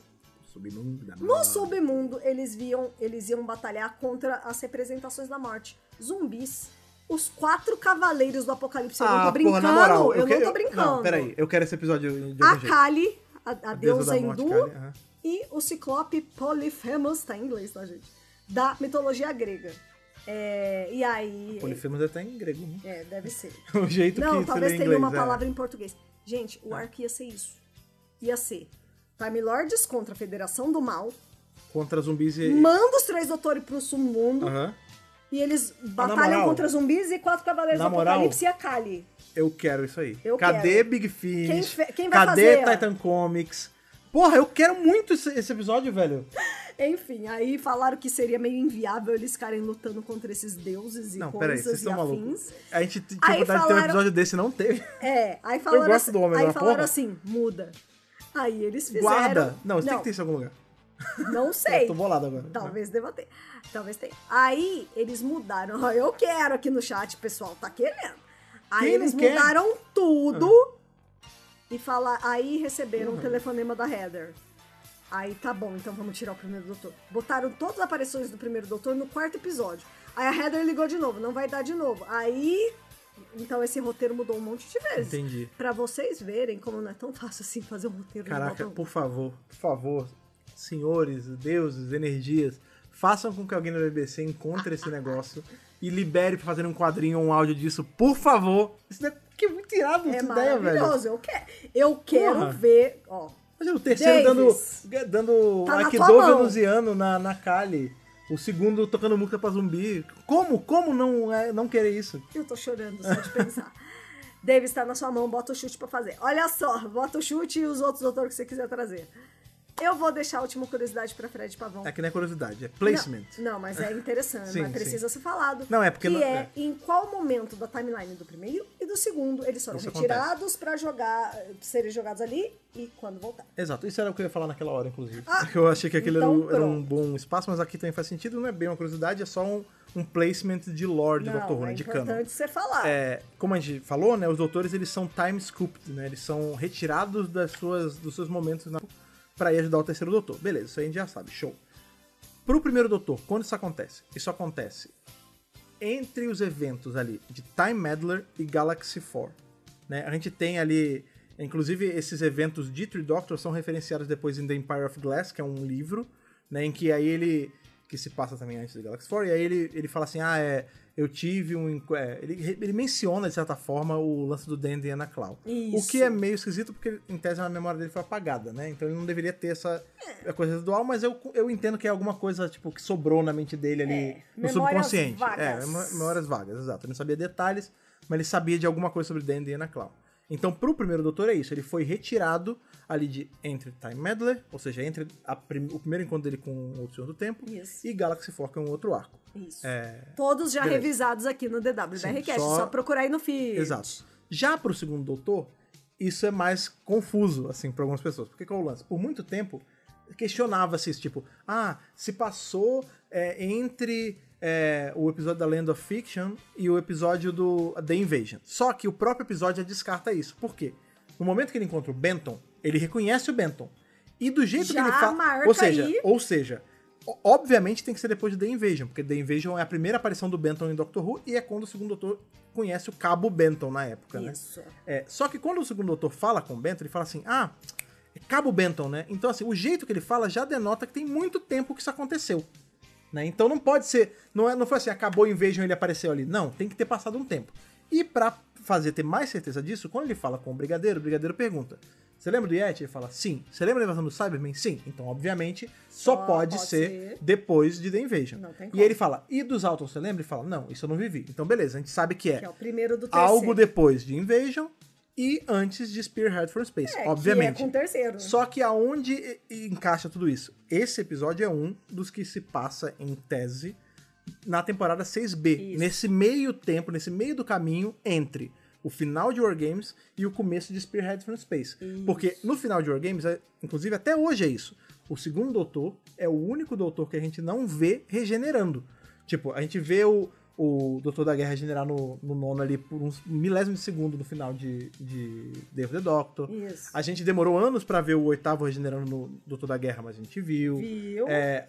No submundo, eles iam batalhar contra as representações da morte. Zumbis. Os 4 cavaleiros do Apocalipse. Eu não tô brincando. Porra, na moral, eu não tô brincando. Não, peraí. Eu quero esse episódio de a algum jeito. Kali, a deusa hindu, e o Ciclope Polyphemus, tá em inglês, tá, gente? Da mitologia grega. E aí... Polyphemus é até em grego, né? Deve ser. O jeito não, que talvez seria em tenha inglês, uma palavra em português. Gente, o arco ia ser isso. Ia ser Time Lords contra a Federação do Mal. Contra zumbis e... Manda os 3 doutores pro submundo. E eles batalham contra zumbis e 4 cavaleiros do Apocalipse e a Kali. Eu quero isso aí. Cadê quero. Big Finish? Quem vai Cadê fazer? Titan Comics? Porra, eu quero muito esse episódio, velho. Enfim, aí falaram que seria meio inviável eles ficarem lutando contra esses deuses e coisas e afins. A gente tinha vontade de ter um episódio desse, não teve. Aí falaram, eu gosto do homem, aí falaram assim, muda. Aí eles fizeram... Guarda! Não, isso tem que ter isso em algum lugar. Não sei. Eu tô bolado agora. Talvez deva ter. Talvez tenha. Aí eles mudaram. Eu quero aqui no chat, pessoal, tá querendo. Aí eles mudaram tudo e aí receberam um telefonema da Heather. Aí tá bom, então vamos tirar o primeiro doutor. Botaram todas as aparições do primeiro doutor no 4º episódio. Aí a Heather ligou de novo, não vai dar de novo. Aí, então esse roteiro mudou um monte de vezes. Entendi. Pra vocês verem como não é tão fácil assim fazer um roteiro. Caraca, por favor, senhores, deuses, energias, façam com que alguém na BBC encontre esse negócio e libere pra fazer um quadrinho ou um áudio disso, por favor. Isso é muito irado, essa ideia, velho. É maravilhoso, eu quero ver, ó. Imagina o terceiro dando tá Aikido venusiano na Kali. O segundo tocando música pra zumbi. Como não querer isso? Eu tô chorando só de pensar. Davis, tá na sua mão, bota o chute pra fazer. Olha só, bota o chute e os outros doutores que você quiser trazer. Eu vou deixar a última curiosidade pra Fred Pavão. É que não é curiosidade, é placement. Não, mas é interessante, sim, mas precisa ser falado. Não, é porque... em qual momento da timeline do primeiro e do segundo eles foram retirados pra serem jogados ali e quando voltar. Exato, isso era o que eu ia falar naquela hora, inclusive. Eu achei que aquele era um bom espaço, mas aqui também faz sentido, não é bem uma curiosidade, é só um placement de lore de Dr. Who, de canon. É importante você falar. Como a gente falou, né, os doutores eles são time scooped, né, eles são retirados dos seus momentos pra ir ajudar o terceiro doutor. Beleza, isso aí a gente já sabe, show. Pro primeiro doutor, quando isso acontece? Isso acontece entre os eventos ali de Time Meddler e Galaxy 4. Né? A gente tem ali, inclusive esses eventos de Three Doctors são referenciados depois em The Empire of Glass, que é um livro, né, em que aí que se passa também antes de Galaxy 4, e aí ele fala assim, eu tive ele menciona, de certa forma, o lance do Dan e Anna Clow. Isso. O que é meio esquisito, porque, em tese, a memória dele foi apagada, né? Então ele não deveria ter essa coisa residual, mas eu entendo que é alguma coisa, tipo, que sobrou na mente dele ali, no subconsciente. Vagas. Memórias vagas, exato. Ele não sabia detalhes, mas ele sabia de alguma coisa sobre Dan e Anna Clow. Então, pro primeiro doutor é isso, ele foi retirado ali entre Time Meddler, ou seja, entre o primeiro encontro dele com o Outro Senhor do Tempo, Isso. e Galaxy Four, que é um outro arco. Isso. É, Todos já beleza. revisados aqui no DWBRCast, Sim, só procurar aí no feed. Exato. Já pro segundo doutor, isso é mais confuso, assim, pra algumas pessoas. Porque qual é o lance? Por muito tempo, questionava-se isso, tipo, se passou entre o episódio da Land of Fiction e o episódio do The Invasion. Só que o próprio episódio já descarta isso. Por quê? No momento que ele encontra o Benton, ele reconhece o Benton. E do jeito Já que ele fala... marca Ou seja, obviamente tem que ser depois de The Invasion, porque The Invasion é a primeira aparição do Benton em Doctor Who e é quando o segundo doutor conhece o Cabo Benton na época, Isso. né? Só que quando o segundo doutor fala com o Benton, ele fala assim, é Cabo Benton, né? Então, assim, o jeito que ele fala já denota que tem muito tempo que isso aconteceu. Né? Então não pode ser... Não foi assim, acabou o Invasion e ele apareceu ali. Não, tem que ter passado um tempo. E pra ter mais certeza disso, quando ele fala com o Brigadeiro pergunta, você lembra do Yeti? Ele fala, sim. Você lembra da invasão do Cybermen? Sim. Então, obviamente, só pode ser depois de The Invasion. Não tem E como. ele fala, e dos Auton, você lembra? Ele fala, não, isso eu não vivi. Então, beleza, a gente sabe que Que é o primeiro do terceiro. algo depois de Invasion e antes de Spearhead from Space, obviamente. Que é com o terceiro. Só que aonde encaixa tudo isso? Esse episódio é um dos que se passa, em tese, na temporada 6B. Isso. Nesse meio tempo, nesse meio do caminho entre o final de War Games e o começo de Spearhead from Space. Isso. Porque no final de War Games, inclusive até hoje é isso, o segundo doutor é o único doutor que a gente não vê regenerando. Tipo, a gente vê o Doutor da Guerra regenerar no nono ali por uns milésimos de segundo no final de Day of the Doctor. Isso. A gente demorou anos pra ver o oitavo regenerando no Doutor da Guerra, mas a gente viu.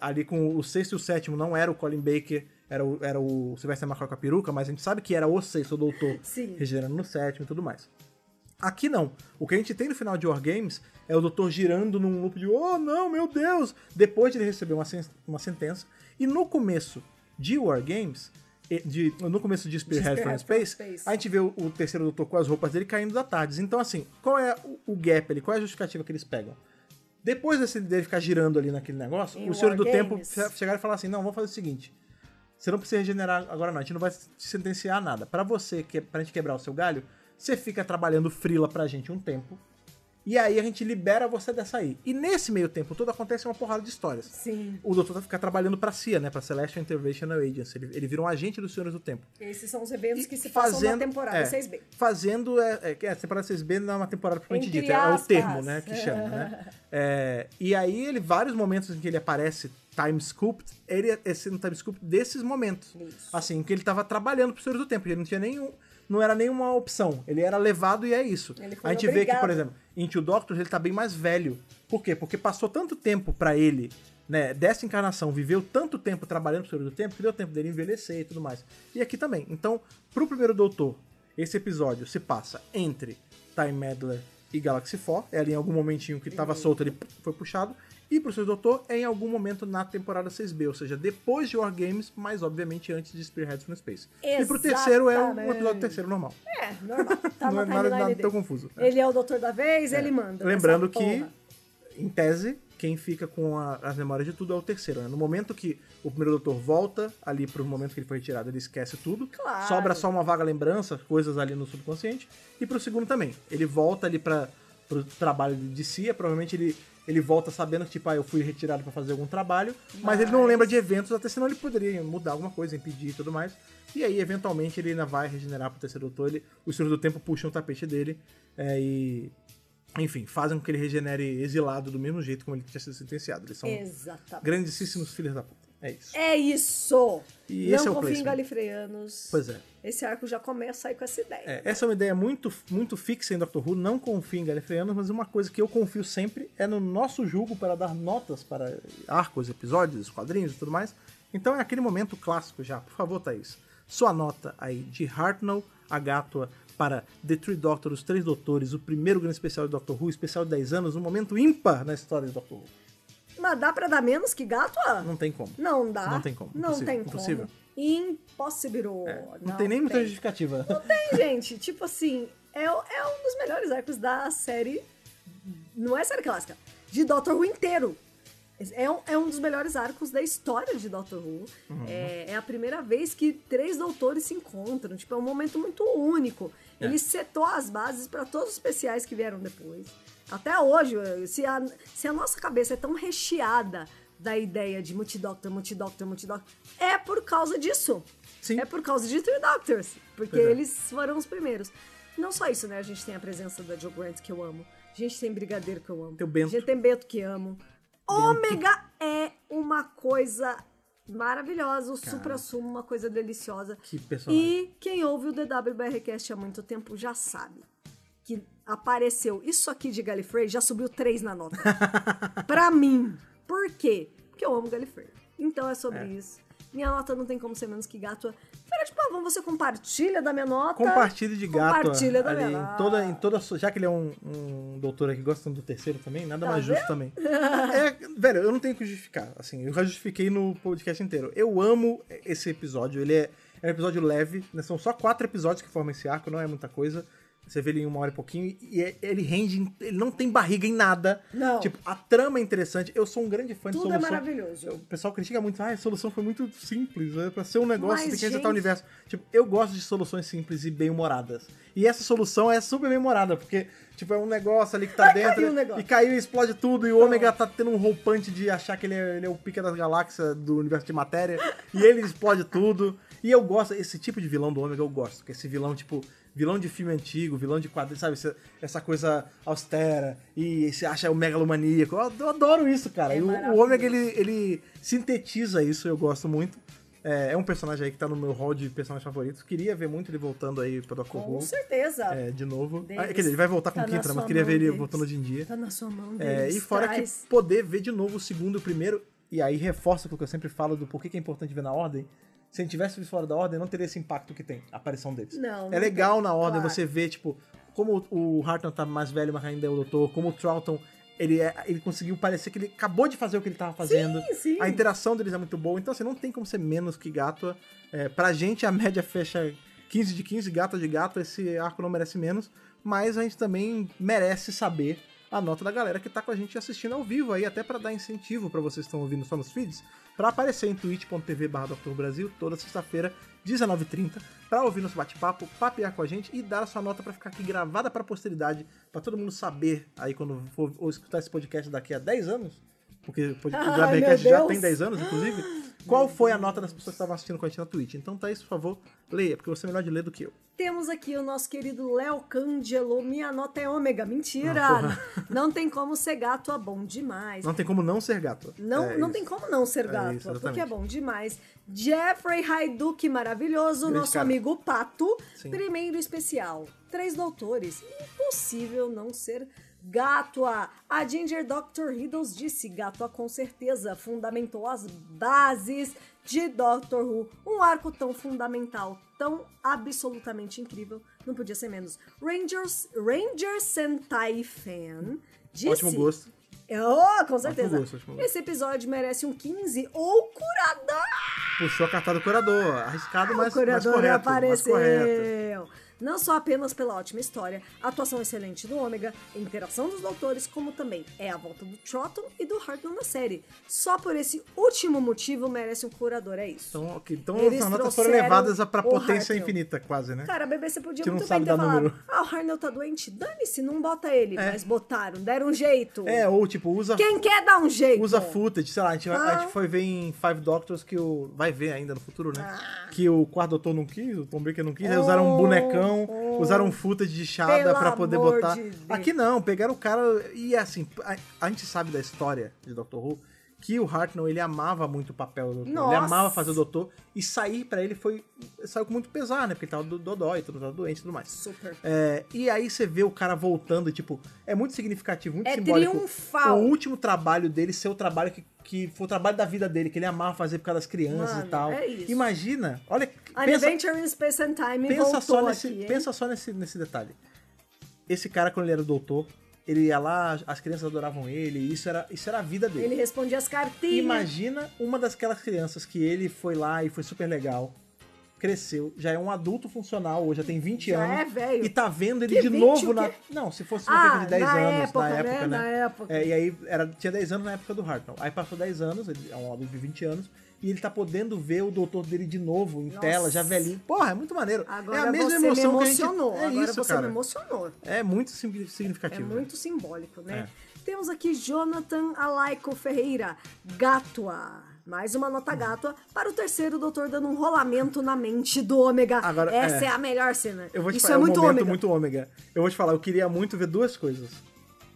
Ali com o sexto e o sétimo não era o Colin Baker, era o Sylvester McCoy com a peruca, mas a gente sabe que era o sexto doutor regenerando no sétimo e tudo mais. Aqui não. O que a gente tem no final de War Games é o doutor girando num loop de oh não, meu Deus! Depois de ele receber uma sentença. E no começo de War Games... no começo de Spearhead from Space, a gente vê o terceiro doutor com as roupas dele caindo da tarde. Então, assim, qual é o gap ali? Qual é a justificativa que eles pegam? Depois dele ficar girando ali naquele negócio, o Senhor do Tempo chegaram e falaram assim, não, vamos fazer o seguinte, você não precisa regenerar agora não, a gente não vai te sentenciar nada. Pra gente quebrar o seu galho, você fica trabalhando freela pra gente um tempo, e aí a gente libera você dessa aí. E nesse meio tempo todo acontece uma porrada de histórias. Sim. O doutor fica trabalhando pra CIA, né? Pra Celestial Interventional Agency. Ele vira um agente dos Senhores do Tempo. Esses são os eventos que se passam na temporada 6B. Fazendo... a temporada 6B não é uma temporada propriamente Entre dita. É o aspas. termo, né? Que chama, né? E aí, vários momentos em que ele aparece time scooped, ele é sendo time scooped desses momentos. Isso. Assim, que ele tava trabalhando pros Senhores do Tempo. Ele não tinha não era nenhuma opção. Ele era levado e é isso. A gente vê que, por exemplo, em Two Doctors ele tá bem mais velho. Por quê? Porque passou tanto tempo pra ele, né, dessa encarnação, viveu tanto tempo trabalhando pro Senhor do Tempo, que deu tempo dele envelhecer e tudo mais. E aqui também. Então, pro primeiro doutor, esse episódio se passa entre Time Meddler e Galaxy Four. É ali em algum momentinho que tava solto, ele foi puxado. E pro seu doutor é em algum momento na temporada 6B, ou seja, depois de War Games, mas obviamente antes de Spearhead from Space. Exatamente. E pro terceiro é um episódio terceiro normal. Normal. Tá Não é na nada dele. tão confuso. Ele é o doutor da vez, ele manda. Lembrando que, em tese, quem fica com as memórias de tudo é o terceiro, né? No momento que o primeiro doutor volta, ali pro momento que ele foi retirado, ele esquece tudo. Claro. Sobra só uma vaga lembrança, coisas ali no subconsciente. E pro segundo também. Ele volta ali pro trabalho de CIA, provavelmente ele volta sabendo que, tipo, eu fui retirado pra fazer algum trabalho, mas ele não lembra de eventos, até senão ele poderia mudar alguma coisa, impedir e tudo mais. E aí, eventualmente, ele ainda vai regenerar pro terceiro doutor, os Senhores do Tempo puxam o tapete dele e... Enfim, fazem com que ele regenere exilado do mesmo jeito como ele tinha sido sentenciado. Eles são grandíssimos filhos da puta. É isso. É isso! E não esse é o confiem em placement. galifreanos. Pois é. Esse arco já começa aí com essa ideia. Essa é uma ideia muito, muito fixa em Doctor Who. Não confio em galifreanos, mas uma coisa que eu confio sempre é no nosso julgo para dar notas para arcos, episódios, quadrinhos e tudo mais. Então é aquele momento clássico já. Por favor, Thaís. Sua nota aí de Hartnell a Gátua para The Three Doctors, Os Três Doutores, o primeiro grande especial de Doctor Who, especial de 10 anos, um momento ímpar na história de Doctor Who. Mas dá pra dar menos que Gátua? Não tem como. Não dá. Não tem como. Não Impossível. tem como. Impossível. Impossível. Não tem nem muita justificativa. Não tem, gente. Tipo assim, é um dos melhores arcos da série. Não é série clássica. De Doctor Who inteiro. É um dos melhores arcos da história de Doctor Who. É a primeira vez que 3 doutores se encontram. Tipo, é um momento muito único. Ele setou as bases para todos os especiais que vieram depois. Até hoje, se a nossa cabeça é tão recheada da ideia de multidoctor, é por causa disso. Sim. É por causa de Three Doctors. Porque Pois é. eles foram os primeiros. Não só isso, né? A gente tem a presença da Jo Grant, que eu amo. A gente tem Brigadeiro, que eu amo. Tem o Bento. A gente tem Bento, que amo. Ômega é uma coisa maravilhosa. O supra-sumo, uma coisa deliciosa. Que personagem. E quem ouve o DWBRcast há muito tempo já sabe que apareceu isso aqui de Gallifrey, já subiu 3 na nota. Pra mim. Por quê? Porque eu amo Gallifrey. Então é sobre isso. Minha nota não tem como ser menos que Gátua. Fera de Pavão, você compartilha da minha nota? Compartilhe de Gátua. Compartilha da ali, minha nota. em toda já que ele é um doutor aqui que gosta do terceiro também, nada Tá mais vendo? justo também. Velho, eu não tenho o que justificar. Assim, eu já justifiquei no podcast inteiro. Eu amo esse episódio. Ele é um episódio leve, né? São só 4 episódios que formam esse arco, não é muita coisa. Você vê ele em 1 hora e pouquinho e ele rende, ele não tem barriga em nada. Não. Tipo, a trama é interessante. Eu sou um grande fã de Tudo solução. é maravilhoso. O pessoal critica muito, a solução foi muito simples, né? Pra ser um negócio, Mas, tem que resetar gente- o universo. Tipo, eu gosto de soluções simples e bem-humoradas. E essa solução é super bem-humorada, porque, tipo, é um negócio ali que tá dentro, caiu o negócio. e caiu e explode tudo, e o Ômega tá tendo um roupante de achar que ele é o pica das galáxias do universo de matéria, e ele explode tudo. E eu gosto, esse tipo de vilão do Ômega eu gosto, que esse vilão, tipo, vilão de filme antigo, vilão de quadrinho, sabe? Essa coisa austera, e você acha o megalomaníaco. Eu adoro isso, cara. É E o maravilhoso. Ômega, ele sintetiza isso, eu gosto muito. É um personagem aí que tá no meu hall de personagens favoritos. Queria ver muito ele voltando aí pra Doctor Com Who. certeza. De novo. Davis, Quer dizer, ele vai voltar com tá o na quinta, né? Mas sua queria mão, ver ele Davis. voltando hoje em dia. Tá na sua mão, E Davis. fora Traz. que poder ver de novo o segundo e o primeiro, e aí reforça o que eu sempre falo do porquê que é importante ver na ordem. Se a gente tivesse visto fora da ordem, não teria esse impacto que tem a aparição deles. Não É legal tem, na ordem claro. você ver, tipo, como o Hartnell tá mais velho, mas ainda é o doutor, como o Troughton, ele conseguiu parecer que ele acabou de fazer o que ele tava fazendo. sim. A interação deles é muito boa, então assim, não tem como ser menos que Gátua. Pra gente, a média fecha 15 de 15, Gátua de Gátua, esse arco não merece menos, mas a gente também merece saber a nota da galera que tá com a gente assistindo ao vivo aí, até pra dar incentivo pra vocês que estão ouvindo só nos feeds, pra aparecer em twitch.tv/drbrasil toda sexta-feira, 19h30, pra ouvir nosso bate-papo, papear com a gente e dar a sua nota pra ficar aqui gravada pra posteridade, pra todo mundo saber aí quando for ou escutar esse podcast daqui a 10 anos, porque o Ai, Drabcast meu já Deus. tem 10 anos, inclusive, qual foi a nota das pessoas que estavam assistindo com a gente na Twitch. Então, Thaís, por favor, leia, porque você é melhor de ler do que eu. Temos aqui o nosso querido Léo Cangelo. Minha nota é ômega. Mentira! Não tem como ser gato, é bom demais. Não tem como não ser gato. Não tem como não ser gato, isso, porque exatamente. é bom demais. Jeffrey Hayduk, maravilhoso. Grande Nosso cara. amigo Pato. Sim. Primeiro especial. 3 doutores. Impossível não ser Gátua. A Ginger Dr. Riddles disse: Gátua com certeza fundamentou as bases de Doctor Who. Um arco tão fundamental, tão absolutamente incrível, não podia ser menos. Ranger Sentai Fan disse... Ótimo gosto. Com certeza. gosto, ótimo gosto. Esse episódio merece um 15 ou curador. Puxou a cartada do curador. Arriscado, mas O curador correto. Mais apareceu. correto. Não só apenas pela ótima história, atuação excelente do Ômega, interação dos doutores, como também é a volta do Troughton e do Hartnell na série. Só por esse último motivo merece um curador, é isso. Então, ok. Então Eles as notas foram trouxeram levadas pra o potência Hartnell. infinita, quase, né? Cara, a BBC podia Que não muito sabe bem ter dar falado: número. o Hartnell tá doente, dane-se, não bota ele. Mas botaram, deram um jeito. Ou tipo, usa Quem quer dar um jeito? footage, sei lá, a gente foi ver em Five Doctors que vai ver ainda no futuro, né? Que o quarto doutor não quis, o Tom Baker não quis, aí usaram um bonecão, usaram um footage de chada Pelo pra poder amor botar. de Deus. Aqui não, pegaram o cara e assim, a gente sabe da história de Doctor Who que o Hartnell, ele amava muito o papel do doutor, Nossa. ele amava fazer o doutor, e sair pra ele saiu com muito pesar, né? Porque ele tava dodói, tava doente e tudo mais. Super. E aí você vê o cara voltando, e, tipo, é muito significativo, muito É simbólico. triunfal. O último trabalho dele ser o trabalho que foi o trabalho da vida dele, que ele amava fazer por causa das crianças Mano, e tal. é isso. Imagina, olha, An pensa, Adventure in Space and Time pensa voltou só aqui, hein? nesse detalhe. Esse cara, quando ele era doutor, ele ia lá, as crianças adoravam ele, e isso era a vida dele. Ele respondia as cartinhas. Imagina uma daquelas crianças que ele foi lá e foi super legal. cresceu, já é um adulto funcional, hoje já tem 20 Já anos. é velho. E tá vendo ele Que de 20 novo o na... quê? Não, se fosse uma coisa de 10 anos, época, na época, né? Na época. E aí tinha 10 anos na época do Hartnell. Aí passou 10 anos, ele é um adulto de 20 anos, e ele tá podendo ver o doutor dele de novo em tela, já velhinho. Porra, é muito maneiro. Agora é a mesma você emoção me que a gente... emocionou. É Agora isso, você cara. me emocionou. É muito É significativo. muito simbólico, né? É. Temos aqui Jonathan Alaico Ferreira, Gátua. Mais uma nota Gátua para o terceiro doutor dando um rolamento na mente do Ômega. Agora, Essa é a melhor cena. Eu vou te Isso falar, é muito um momento Ômega. muito Ômega. Eu vou te falar, eu queria muito ver duas coisas.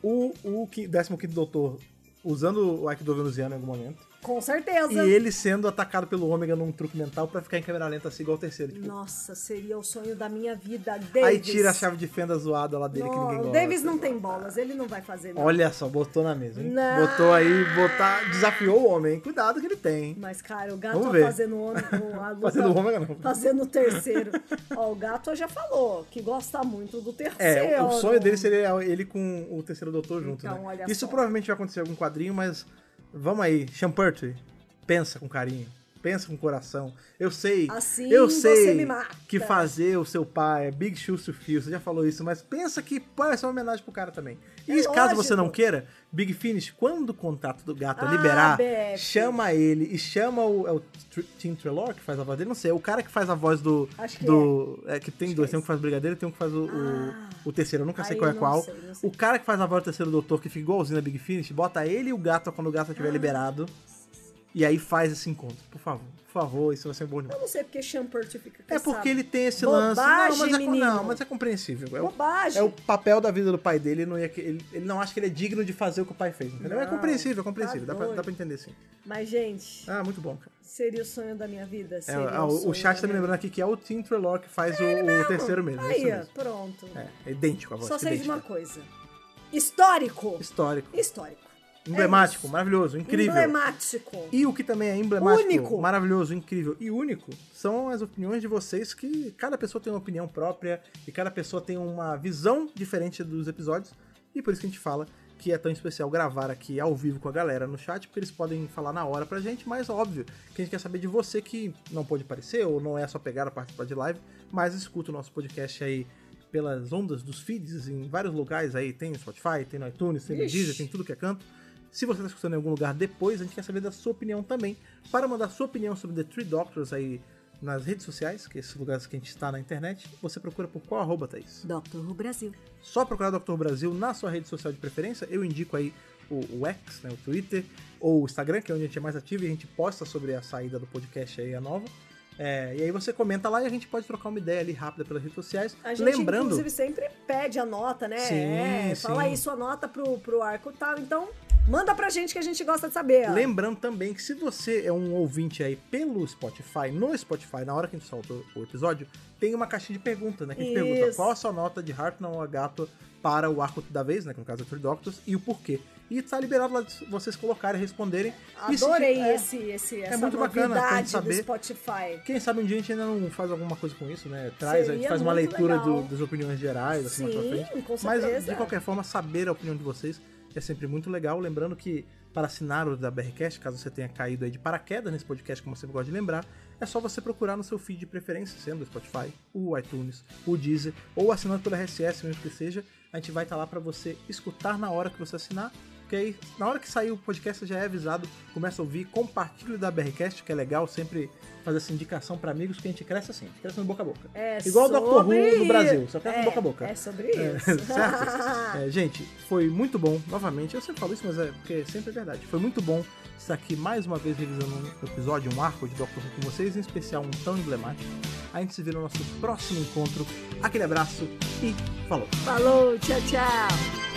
O 15º doutor usando o Aikido venusiano em algum momento. Com certeza. E ele sendo atacado pelo Ômega num truque mental pra ficar em câmera lenta assim igual o terceiro. Tipo, Nossa, seria o sonho da minha vida, Davis. aí tira a chave de fenda zoada lá dele que ninguém gosta. O Davis não tem bolas, ele não vai fazer nada. Olha só, botou na mesa, hein? Não. Botou aí, desafiou o homem, hein? Cuidado que ele tem. Mas, cara, o Vamos gato ver. fazendo a luta, Fazendo o Ômega não. fazendo o terceiro. Ó, o gato já falou que gosta muito do terceiro. O sonho dele seria ele com o terceiro doutor junto, Então, né? olha Isso só. provavelmente vai acontecer em algum quadrinho, mas vamos aí, Sean Pertwee, pensa com carinho, pensa com coração. Eu sei Assim você me mata. que fazer o seu pai é big shoes to fill, você já falou isso, mas pensa que pode ser uma homenagem pro cara também. E É caso lógico. você não queira, Big Finish, quando o contato do gato Ah, liberar, BF. chama ele e chama o Tim Trelawney, que faz a voz dele, não sei, é o cara que faz a voz do... Acho que que tem Acho dois, que tem um é que faz Brigadeiro e tem um que faz o terceiro, eu nunca sei Aí qual é não qual. sei, não sei. O cara que faz a voz do terceiro doutor, que fica igualzinho na Big Finish, bota ele e o gato quando o gato estiver liberado, e aí faz esse encontro, por favor, isso vai ser bom demais. Eu não sei porque Sean Pertwee fica com É essa porque ele tem esse bobagem, lance. menino. Não, mas é compreensível. Bobagem. É o papel da vida do pai dele. Ele não acha que ele é digno de fazer o que o pai fez. Entendeu? É Não, compreensível. tá dá doido. pra entender sim. Mas, gente, Ah, muito bom, cara. seria o sonho da minha vida. É, Seria o sonho chat da tá me minha lembrando aqui que é o Tim Trelawney que faz o terceiro mesmo. é isso Aí, ó, mesmo. pronto. É idêntico a voz. Só sei de idêntica. uma coisa. Histórico. Histórico. Histórico. Emblemático, isso. maravilhoso, incrível. Emblemático. E o que também é emblemático, Único. maravilhoso, incrível e único são as opiniões de vocês, que cada pessoa tem uma opinião própria e cada pessoa tem uma visão diferente dos episódios, e por isso que a gente fala que é tão especial gravar aqui ao vivo com a galera no chat, porque eles podem falar na hora pra gente, mas óbvio que a gente quer saber de você que não pôde aparecer ou não é só pegar a participar de live, mas escuta o nosso podcast aí pelas ondas dos feeds em vários lugares aí, tem no Spotify, tem no iTunes, tem no Ixi. Deezer, tem tudo que é canto. Se você está escutando em algum lugar depois, a gente quer saber da sua opinião também. Para mandar sua opinião sobre The Three Doctors aí nas redes sociais, que é esses lugares que a gente está na internet, você procura por qual arroba, Thaís? Dr. Who Brasil. Só procurar Dr. Brasil na sua rede social de preferência. Eu indico aí o X, né, o Twitter, ou o Instagram, que é onde a gente é mais ativo, e a gente posta sobre a saída do podcast aí, a nova. E aí você comenta lá e a gente pode trocar uma ideia ali rápida pelas redes sociais. A gente, Lembrando, inclusive, sempre pede a nota, né? Sim, Fala sim. aí sua nota pro arco e tal. Então, manda pra gente que a gente gosta de saber. ó. Lembrando também que se você é um ouvinte aí pelo Spotify, no Spotify, na hora que a gente solta o episódio, tem uma caixinha de pergunta, né? Que a gente pergunta Isso. qual a sua nota de Hartnell ou Gato para o arco da vez, né? Que no caso é Three Doctors, e o porquê. E tá liberado lá de vocês colocarem e responderem. E se Adorei tiver- essa muito bacana pra gente novidade do saber. Spotify. Quem sabe um dia a gente ainda não faz alguma coisa com isso, né? A gente Seria faz uma muito leitura legal. das opiniões gerais, assim, mais pra Sim, frente. com Mas, certeza. de qualquer forma, saber a opinião de vocês é sempre muito legal. Lembrando que, para assinar o da BRCast, caso você tenha caído aí de paraquedas nesse podcast, como você gosta de lembrar, é só você procurar no seu feed de preferência, sendo o Spotify, o iTunes, o Deezer, ou assinando pelo RSS, mesmo que seja. A gente vai estar lá para você escutar na hora que você assinar. Porque aí, na hora que sair o podcast, você já é avisado, começa a ouvir, compartilha da BRCast, que é legal, sempre fazer essa indicação para amigos, que a gente cresce assim, a gente cresce no boca a boca. É Igual o Dr. Who sobre no Brasil, só cresce é, no boca a boca. É sobre isso. Certo? Gente, foi muito bom, novamente, eu sempre falo isso, mas é porque sempre é verdade. Foi muito bom estar aqui mais uma vez revisando um episódio, um arco de Dr. Who com vocês, em especial um tão emblemático. A gente se vê no nosso próximo encontro. Aquele abraço e falou! Falou, tchau, tchau.